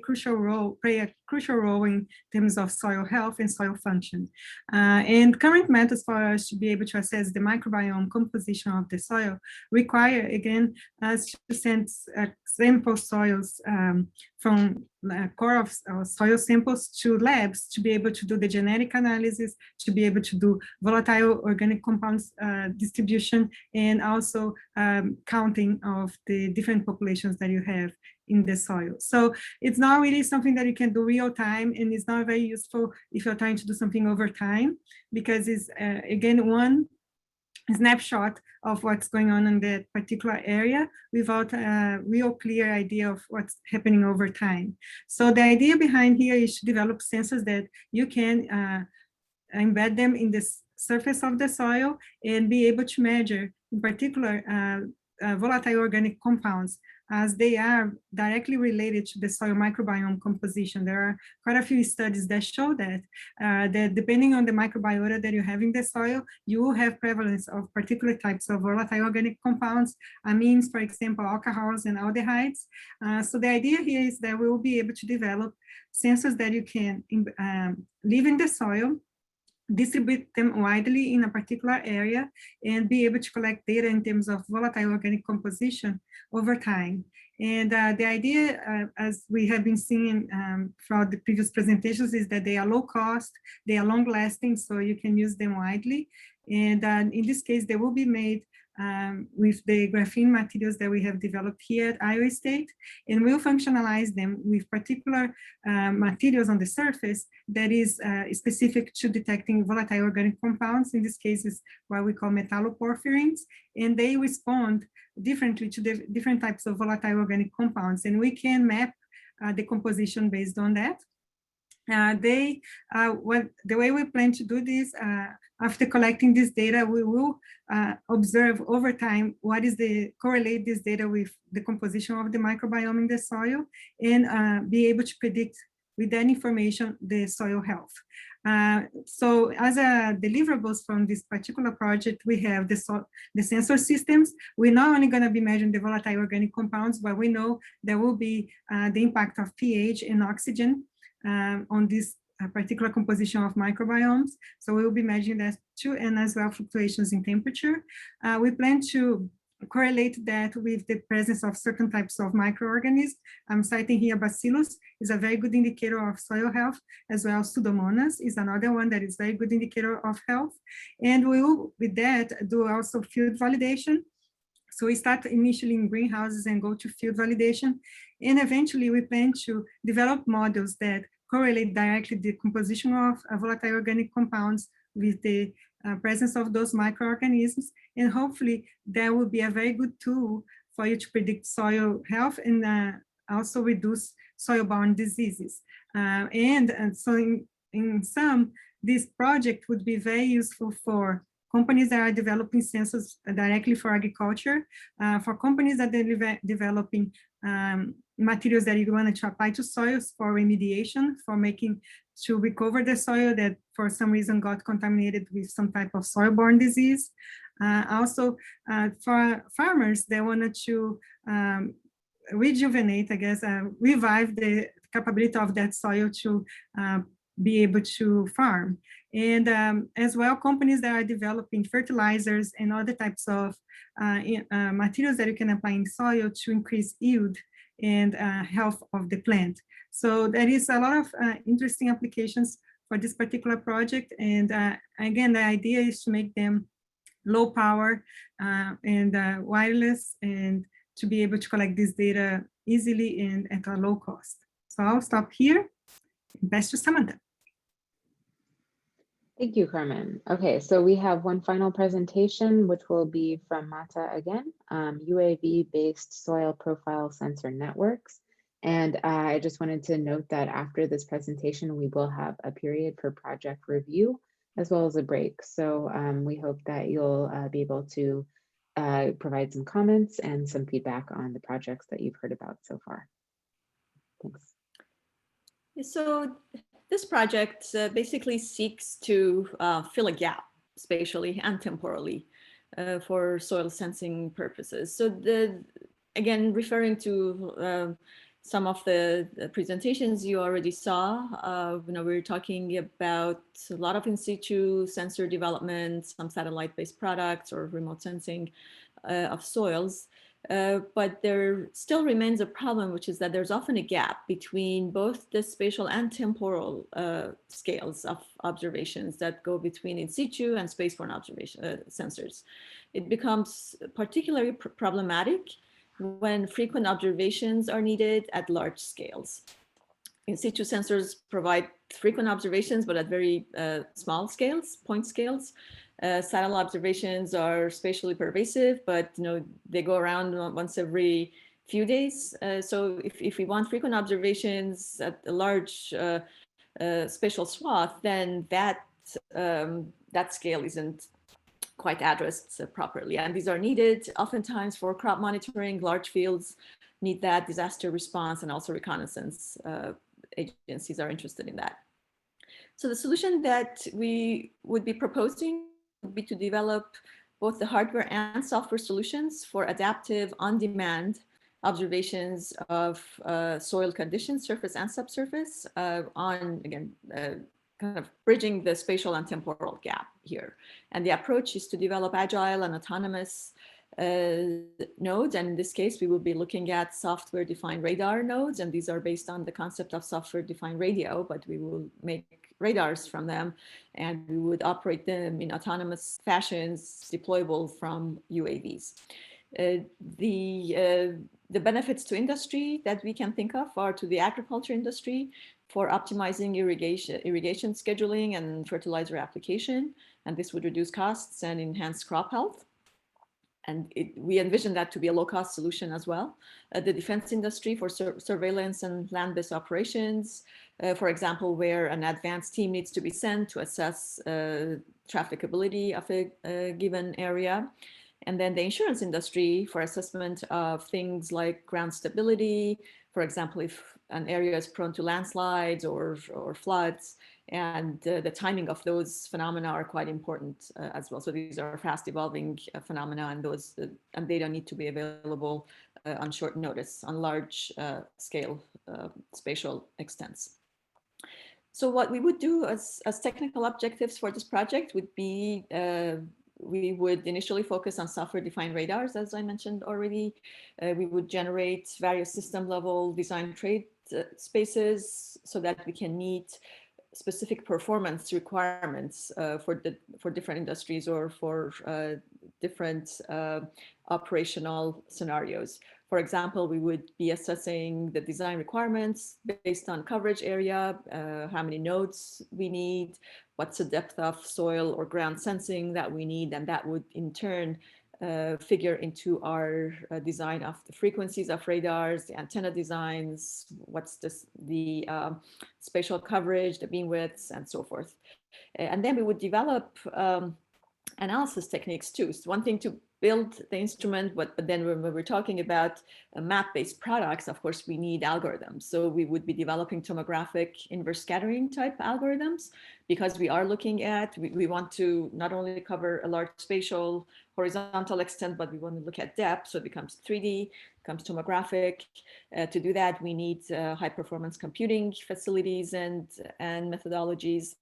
crucial role in terms of soil health and soil function. And current methods for us to be able to assess the microbiome composition of the soil require, again, us to send sample soils from core of soil samples to labs to be able to do the genetic analysis, to be able to do volatile organic compounds distribution, and also counting of the different populations that you have in the soil. So it's not really something that you can do real time, and it's not very useful if you're trying to do something over time, because it's, again, one snapshot of what's going on in that particular area without a real clear idea of what's happening over time. So the idea behind here is to develop sensors that you can embed them in the surface of the soil and be able to measure, in particular, volatile organic compounds, as they are directly related to the soil microbiome composition. There are quite a few studies that show that, that depending on the microbiota that you have in the soil, you will have prevalence of particular types of volatile organic compounds, amines, for example, alcohols and aldehydes. So the idea here is that we will be able to develop sensors that you can live in the soil, distribute them widely in a particular area, and be able to collect data in terms of volatile organic composition over time. And the idea, as we have been seeing throughout the previous presentations, is that they are low cost, they are long lasting, so you can use them widely. And in this case, they will be made with the graphene materials that we have developed here at Iowa State, and we'll functionalize them with particular materials on the surface that is specific to detecting volatile organic compounds. In this case, is what we call metalloporphyrins, and they respond differently to the different types of volatile organic compounds, and we can map the composition based on that. The way we plan to do this, after collecting this data, we will observe over time correlate this data with the composition of the microbiome in the soil, and be able to predict with that information the soil health. So as deliverables from this particular project, we have the sensor systems. We're not only going to be measuring the volatile organic compounds, but we know there will be the impact of pH and oxygen on this particular composition of microbiomes. So we will be measuring that too, and as well fluctuations in temperature. We plan to correlate that with the presence of certain types of microorganisms. I'm citing here Bacillus is a very good indicator of soil health, as well as Pseudomonas is another one that is very good indicator of health. And we will, with that, do also field validation. So we start initially in greenhouses and go to field validation. And eventually we plan to develop models that correlate directly the composition of volatile organic compounds with the presence of those microorganisms. And hopefully that will be a very good tool for you to predict soil health and also reduce soil-borne diseases. And so in sum, this project would be very useful for companies that are developing sensors directly for agriculture, for companies that are developing materials that you want to apply to soils for remediation, for making to recover the soil that for some reason got contaminated with some type of soil-borne disease. Also, for farmers, they wanted to rejuvenate, I guess, revive the capability of that soil to be able to farm. And as well, companies that are developing fertilizers and other types of materials that you can apply in soil to increase yield and health of the plant. So there is a lot of interesting applications for this particular project. And again, the idea is to make them low power and wireless, and to be able to collect this data easily and at a low cost. So I'll stop here and pass to Samantha. Thank you, Carmen. Okay, so we have one final presentation, which will be from Mata again, UAV-based soil profile sensor networks. And I just wanted to note that after this presentation, we will have a period for project review as well as a break. So we hope that you'll be able to provide some comments and some feedback on the projects that you've heard about so far. Thanks. So this project basically seeks to fill a gap spatially and temporally for soil sensing purposes. So again, referring to some of the presentations you already saw, we're talking about a lot of in situ sensor development, some satellite-based products or remote sensing of soils. But there still remains a problem, which is that there's often a gap between both the spatial and temporal scales of observations that go between in situ and spaceborne observation sensors. It becomes particularly problematic when frequent observations are needed at large scales. In situ sensors provide frequent observations, but at very small scales, point scales. Satellite observations are spatially pervasive, but they go around once every few days. So if we want frequent observations at a large spatial swath, then that scale isn't quite addressed properly. And these are needed oftentimes for crop monitoring. Large fields need that, disaster response, and also reconnaissance agencies are interested in that. So the solution that we would be proposing would be to develop both the hardware and software solutions for adaptive on-demand observations of soil conditions, surface and subsurface, on, again, kind of bridging the spatial and temporal gap here. And the approach is to develop agile and autonomous nodes. And in this case, we will be looking at software-defined radar nodes. And these are based on the concept of software-defined radio, but we will make radars from them, and we would operate them in autonomous fashions deployable from UAVs. The benefits to industry that we can think of are to the agriculture industry for optimizing irrigation scheduling and fertilizer application, and this would reduce costs and enhance crop health. And we envision that to be a low-cost solution as well. The defense industry for surveillance and land-based operations, for example, where an advanced team needs to be sent to assess trafficability of a given area. And then the insurance industry for assessment of things like ground stability, for example, if an area is prone to landslides or floods, and the timing of those phenomena are quite important as well. So these are fast evolving phenomena, and those and data need to be available on short notice on large scale spatial extents. So what we would do as technical objectives for this project would be we would initially focus on software-defined radars, as I mentioned already. We would generate various system-level design trade spaces so that we can meet specific performance requirements for different industries or for different operational scenarios. For example, we would be assessing the design requirements based on coverage area, how many nodes we need, what's the depth of soil or ground sensing that we need, and that would in turn figure into our design of the frequencies of radars, the antenna designs, what's the spatial coverage, the beam widths, and so forth. And then we would develop analysis techniques too. So one thing to build the instrument, but then when we're talking about map-based products, of course, we need algorithms. So we would be developing tomographic inverse scattering type algorithms because we are looking at, we want to not only cover a large spatial horizontal extent, but we want to look at depth. So it becomes 3D, becomes tomographic. To do that, we need high performance computing facilities and methodologies.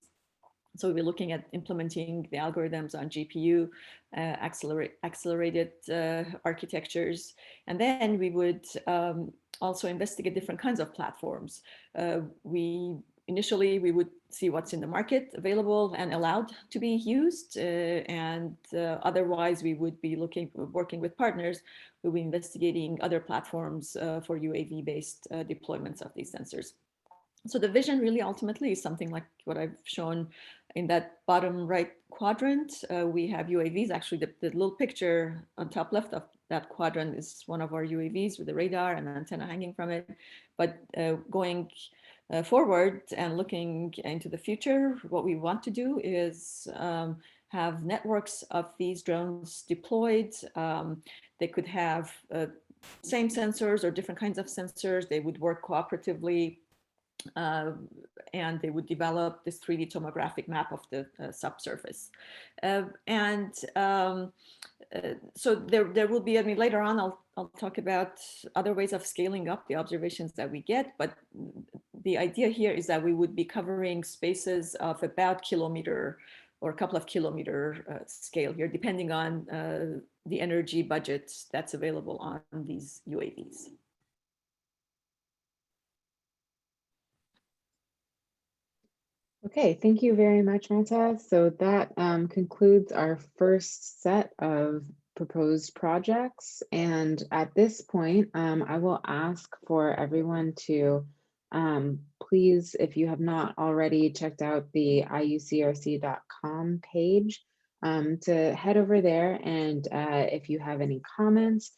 So we're looking at implementing the algorithms on GPU, accelerated architectures. And then we would also investigate different kinds of platforms. We initially, we would see what's in the market available and allowed to be used. Otherwise, we would be working with partners who will be investigating other platforms for UAV-based deployments of these sensors. So the vision really ultimately is something like what I've shown in that bottom right quadrant. We have UAVs. Actually, the little picture on top left of that quadrant is one of our UAVs with a radar and an antenna hanging from it. But going forward and looking into the future, what we want to do is have networks of these drones deployed. They could have same sensors or different kinds of sensors. They would work cooperatively. And they would develop this 3D tomographic map of the subsurface. So there will be, I mean, later on, I'll talk about other ways of scaling up the observations that we get. But the idea here is that we would be covering spaces of about kilometer or a couple of kilometer scale here, depending on the energy budget that's available on these UAVs. Okay, thank you very much, Mata. So that concludes our first set of proposed projects. And at this point, I will ask for everyone to please, if you have not already checked out the IUCRC.com page, to head over there. And if you have any comments,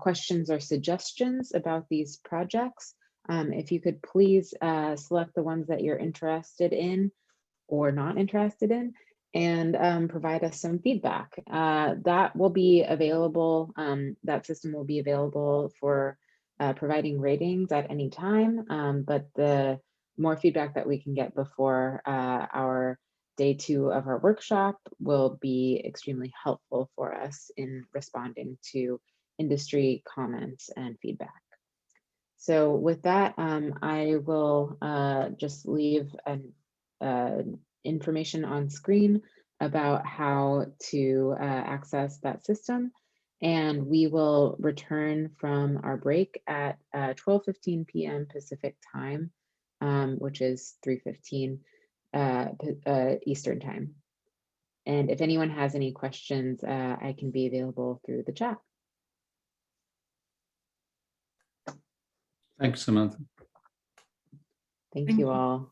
questions, or suggestions about these projects, if you could please select the ones that you're interested in or not interested in and provide us some feedback. That will be available, that system will be available for providing ratings at any time, but the more feedback that we can get before our day 2 of our workshop will be extremely helpful for us in responding to industry comments and feedback. So with that, I will just leave an information on screen about how to access that system. And we will return from our break at 12:15 p.m. Pacific time, which is 3:15 Eastern time. And if anyone has any questions, I can be available through the chat. Thanks, Samantha. Thank you all.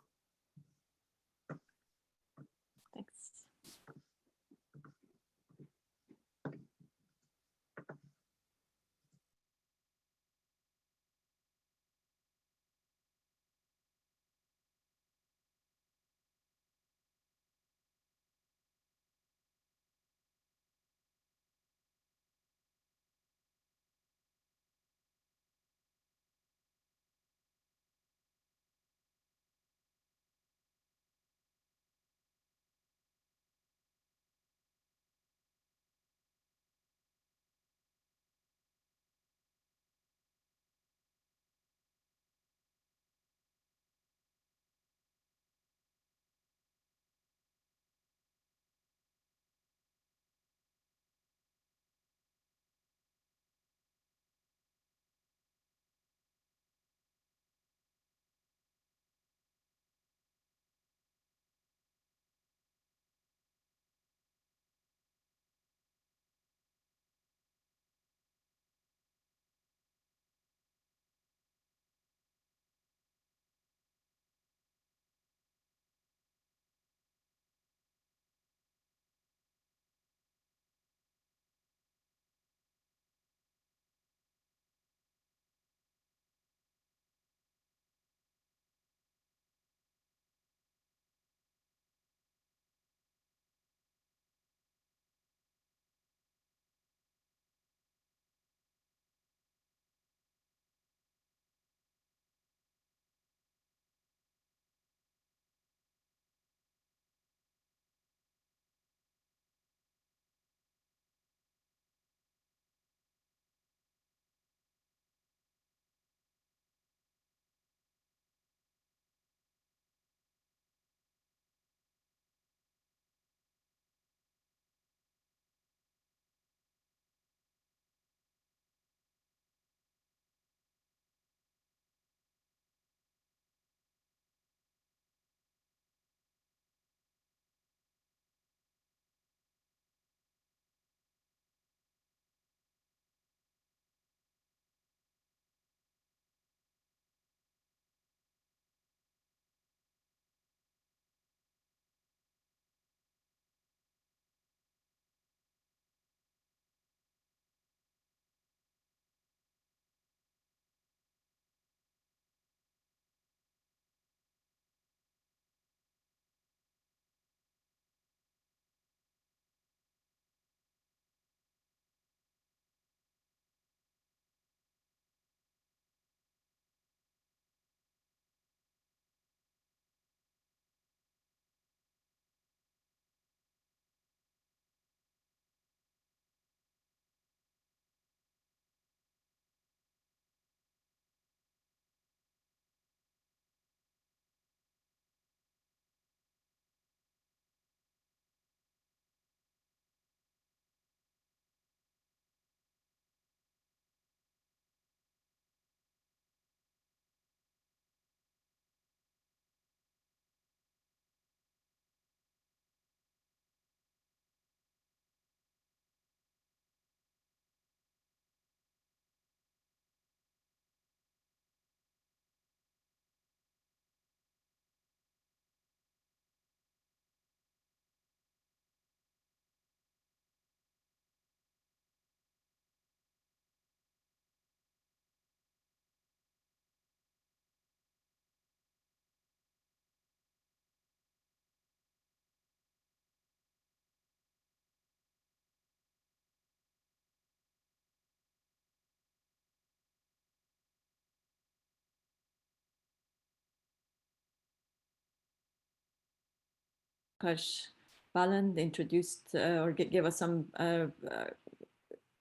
Prakash Balan introduced or gave us some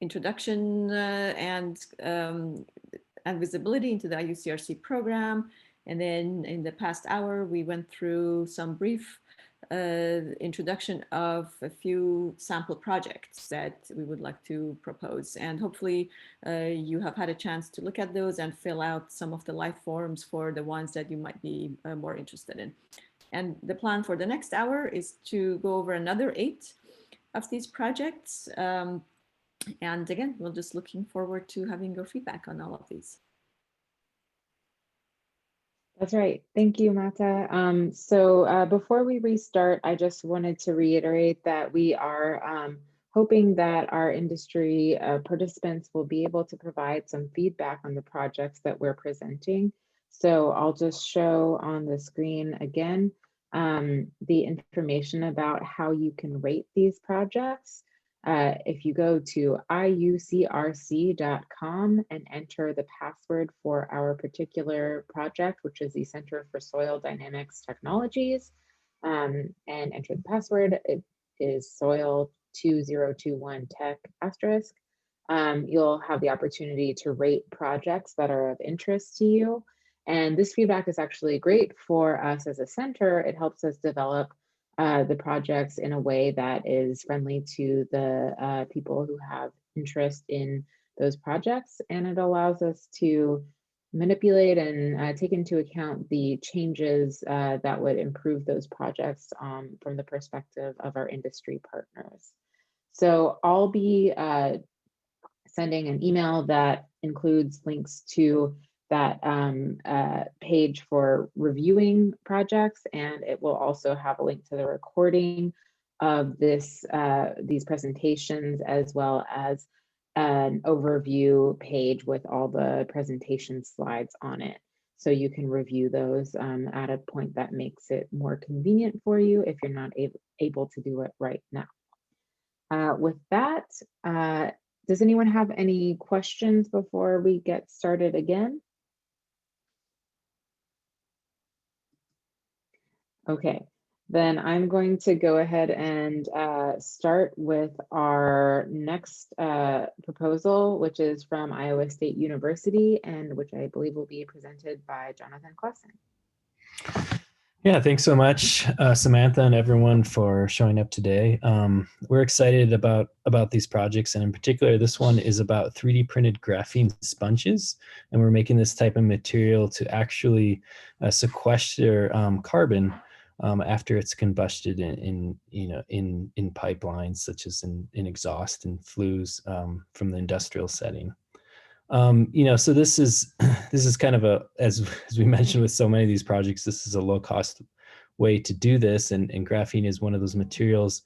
introduction and visibility into the IUCRC program. And then in the past hour, we went through some brief introduction of a few sample projects that we would like to propose. And hopefully you have had a chance to look at those and fill out some of the life forms for the ones that you might be more interested in. And the plan for the next hour is to go over another 8 of these projects. And again, we're just looking forward to having your feedback on all of these. That's right. Thank you, Mata. So before we restart, I just wanted to reiterate that we are hoping that our industry participants will be able to provide some feedback on the projects that we're presenting. So I'll just show on the screen again the information about how you can rate these projects. If you go to IUCRC.com and enter the password for our particular project, which is the Center for Soil Dynamics Technologies, and enter the password, it is soil2021tech *. You'll have the opportunity to rate projects that are of interest to you. And this feedback is actually great for us as a center. It helps us develop the projects in a way that is friendly to the people who have interest in those projects. And it allows us to manipulate and take into account the changes that would improve those projects from the perspective of our industry partners. So I'll be sending an email that includes links to that page for reviewing projects, and it will also have a link to the recording of these presentations, as well as an overview page with all the presentation slides on it. So you can review those at a point that makes it more convenient for you if you're not able to do it right now. With that, does anyone have any questions before we get started again? Okay, then I'm going to go ahead and start with our next proposal, which is from Iowa State University, and which I believe will be presented by Jonathan Clausen. Yeah, thanks so much, Samantha, and everyone for showing up today. We're excited about these projects, and in particular, this one is about 3D printed graphene sponges, and we're making this type of material to actually sequester carbon after it's combusted in pipelines, such as in exhaust and flues from the industrial setting. So this is kind of as we mentioned with so many of these projects, this is a low cost way to do this, and graphene is one of those materials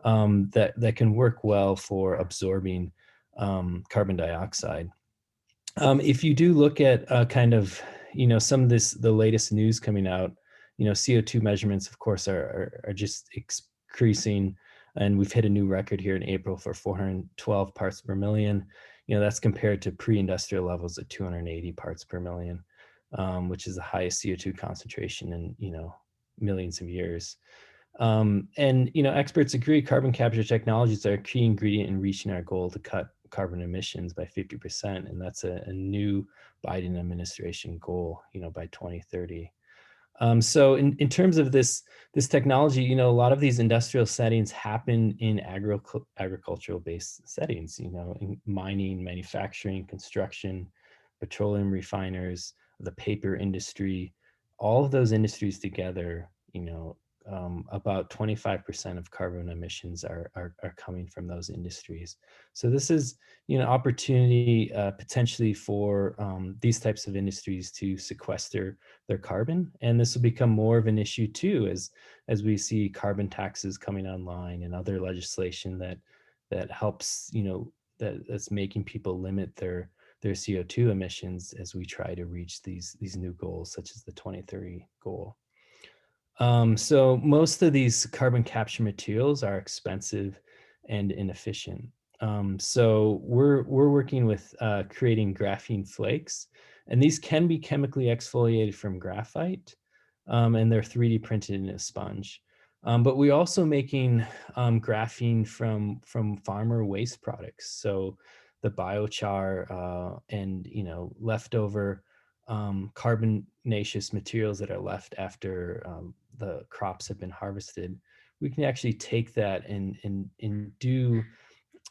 that can work well for absorbing carbon dioxide. If you do look at kind of some of the latest news coming out, CO2 measurements, of course, are just increasing, and we've hit a new record here in April for 412 parts per million. That's compared to pre-industrial levels at 280 parts per million, which is the highest CO2 concentration in millions of years. And experts agree carbon capture technologies are a key ingredient in reaching our goal to cut carbon emissions by 50%, and that's a new Biden administration goal, by 2030. So in terms of this technology, a lot of these industrial settings happen in agricultural based settings, in mining, manufacturing, construction, petroleum refiners, the paper industry. All of those industries together, about 25% of carbon emissions are coming from those industries. So this is, opportunity potentially for these types of industries to sequester their carbon, and this will become more of an issue too as we see carbon taxes coming online and other legislation that helps, that's making people limit their CO2 emissions as we try to reach these new goals, such as the 2030 goal. So most of these carbon capture materials are expensive and inefficient. So we're working with creating graphene flakes, and these can be chemically exfoliated from graphite, and they're 3D printed in a sponge. But we're also making graphene from farmer waste products. So the biochar and leftover carbonaceous materials that are left after the crops have been harvested, we can actually take that and do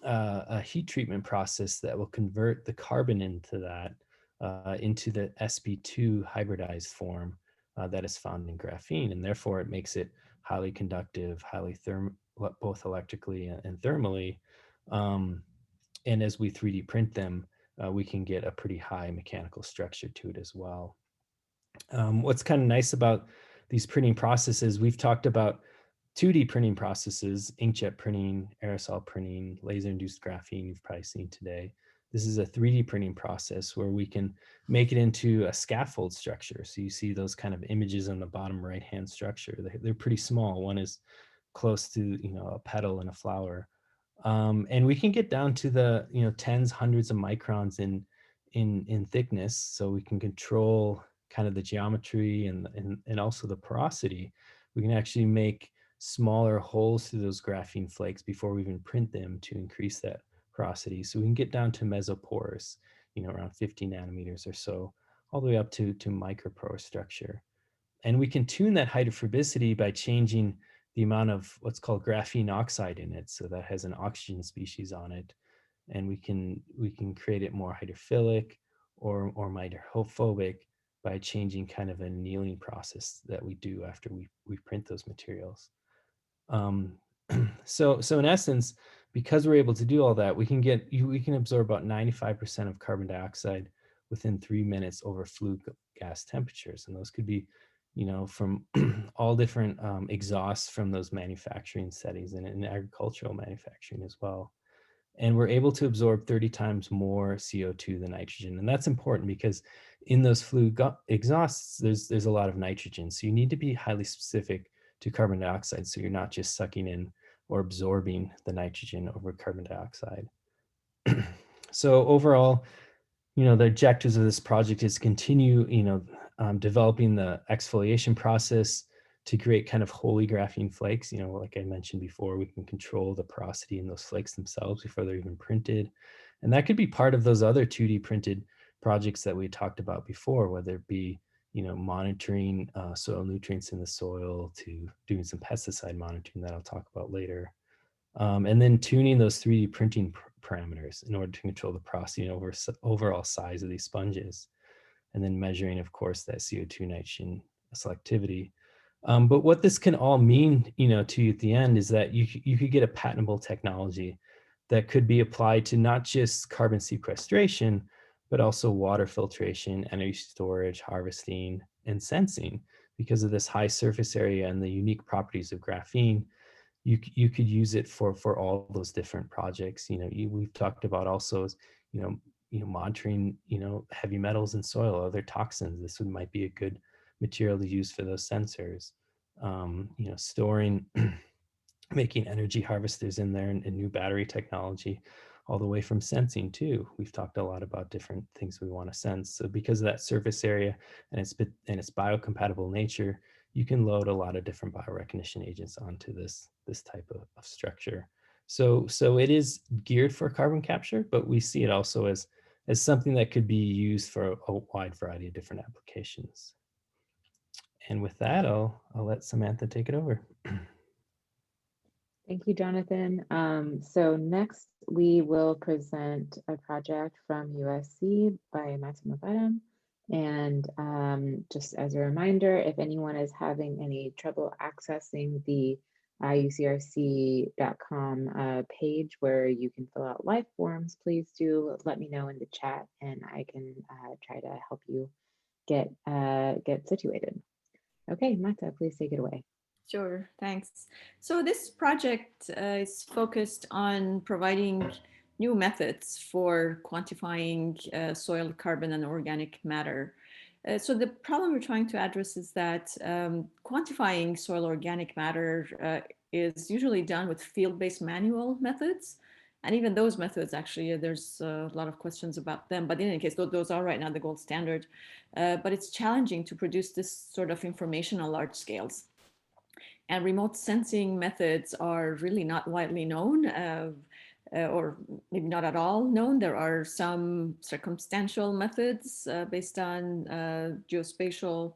a heat treatment process that will convert the carbon into that into the sp2 hybridized form that is found in graphene, and therefore it makes it highly conductive, highly both electrically and thermally. And as we 3D print them, we can get a pretty high mechanical structure to it as well. What's kind of nice about these printing processes, we've talked about 2D printing processes, inkjet printing, aerosol printing, laser-induced graphene you've probably seen today. This is a 3D printing process where we can make it into a scaffold structure. So you see those kind of images on the bottom right-hand structure. They're pretty small. One is close to a petal and a flower. And we can get down to the tens, hundreds of microns in thickness, so we can control kind of the geometry and also the porosity. We can actually make smaller holes through those graphene flakes before we even print them to increase that porosity. So we can get down to mesoporous, around 50 nanometers or so, all the way up to microporous structure. And we can tune that hydrophobicity by changing the amount of what's called graphene oxide in it. So that has an oxygen species on it. And we can create it more hydrophilic or more hydrophobic by changing kind of an annealing process that we do after we print those materials. So in essence, because we're able to do all that, we can absorb about 95% of carbon dioxide within 3 minutes over flue gas temperatures. And those could be, from all different exhausts from those manufacturing settings and in agricultural manufacturing as well. And we're able to absorb 30 times more CO2 than nitrogen. And that's important because in those flue exhausts, there's a lot of nitrogen. So you need to be highly specific to carbon dioxide, so you're not just sucking in or absorbing the nitrogen over carbon dioxide. So overall, the objectives of this project is continue, developing the exfoliation process to create kind of holy graphene flakes. Like I mentioned before, we can control the porosity in those flakes themselves before they're even printed. And that could be part of those other 2D printed projects that we talked about before, whether it be, monitoring soil nutrients in the soil to doing some pesticide monitoring that I'll talk about later. And then tuning those 3D printing parameters in order to control the porosity and overall size of these sponges. And then measuring, of course, that CO2 nitrogen selectivity. But what this can all mean, to you at the end is that you could get a patentable technology that could be applied to not just carbon sequestration, but also water filtration, energy storage, harvesting, and sensing. Because of this high surface area and the unique properties of graphene, you could use it for all those different projects. We've talked about also, monitoring, heavy metals in soil, other toxins. This might be a good material to use for those sensors. Storing, making energy harvesters in there and new battery technology, all the way from sensing too. We've talked a lot about different things we want to sense. So because of that surface area and its biocompatible nature, you can load a lot of different biorecognition agents onto this type of structure. So it is geared for carbon capture, but we see it also as something that could be used for a wide variety of different applications. And with that, I'll let Samantha take it over. Thank you, Jonathan. So next we will present a project from USC by Massimo Badam. And just as a reminder, if anyone is having any trouble accessing the IUCRC.com page where you can fill out live forms, please do let me know in the chat and I can try to help you get situated. Okay, Mata, please take it away. Sure, thanks. So this project is focused on providing new methods for quantifying soil carbon and organic matter. So the problem we're trying to address is that quantifying soil organic matter is usually done with field-based manual methods. And even those methods, actually, there's a lot of questions about them. But in any case, those are right now the gold standard. But it's challenging to produce this sort of information on large scales. And remote sensing methods are really not widely known, or maybe not at all known. There are some circumstantial methods based on geospatial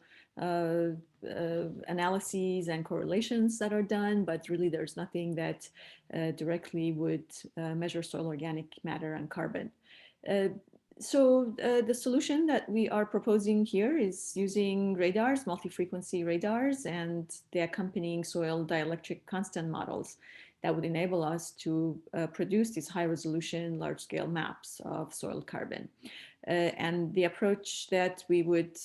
analyses and correlations that are done, but really there's nothing that directly would measure soil organic matter and carbon. So the solution that we are proposing here is using radars, multi-frequency radars, and the accompanying soil dielectric constant models that would enable us to produce these high-resolution, large-scale maps of soil carbon. And the approach that we would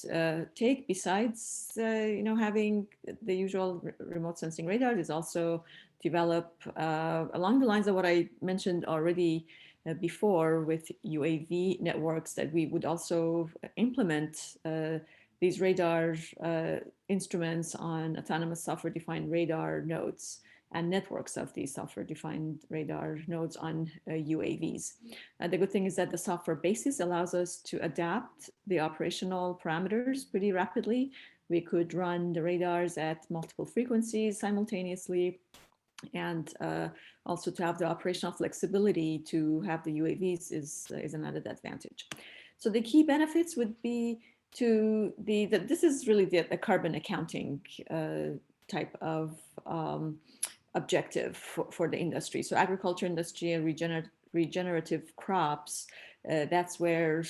take, besides having the usual remote sensing radars, is also develop along the lines of what I mentioned already before with UAV networks, that we would also implement these radar instruments on autonomous software-defined radar nodes and networks of these software-defined radar nodes on UAVs. The good thing is that the software basis allows us to adapt the operational parameters pretty rapidly. We could run the radars at multiple frequencies simultaneously, and also to have the operational flexibility to have the UAVs is an added advantage. So the key benefits would be to this is really the carbon accounting type of objective for the industry. So agriculture industry and regenerative crops, that's where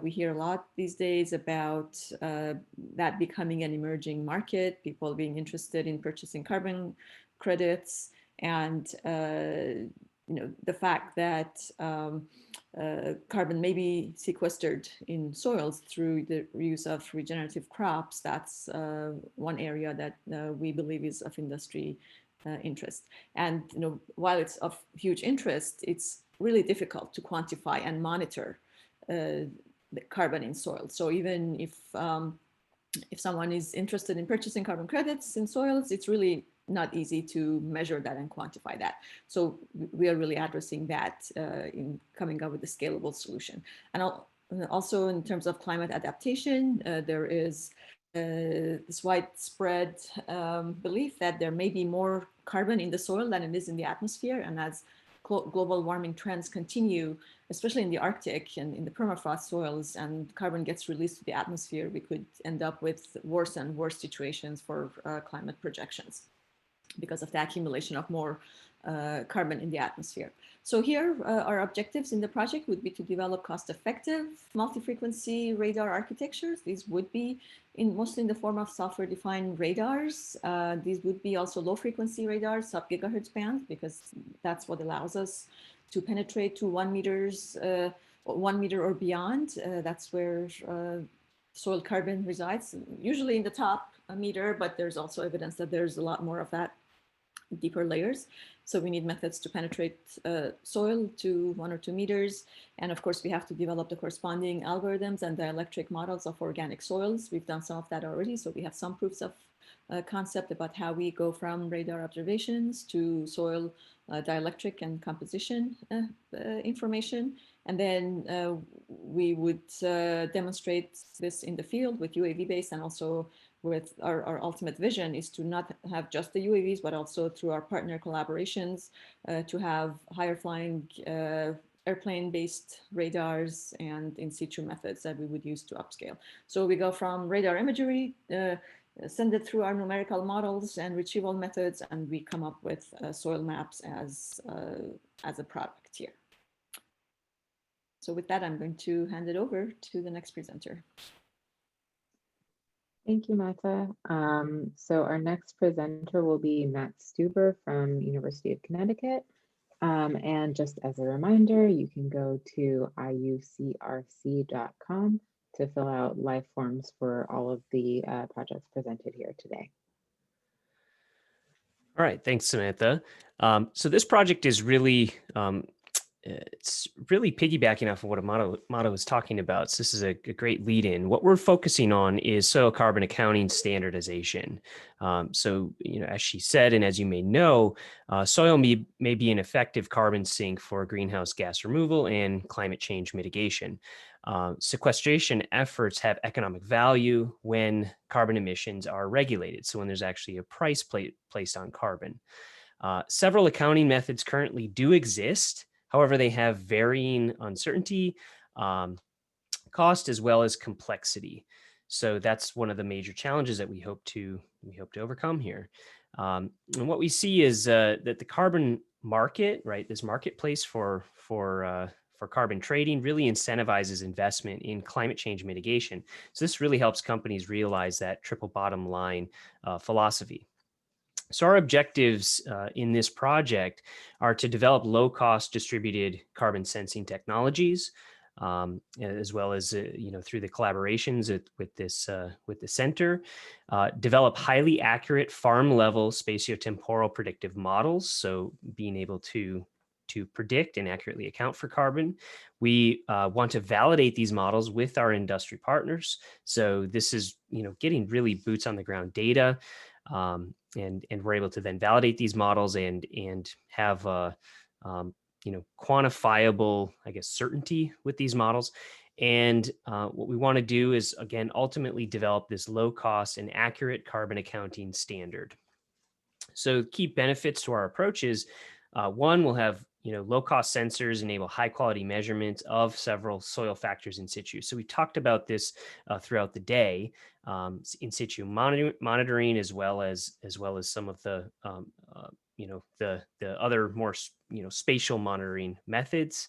we hear a lot these days about that becoming an emerging market, people being interested in purchasing carbon credits, and the fact that carbon may be sequestered in soils through the use of regenerative crops. That's one area that we believe is of industry interest. And while it's of huge interest, it's really difficult to quantify and monitor the carbon in soil. So even if someone is interested in purchasing carbon credits in soils, it's really not easy to measure that and quantify that. So we are really addressing that in coming up with a scalable solution. And also in terms of climate adaptation, there is this widespread belief that there may be more carbon in the soil than it is in the atmosphere. And as global warming trends continue, especially in the Arctic and in the permafrost soils, and carbon gets released to the atmosphere, we could end up with worse and worse situations for climate projections because of the accumulation of more carbon in the atmosphere. So here, our objectives in the project would be to develop cost-effective multi-frequency radar architectures. These would be mostly in the form of software-defined radars. These would be also low-frequency radars, sub-gigahertz bands, because that's what allows us to penetrate to 1 meter or beyond. That's where soil carbon resides, usually in the top meter, but there's also evidence that there's a lot more of that deeper layers. So we need methods to penetrate soil to 1 or 2 meters. And of course, we have to develop the corresponding algorithms and dielectric models of organic soils. We've done some of that already. So we have some proofs of concept about how we go from radar observations to soil dielectric and composition information. And then we would demonstrate this in the field with UAV-based, and also with our ultimate vision is to not have just the UAVs, but also through our partner collaborations to have higher flying airplane-based radars and in situ methods that we would use to upscale. So we go from radar imagery, send it through our numerical models and retrieval methods, and we come up with soil maps as a product here. So with that, I'm going to hand it over to the next presenter. Thank you, Mata. So our next presenter will be Matt Stuber from University of Connecticut. And just as a reminder, you can go to IUCRC.com to fill out life forms for all of the projects presented here today. All right, thanks, Samantha. So this project is really it's really piggybacking off of what Amato was talking about. So this is a great lead in. What we're focusing on is soil carbon accounting standardization. So, as she said, and as you may know, soil may be an effective carbon sink for greenhouse gas removal and climate change mitigation. Sequestration efforts have economic value when carbon emissions are regulated. So when there's actually a price placed on carbon. Several accounting methods currently do exist. However, they have varying uncertainty, cost, as well as complexity. So that's one of the major challenges that we hope to overcome here. And what we see is that the carbon market, right, this marketplace for carbon trading really incentivizes investment in climate change mitigation. So this really helps companies realize that triple bottom line philosophy. So our objectives in this project are to develop low-cost distributed carbon sensing technologies, as well as through the collaborations with the center, develop highly accurate farm-level spatiotemporal predictive models. So being able to predict and accurately account for carbon. We want to validate these models with our industry partners. So this is getting really boots on the ground data. And we're able to then validate these models and have quantifiable, I guess, certainty with these models. And what we want to do is, again, ultimately develop this low cost and accurate carbon accounting standard. So key benefits to our approach is one, we'll have low cost sensors enable high quality measurements of several soil factors in situ. So we talked about this throughout the day, in situ monitoring, as well as some of the the other more spatial monitoring methods.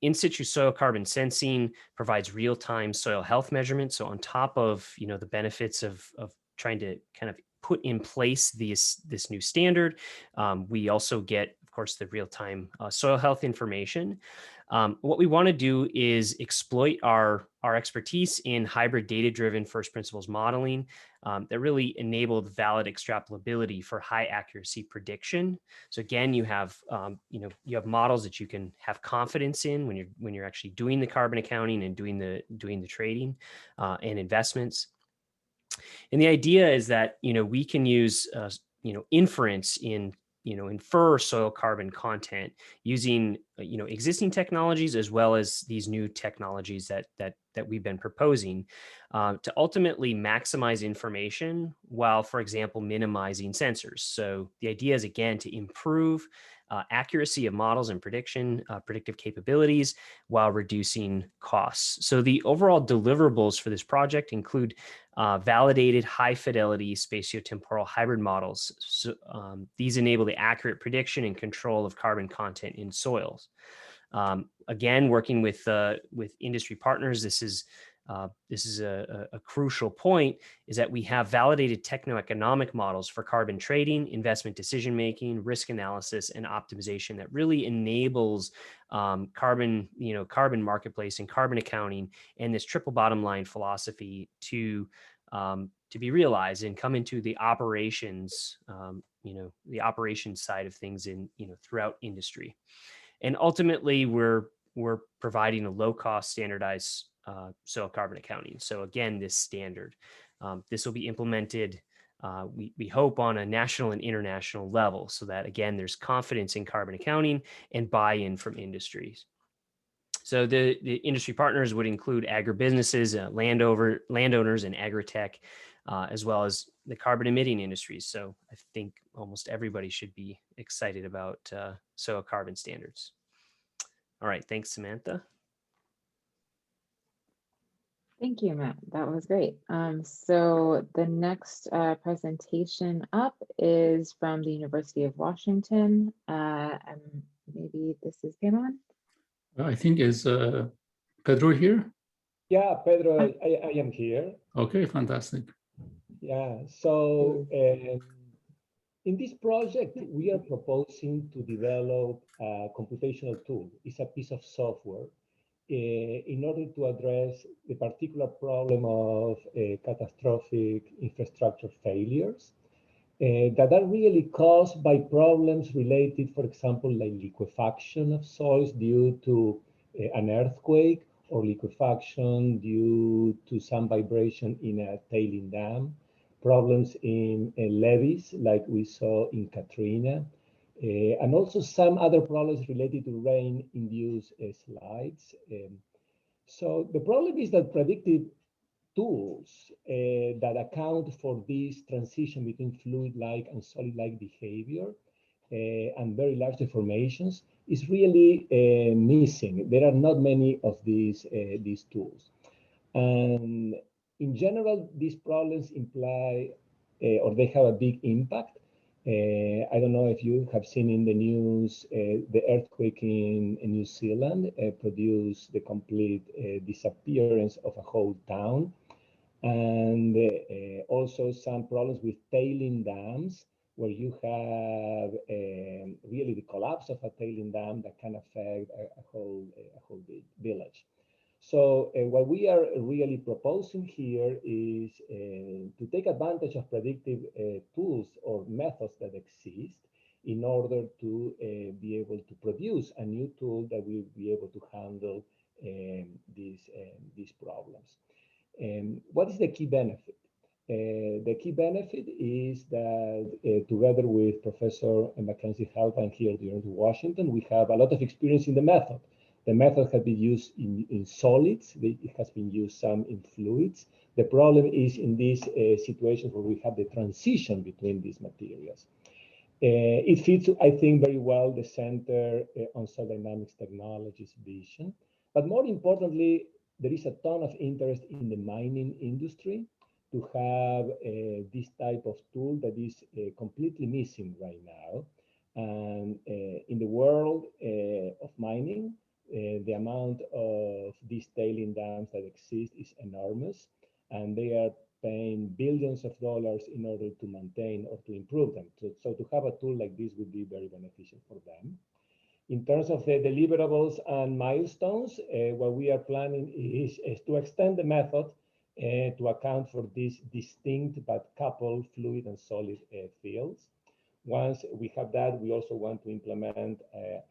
In situ soil carbon sensing provides real-time soil health measurements. So on top of the benefits of trying to kind of put in place this new standard, we also get, of course, the real-time soil health information. What we want to do is exploit our expertise in hybrid data-driven first principles modeling that really enabled valid extrapolability for high accuracy prediction. So again, you have models that you can have confidence in when you're actually doing the carbon accounting and doing the trading and investments. And the idea is that we can use inference in infer soil carbon content using existing technologies, as well as these new technologies that we've been proposing to ultimately maximize information while, for example, minimizing sensors. So the idea is, again, to improve accuracy of models and predictive capabilities while reducing costs. So the overall deliverables for this project include validated high fidelity spatiotemporal hybrid models. So, these enable the accurate prediction and control of carbon content in soils. Again, working with industry partners, this is a crucial point, is that we have validated techno-economic models for carbon trading, investment decision-making, risk analysis, and optimization that really enables carbon marketplace and carbon accounting and this triple bottom line philosophy to be realized and come into the operations, the operations side of things throughout industry. And ultimately, we're providing a low-cost standardized soil carbon accounting. So again, this standard, this will be implemented, we hope, on a national and international level, so that, again, there's confidence in carbon accounting and buy-in from industries. So the industry partners would include agribusinesses, landowners, and agri-tech, as well as the carbon emitting industries. So I think almost everybody should be excited about soil carbon standards. All right, thanks, Samantha. Thank you, Matt. That was great. So the next presentation up is from the University of Washington. And maybe this is him on. I think is Pedro here? Yeah, Pedro, I am here. Okay, fantastic. Yeah, so in this project, we are proposing to develop a computational tool. It's a piece of software in order to address the particular problem of catastrophic infrastructure failures. that are really caused by problems related, for example, like liquefaction of soils due to an earthquake, or liquefaction due to some vibration in a tailing dam, problems in levees like we saw in Katrina, and also some other problems related to rain-induced slides. So the problem is that predictive tools that account for this transition between fluid-like and solid-like behavior and very large deformations is really missing. There are not many of these tools. And in general, these problems imply or they have a big impact. I don't know if you have seen in the news, the earthquake in New Zealand produced the complete disappearance of a whole town. And also some problems with tailing dams, where you have really the collapse of a tailing dam that can affect a whole village. So what we are really proposing here is to take advantage of predictive tools or methods that exist in order to be able to produce a new tool that will be able to handle these problems. What is the key benefit? The key benefit is that together with Professor Mackenzie Halvan here at the University of Washington, we have a lot of experience in the method. The method has been used in solids. It has been used some in fluids. The problem is in these situations where we have the transition between these materials. It fits, I think, very well the Center on Soil Dynamics Technologies vision. But more importantly, there is a ton of interest in the mining industry to have this type of tool that is completely missing right now. And in the world of mining, the amount of these tailing dams that exist is enormous, and they are paying billions of dollars in order to maintain or to improve them. So to have a tool like this would be very beneficial for them. In terms of the deliverables and milestones, what we are planning is to extend the method to account for these distinct but coupled fluid and solid fields. Once we have that, we also want to implement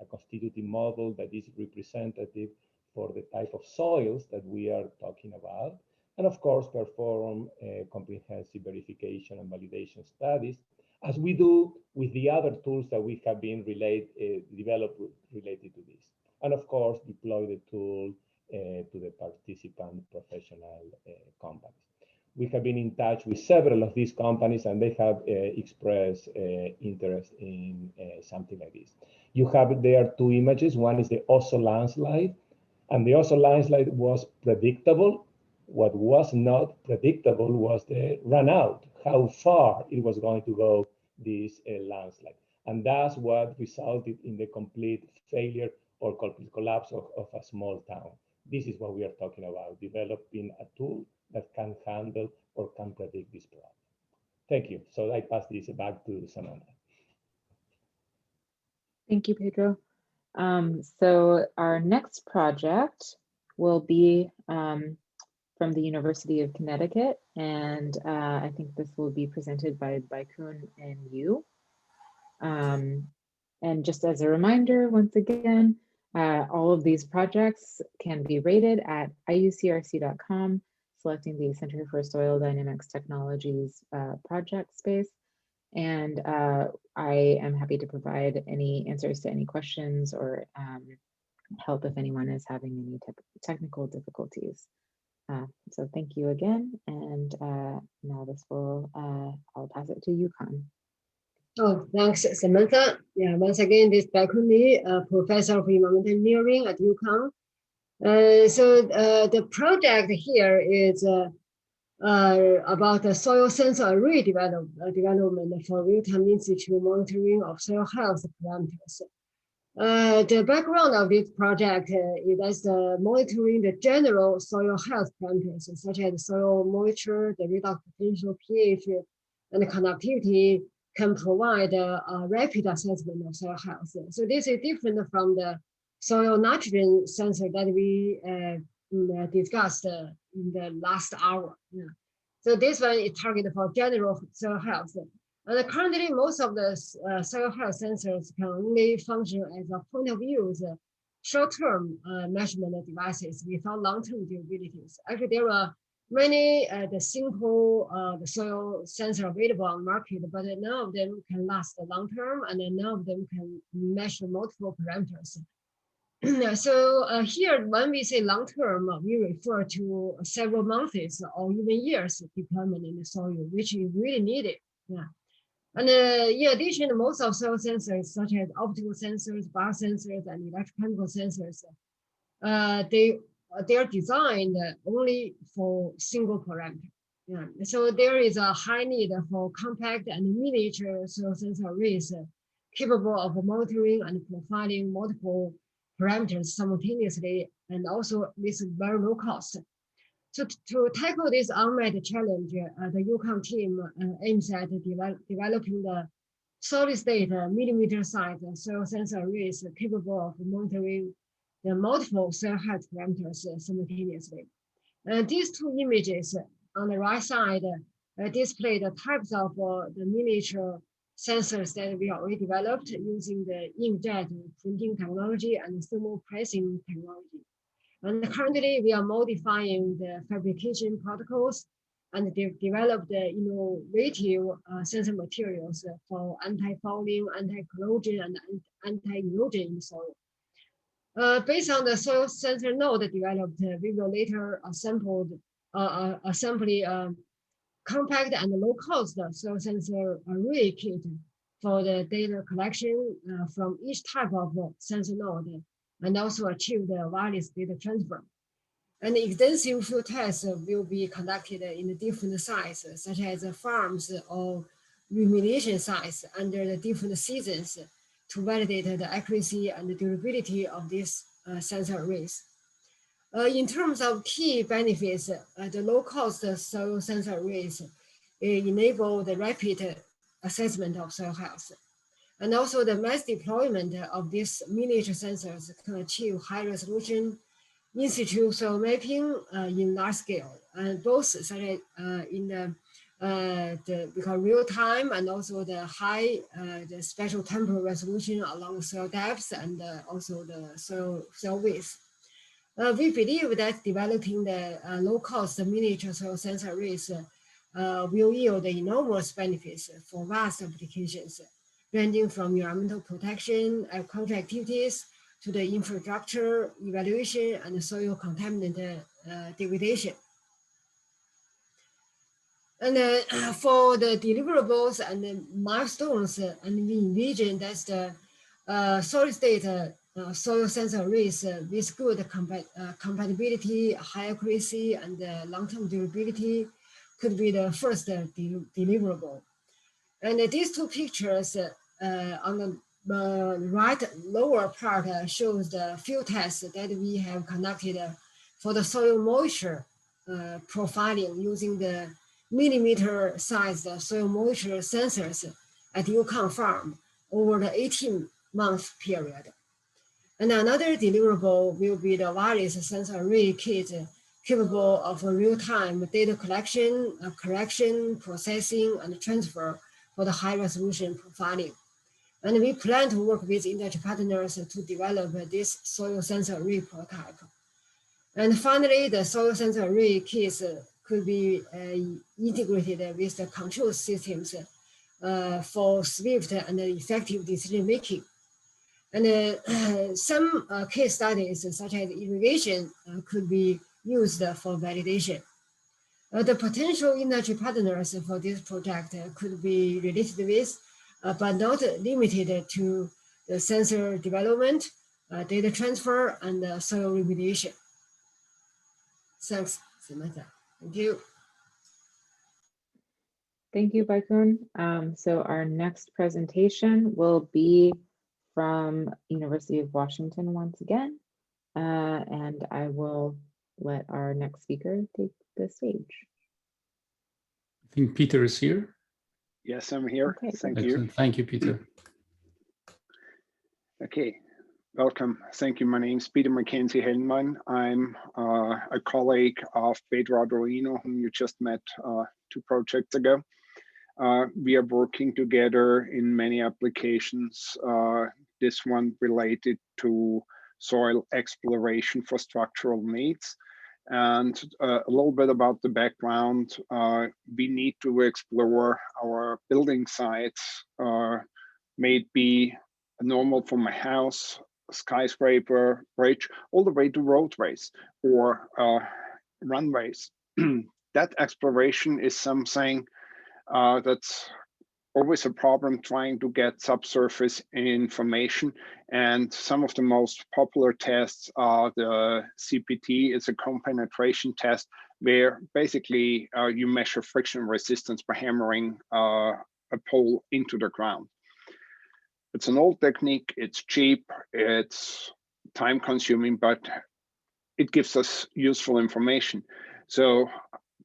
a constitutive model that is representative for the type of soils that we are talking about. And of course, perform comprehensive verification and validation studies, as we do with the other tools that we have been developed related to this. And of course, deploy the tool to the participant professional companies. We have been in touch with several of these companies, and they have expressed interest in something like this. You have there two images. One is the Oslo landslide, and the Oslo landslide was predictable. What was not predictable was the run out, how far it was going to go, this landslide. And that's what resulted in the complete failure or complete collapse of a small town. This is what we are talking about, developing a tool that can handle or can predict this problem. Thank you. So I pass this back to Samantha. Thank you, Pedro. So our next project will be from the University of Connecticut, and I think this will be presented by Baikun and Yu. And just as a reminder, once again, all of these projects can be rated at IUCRC.com, selecting the Center for Soil Dynamics Technologies project space. And I am happy to provide any answers to any questions or help if anyone is having any technical difficulties. So thank you again. And now this will, I'll pass it to Yukon. Oh, thanks, Samantha. Yeah, once again, this is Baikun Li, professor of environmental engineering at UConn. So the project here is about the soil sensor array development for real-time in-situ monitoring of soil health parameters. The background of this project is monitoring the general soil health parameters, such as soil moisture, the redox potential, pH, and the conductivity, can provide a rapid assessment of soil health. So this is different from the soil nitrogen sensor that we discussed in the last hour. Yeah. So this one is targeted for general soil health. And currently, most of the soil health sensors can only function as a point of use short-term measurement devices without long-term durabilities. Actually, there are many the simple the soil sensor available on the market, but none of them can last long-term, and none of them can measure multiple parameters. So here, when we say long-term, we refer to several months or even years deployment in the soil, which is really needed. Yeah. And in addition, most of soil sensors, such as optical sensors, biosensors, and electrochemical sensors, they are designed only for single parameter. Yeah. So there is a high need for compact and miniature soil sensor arrays capable of monitoring and profiling multiple parameters simultaneously, and also with very low cost. So to tackle this unmet challenge, the UConn team aims at developing the solid-state millimeter-sized soil sensor arrays capable of monitoring the multiple soil health parameters simultaneously. These two images on the right side display the types of the miniature sensors that we already developed using the inkjet printing technology and thermal pressing technology. And currently, we are modifying the fabrication protocols and develop the innovative sensor materials for anti-fouling, anti-corrosion, and anti-erosion in the soil. Based on the soil sensor node developed, we will later assemble compact and low-cost soil sensor array kit for the data collection from each type of sensor node, and also achieve the wireless data transfer. And extensive field tests will be conducted in different sites, such as farms or remediation sites under the different seasons to validate the accuracy and the durability of these sensor arrays. In terms of key benefits, the low-cost soil sensor arrays enable the rapid assessment of soil health. And also the mass deployment of these miniature sensors can achieve high resolution in situ soil mapping in large scale, and both such as in the because real time and also the high the spatial temporal resolution along soil depths and also the soil width. We believe that developing the low-cost miniature soil sensor arrays will yield enormous benefits for vast applications, ranging from environmental protection, agricultural activities, to the infrastructure evaluation and soil contaminant degradation. And for the deliverables and the milestones, and we envision that the solid-state soil sensor arrays with good compatibility, high accuracy, and long-term durability could be the first deliverable. And these two pictures on the right lower part shows the field tests that we have conducted for the soil moisture profiling using the millimeter-sized soil moisture sensors at UConn farm over the 18-month period. And another deliverable will be the wireless sensor array kit capable of real-time data collection, correction, processing, and transfer for the high-resolution profiling. And we plan to work with industry partners to develop this soil sensor array prototype. And finally, the soil sensor array kits could be integrated with the control systems for swift and effective decision-making. And some case studies, such as irrigation, could be used for validation. The potential industry partners for this project could be related with, but not limited to, the sensor development, data transfer, and soil remediation. Thanks, Samantha. Thank you. Thank you, Baikun. So our next presentation will be from University of Washington once again, and I will let our next speaker take the stage. I think Peter is here. Yes, I'm here. Okay, Thank Excellent. you. Thank you, Peter. Okay, welcome. Thank you. My name is Peter Mackenzie-Hellman. I'm a colleague of Pedro Arduino, whom you just met 2 projects ago. We are working together in many applications. This one related to soil exploration for structural needs. And a little bit about the background. We need to explore our building sites, may it be normal for my house, skyscraper, bridge, all the way to roadways or runways. That exploration is something that's always a problem trying to get subsurface information. And some of the most popular tests are the CPT, it's a cone penetration test, where basically you measure friction resistance by hammering a pole into the ground. It's an old technique, it's cheap, it's time consuming, but it gives us useful information. So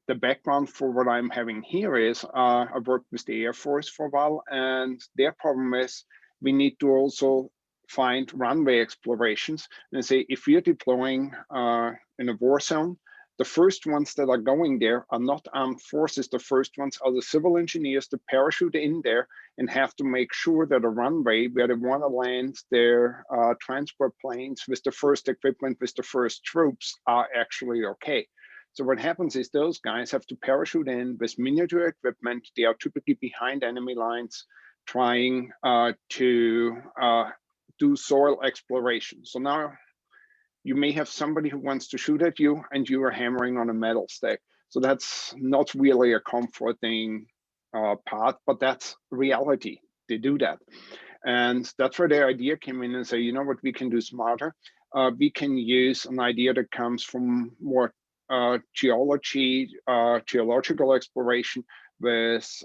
the background for what I'm having here is I worked with the Air Force for a while, and their problem is we need to also find runway explorations and say if we're deploying in a war zone, the first ones that are going there are not armed forces. The first ones are the civil engineers to parachute in there and have to make sure that a runway where they want to land their transport planes with the first equipment, with the first troops are actually okay. So what happens is those guys have to parachute in with miniature equipment. They are typically behind enemy lines trying to do soil exploration. So now you may have somebody who wants to shoot at you and you are hammering on a metal stack. So that's not really a comforting part, but that's reality. They do that. And that's where the idea came in and say, you know what, we can do smarter. We can use an idea that comes from more geological exploration with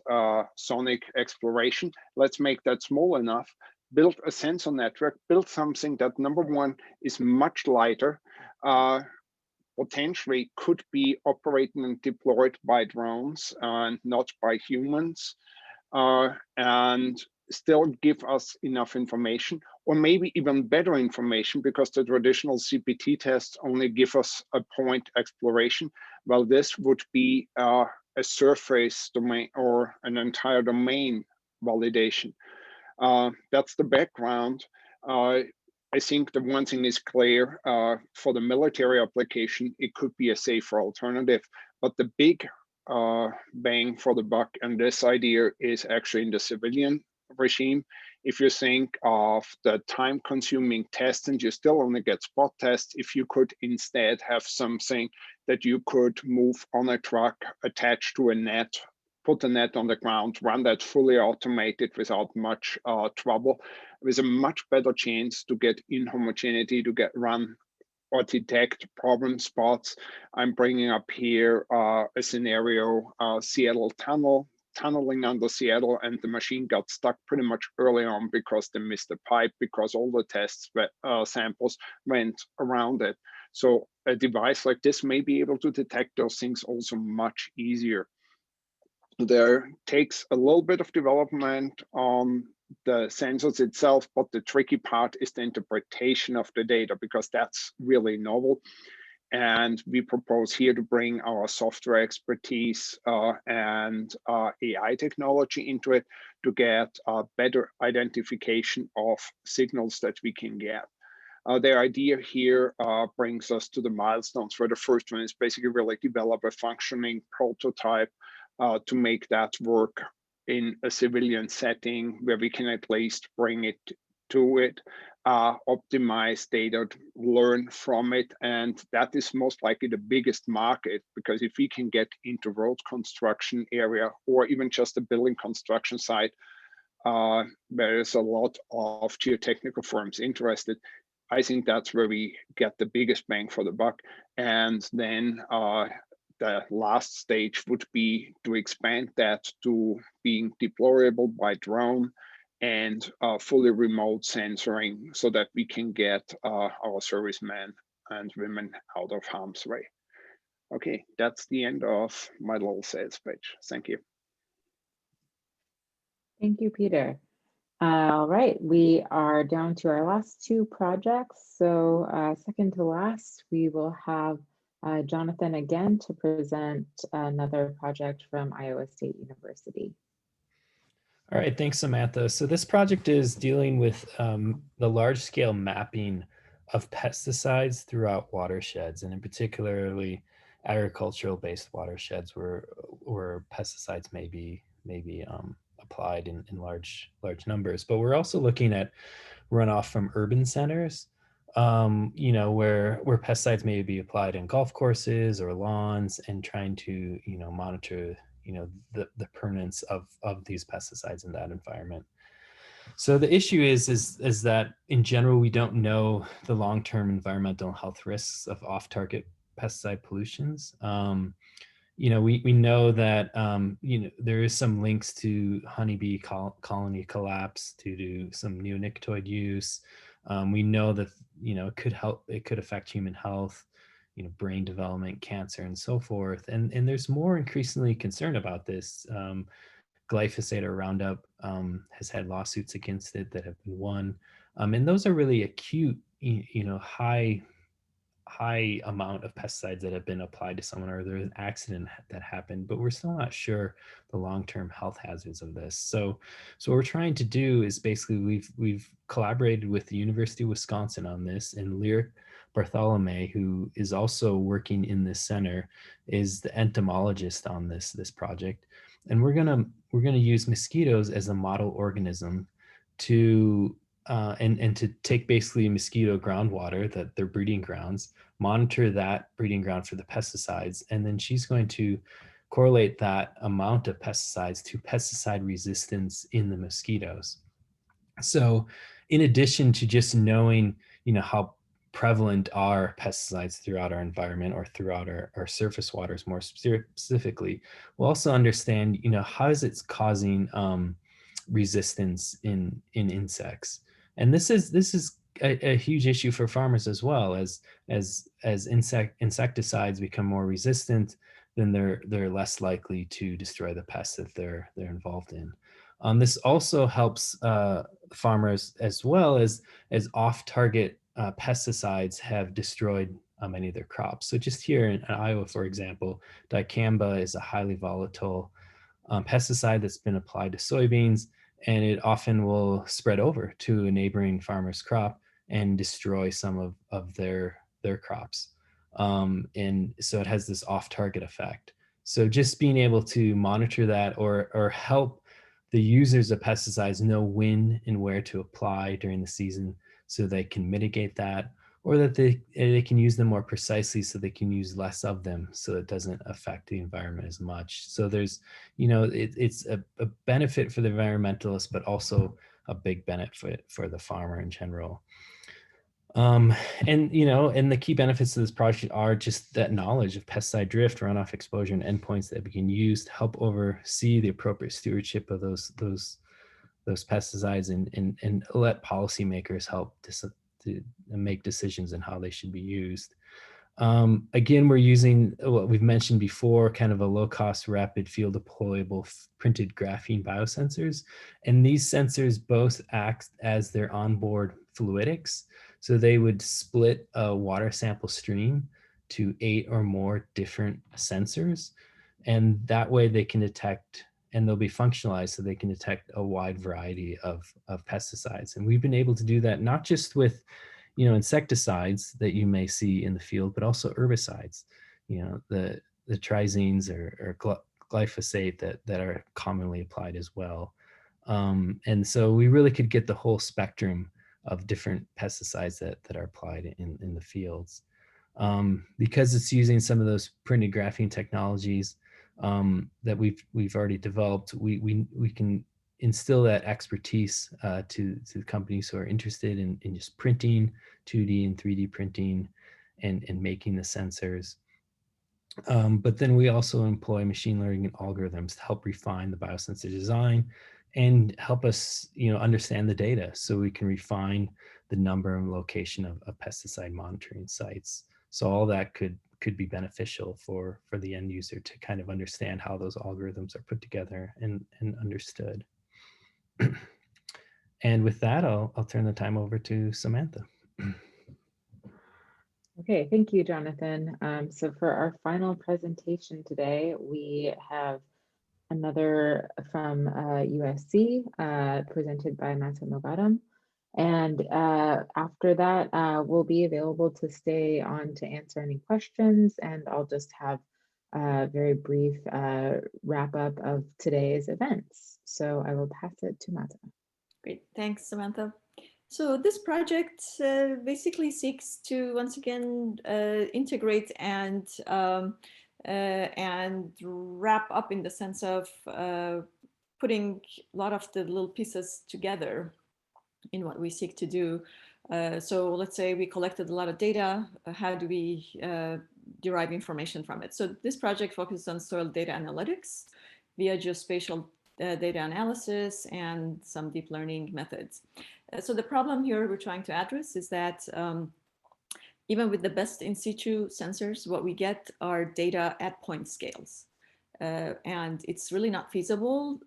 sonic exploration. Let's make that small enough, build a sensor network, build something that, number one, is much lighter, potentially could be operated and deployed by drones and not by humans, and still give us enough information, or maybe even better information, because the traditional CPT tests only give us a point exploration, while this would be a surface domain or an entire domain validation. That's the background. I think the one thing is clear, for the military application, it could be a safer alternative, but the big bang for the buck and this idea is actually in the civilian regime. If you think of the time consuming tests and you still only get spot tests, if you could instead have something that you could move on a truck attached to a net, put the net on the ground, run that fully automated without much trouble, with a much better chance to get inhomogeneity, to get run or detect problem spots. I'm bringing up here a scenario, Seattle tunneling under Seattle, and the machine got stuck pretty much early on because they missed the pipe, because all the tests samples went around it. So a device like this may be able to detect those things also much easier. There takes a little bit of development on the sensors itself, but the tricky part is the interpretation of the data, because that's really novel. And we propose here to bring our software expertise and AI technology into it to get better identification of signals that we can get. The idea here brings us to the milestones, where the first one is basically really develop a functioning prototype to make that work in a civilian setting, where we can at least bring it to it, optimize data, learn from it. And that is most likely the biggest market, because if we can get into road construction area or even just a building construction site, there is a lot of geotechnical firms interested. I think that's where we get the biggest bang for the buck. And then the last stage would be to expand that to being deployable by drone and fully remote sensoring, so that we can get our servicemen and women out of harm's way. Okay, that's the end of my little sales pitch. Thank you. Thank you, Peter. All right, we are down to our last two projects. So second to last, we will have Jonathan again to present another project from Iowa State University. All right, thanks, Samantha. So this project is dealing with the large-scale mapping of pesticides throughout watersheds, and in particularly agricultural-based watersheds where pesticides may be applied in large numbers. But we're also looking at runoff from urban centers, where pesticides may be applied in golf courses or lawns, and trying to monitor the permanence of these pesticides in that environment. So the issue is that in general we don't know the long-term environmental health risks of off-target pesticide pollutions. We know that there is some links to honeybee colony collapse due to some neonicotinoid use. We know that it could affect human health, brain development, cancer, and so forth. And there's more increasingly concern about this. Glyphosate or Roundup has had lawsuits against it that have been won, and those are really acute, high amount of pesticides that have been applied to someone, or there's an accident that happened, but we're still not sure the long-term health hazards of this. So what we're trying to do is basically we've collaborated with the University of Wisconsin on this, and Lyric Bartholomew, who is also working in this center, is the entomologist on this project. And we're gonna use mosquitoes as a model organism to and to take basically mosquito groundwater, that their breeding grounds, monitor that breeding ground for the pesticides, and then she's going to correlate that amount of pesticides to pesticide resistance in the mosquitoes. So in addition to just knowing, how prevalent are pesticides throughout our environment or throughout our surface waters more specifically, we'll also understand, how is it causing resistance in insects. And this is a huge issue for farmers as well. As insecticides become more resistant, then they're less likely to destroy the pests that they're involved in. This also helps farmers as well, as off-target pesticides have destroyed many of their crops. So just here in Iowa, for example, dicamba is a highly volatile pesticide that's been applied to soybeans, and it often will spread over to a neighboring farmer's crop and destroy some of their crops. And so it has this off-target effect. So just being able to monitor that or help the users of pesticides know when and where to apply during the season so they can mitigate that, or that they can use them more precisely so they can use less of them so it doesn't affect the environment as much. So there's, it's a benefit for the environmentalist, but also a big benefit for the farmer in general. And the key benefits of this project are just that knowledge of pesticide drift, runoff exposure, and endpoints that we can use to help oversee the appropriate stewardship of those pesticides, and let policymakers help to make decisions on how they should be used. Again, we're using what we've mentioned before, kind of a low-cost, rapid field deployable printed graphene biosensors. And these sensors both act as their onboard fluidics. So they would split a water sample stream to 8 or more different sensors. And that way they can detect, and they'll be functionalized so they can detect a wide variety of pesticides. And we've been able to do that not just with insecticides that you may see in the field, but also herbicides, the triazines or glyphosate that are commonly applied as well. And so we really could get the whole spectrum of different pesticides that are applied in the fields. Because it's using some of those printed graphene technologies that we've already developed, we can instill that expertise to companies who are interested in just printing, 2D and 3D printing, and making the sensors. But then we also employ machine learning and algorithms to help refine the biosensor design and help us, understand the data so we can refine the number and location of pesticide monitoring sites. So all that could be beneficial for the end user to kind of understand how those algorithms are put together and understood. And with that, I'll turn the time over to Samantha. Okay, thank you, Jonathan. So for our final presentation today, we have another from USC, presented by Mata Mogadam. And after that, we'll be available to stay on to answer any questions, and I'll just have a very brief wrap up of today's events. So I will pass it to Mata. Great, thanks, Samantha. So this project basically seeks to once again integrate and wrap up in the sense of putting a lot of the little pieces together in what we seek to do. So let's say we collected a lot of data. How do we derive information from it? So this project focuses on soil data analytics via geospatial data analysis and some deep learning methods. So the problem here we're trying to address is that even with the best in situ sensors, what we get are data at point scales. And it's really not feasible.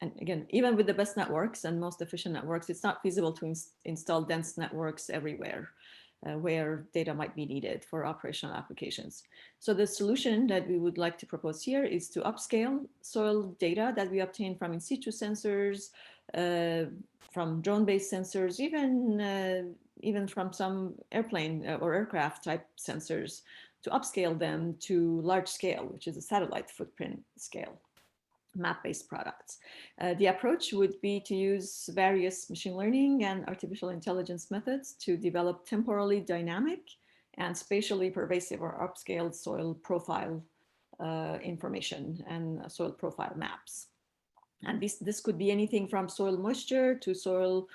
And again, even with the best networks and most efficient networks, it's not feasible to install dense networks everywhere where data might be needed for operational applications. So the solution that we would like to propose here is to upscale soil data that we obtain from in situ sensors, from drone-based sensors, even from some airplane or aircraft type sensors, to upscale them to large scale, which is a satellite footprint scale, map-based products. The approach would be to use various machine learning and artificial intelligence methods to develop temporally dynamic and spatially pervasive or upscaled soil profile information and soil profile maps. And this could be anything from soil moisture to soil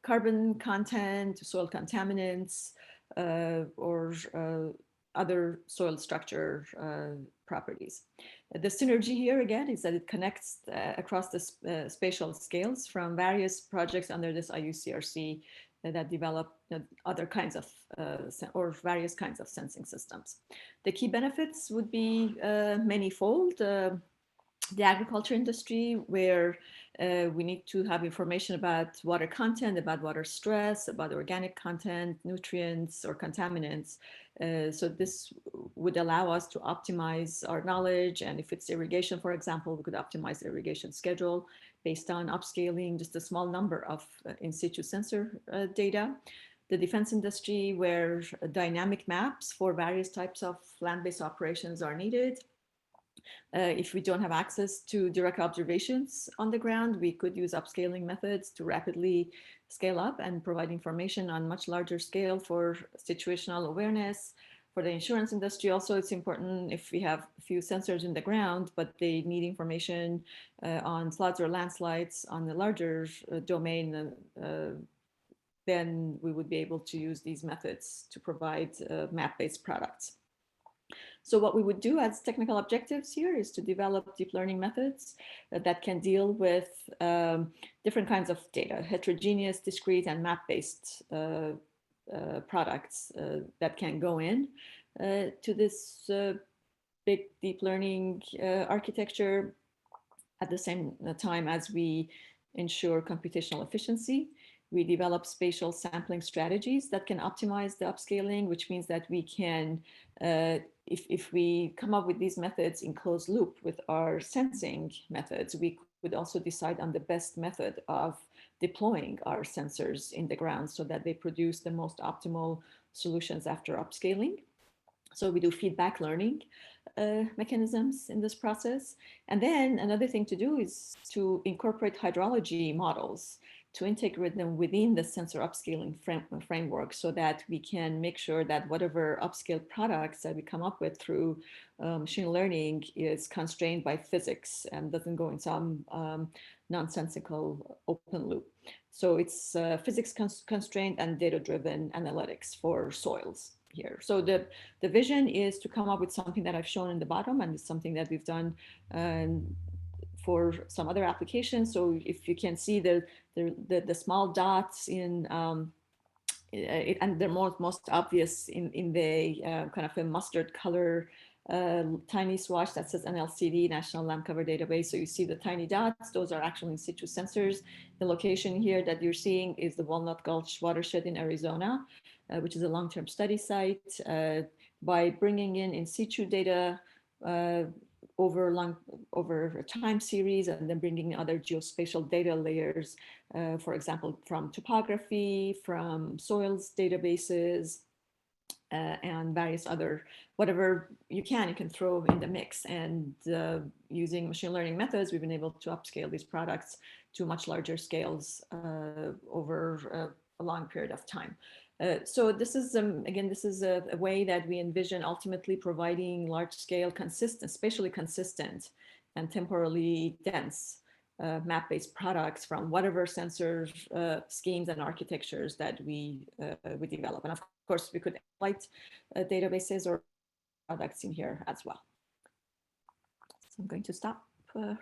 carbon content to soil contaminants or other soil structure properties. The synergy here again is that it connects across the spatial scales from various projects under this IUCRC that develop other kinds of or various kinds of sensing systems. The key benefits would be manifold. The agriculture industry, where we need to have information about water content, about water stress, about organic content, nutrients, or contaminants. So this would allow us to optimize our knowledge. And if it's irrigation, for example, we could optimize the irrigation schedule based on upscaling just a small number of in situ sensor data. The defense industry, where dynamic maps for various types of land-based operations are needed. If we don't have access to direct observations on the ground, we could use upscaling methods to rapidly scale up and provide information on much larger scale for situational awareness. For the insurance industry also, it's important if we have a few sensors in the ground, but they need information on floods or landslides on the larger domain, then we would be able to use these methods to provide map-based products. So what we would do as technical objectives here is to develop deep learning methods that can deal with different kinds of data, heterogeneous, discrete, and map-based products that can go in to this big deep learning architecture at the same time as we ensure computational efficiency. We develop spatial sampling strategies that can optimize the upscaling, which means that we can, if we come up with these methods in closed loop with our sensing methods, we could also decide on the best method of deploying our sensors in the ground so that they produce the most optimal solutions after upscaling. So we do feedback learning mechanisms in this process. And then another thing to do is to incorporate hydrology models to integrate them within the sensor upscaling framework so that we can make sure that whatever upscaled products that we come up with through machine learning is constrained by physics and doesn't go in some nonsensical open loop. So it's physics constrained and data-driven analytics for soils here. So the vision is to come up with something that I've shown in the bottom, and it's something that we've done for some other applications. So if you can see the small dots in, and they're most obvious in the kind of a mustard color tiny swatch that says NLCD, National Land Cover Database. So you see the tiny dots, those are actually in situ sensors. The location here that you're seeing is the Walnut Gulch watershed in Arizona, which is a long-term study site. By bringing in situ data, over a time series, and then bringing other geospatial data layers, for example, from topography, from soils databases, and various other, whatever you can throw in the mix. And using machine learning methods, we've been able to upscale these products to much larger scales over a long period of time. So this is, again, this is a way that we envision ultimately providing large-scale, consistent, spatially consistent and temporally dense map-based products from whatever sensor schemes and architectures that we develop. And of course, we could light databases or products in here as well. So I'm going to stop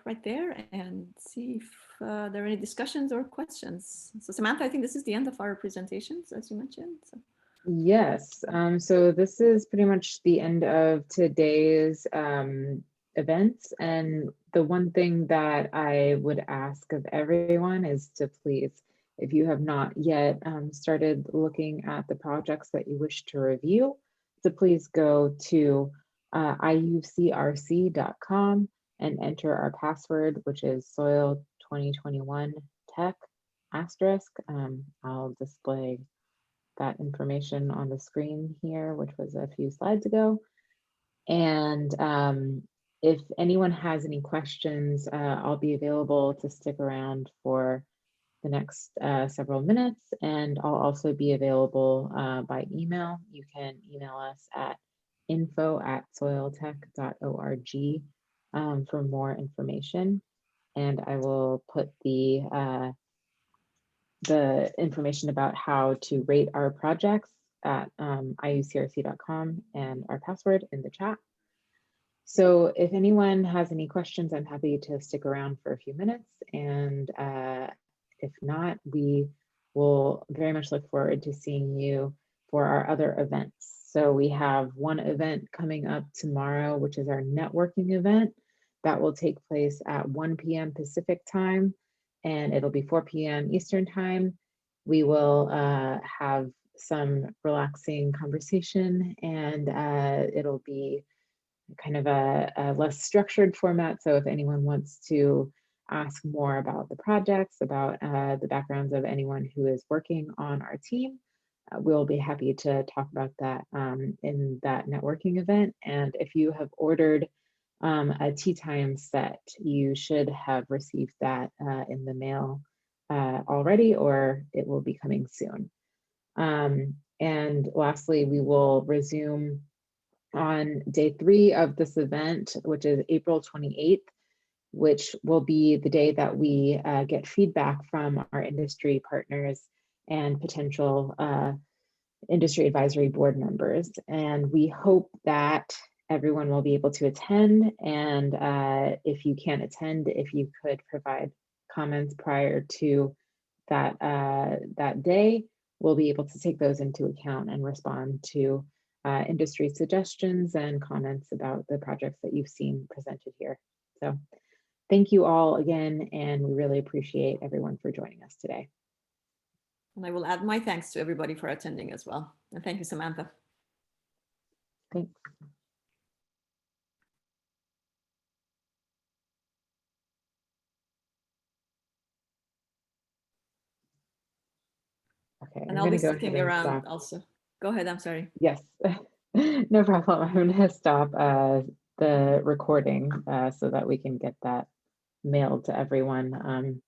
right there and see if there are any discussions or questions. So Samantha, I think this is the end of our presentations, as you mentioned. So. Yes, so this is pretty much the end of today's events. And the one thing that I would ask of everyone is to please, if you have not yet started looking at the projects that you wish to review, to please go to IUCRC.com and enter our password, which is Soil 2021 Tech asterisk. I'll display that information on the screen here, which was a few slides ago. And if anyone has any questions, I'll be available to stick around for the next several minutes, and I'll also be available by email. You can email us at info@soiltech.org for more information, and I will put the information about how to rate our projects at IUCRC.com and our password in the chat. So if anyone has any questions, I'm happy to stick around for a few minutes, and if not, we will very much look forward to seeing you for our other events. So we have one event coming up tomorrow, which is our networking event that will take place at 1 p.m. Pacific time, and it'll be 4 p.m. Eastern time. We will have some relaxing conversation, and it'll be kind of a less structured format. So if anyone wants to ask more about the projects, about the backgrounds of anyone who is working on our team, we'll be happy to talk about that in that networking event. And if you have ordered a tea time set, you should have received that in the mail already, or it will be coming soon. And lastly, we will resume on day 3 of this event, which is April 28th, which will be the day that we get feedback from our industry partners and potential industry advisory board members. And we hope that everyone will be able to attend. And if you can't attend, if you could provide comments prior to that, that day, we'll be able to take those into account and respond to industry suggestions and comments about the projects that you've seen presented here. So thank you all again, and we really appreciate everyone for joining us today. And I will add my thanks to everybody for attending as well. And thank you, Samantha. Thanks. Okay, and I'll be sticking around also. Go ahead, I'm sorry. Yes, no problem. I'm going to stop the recording so that we can get that mailed to everyone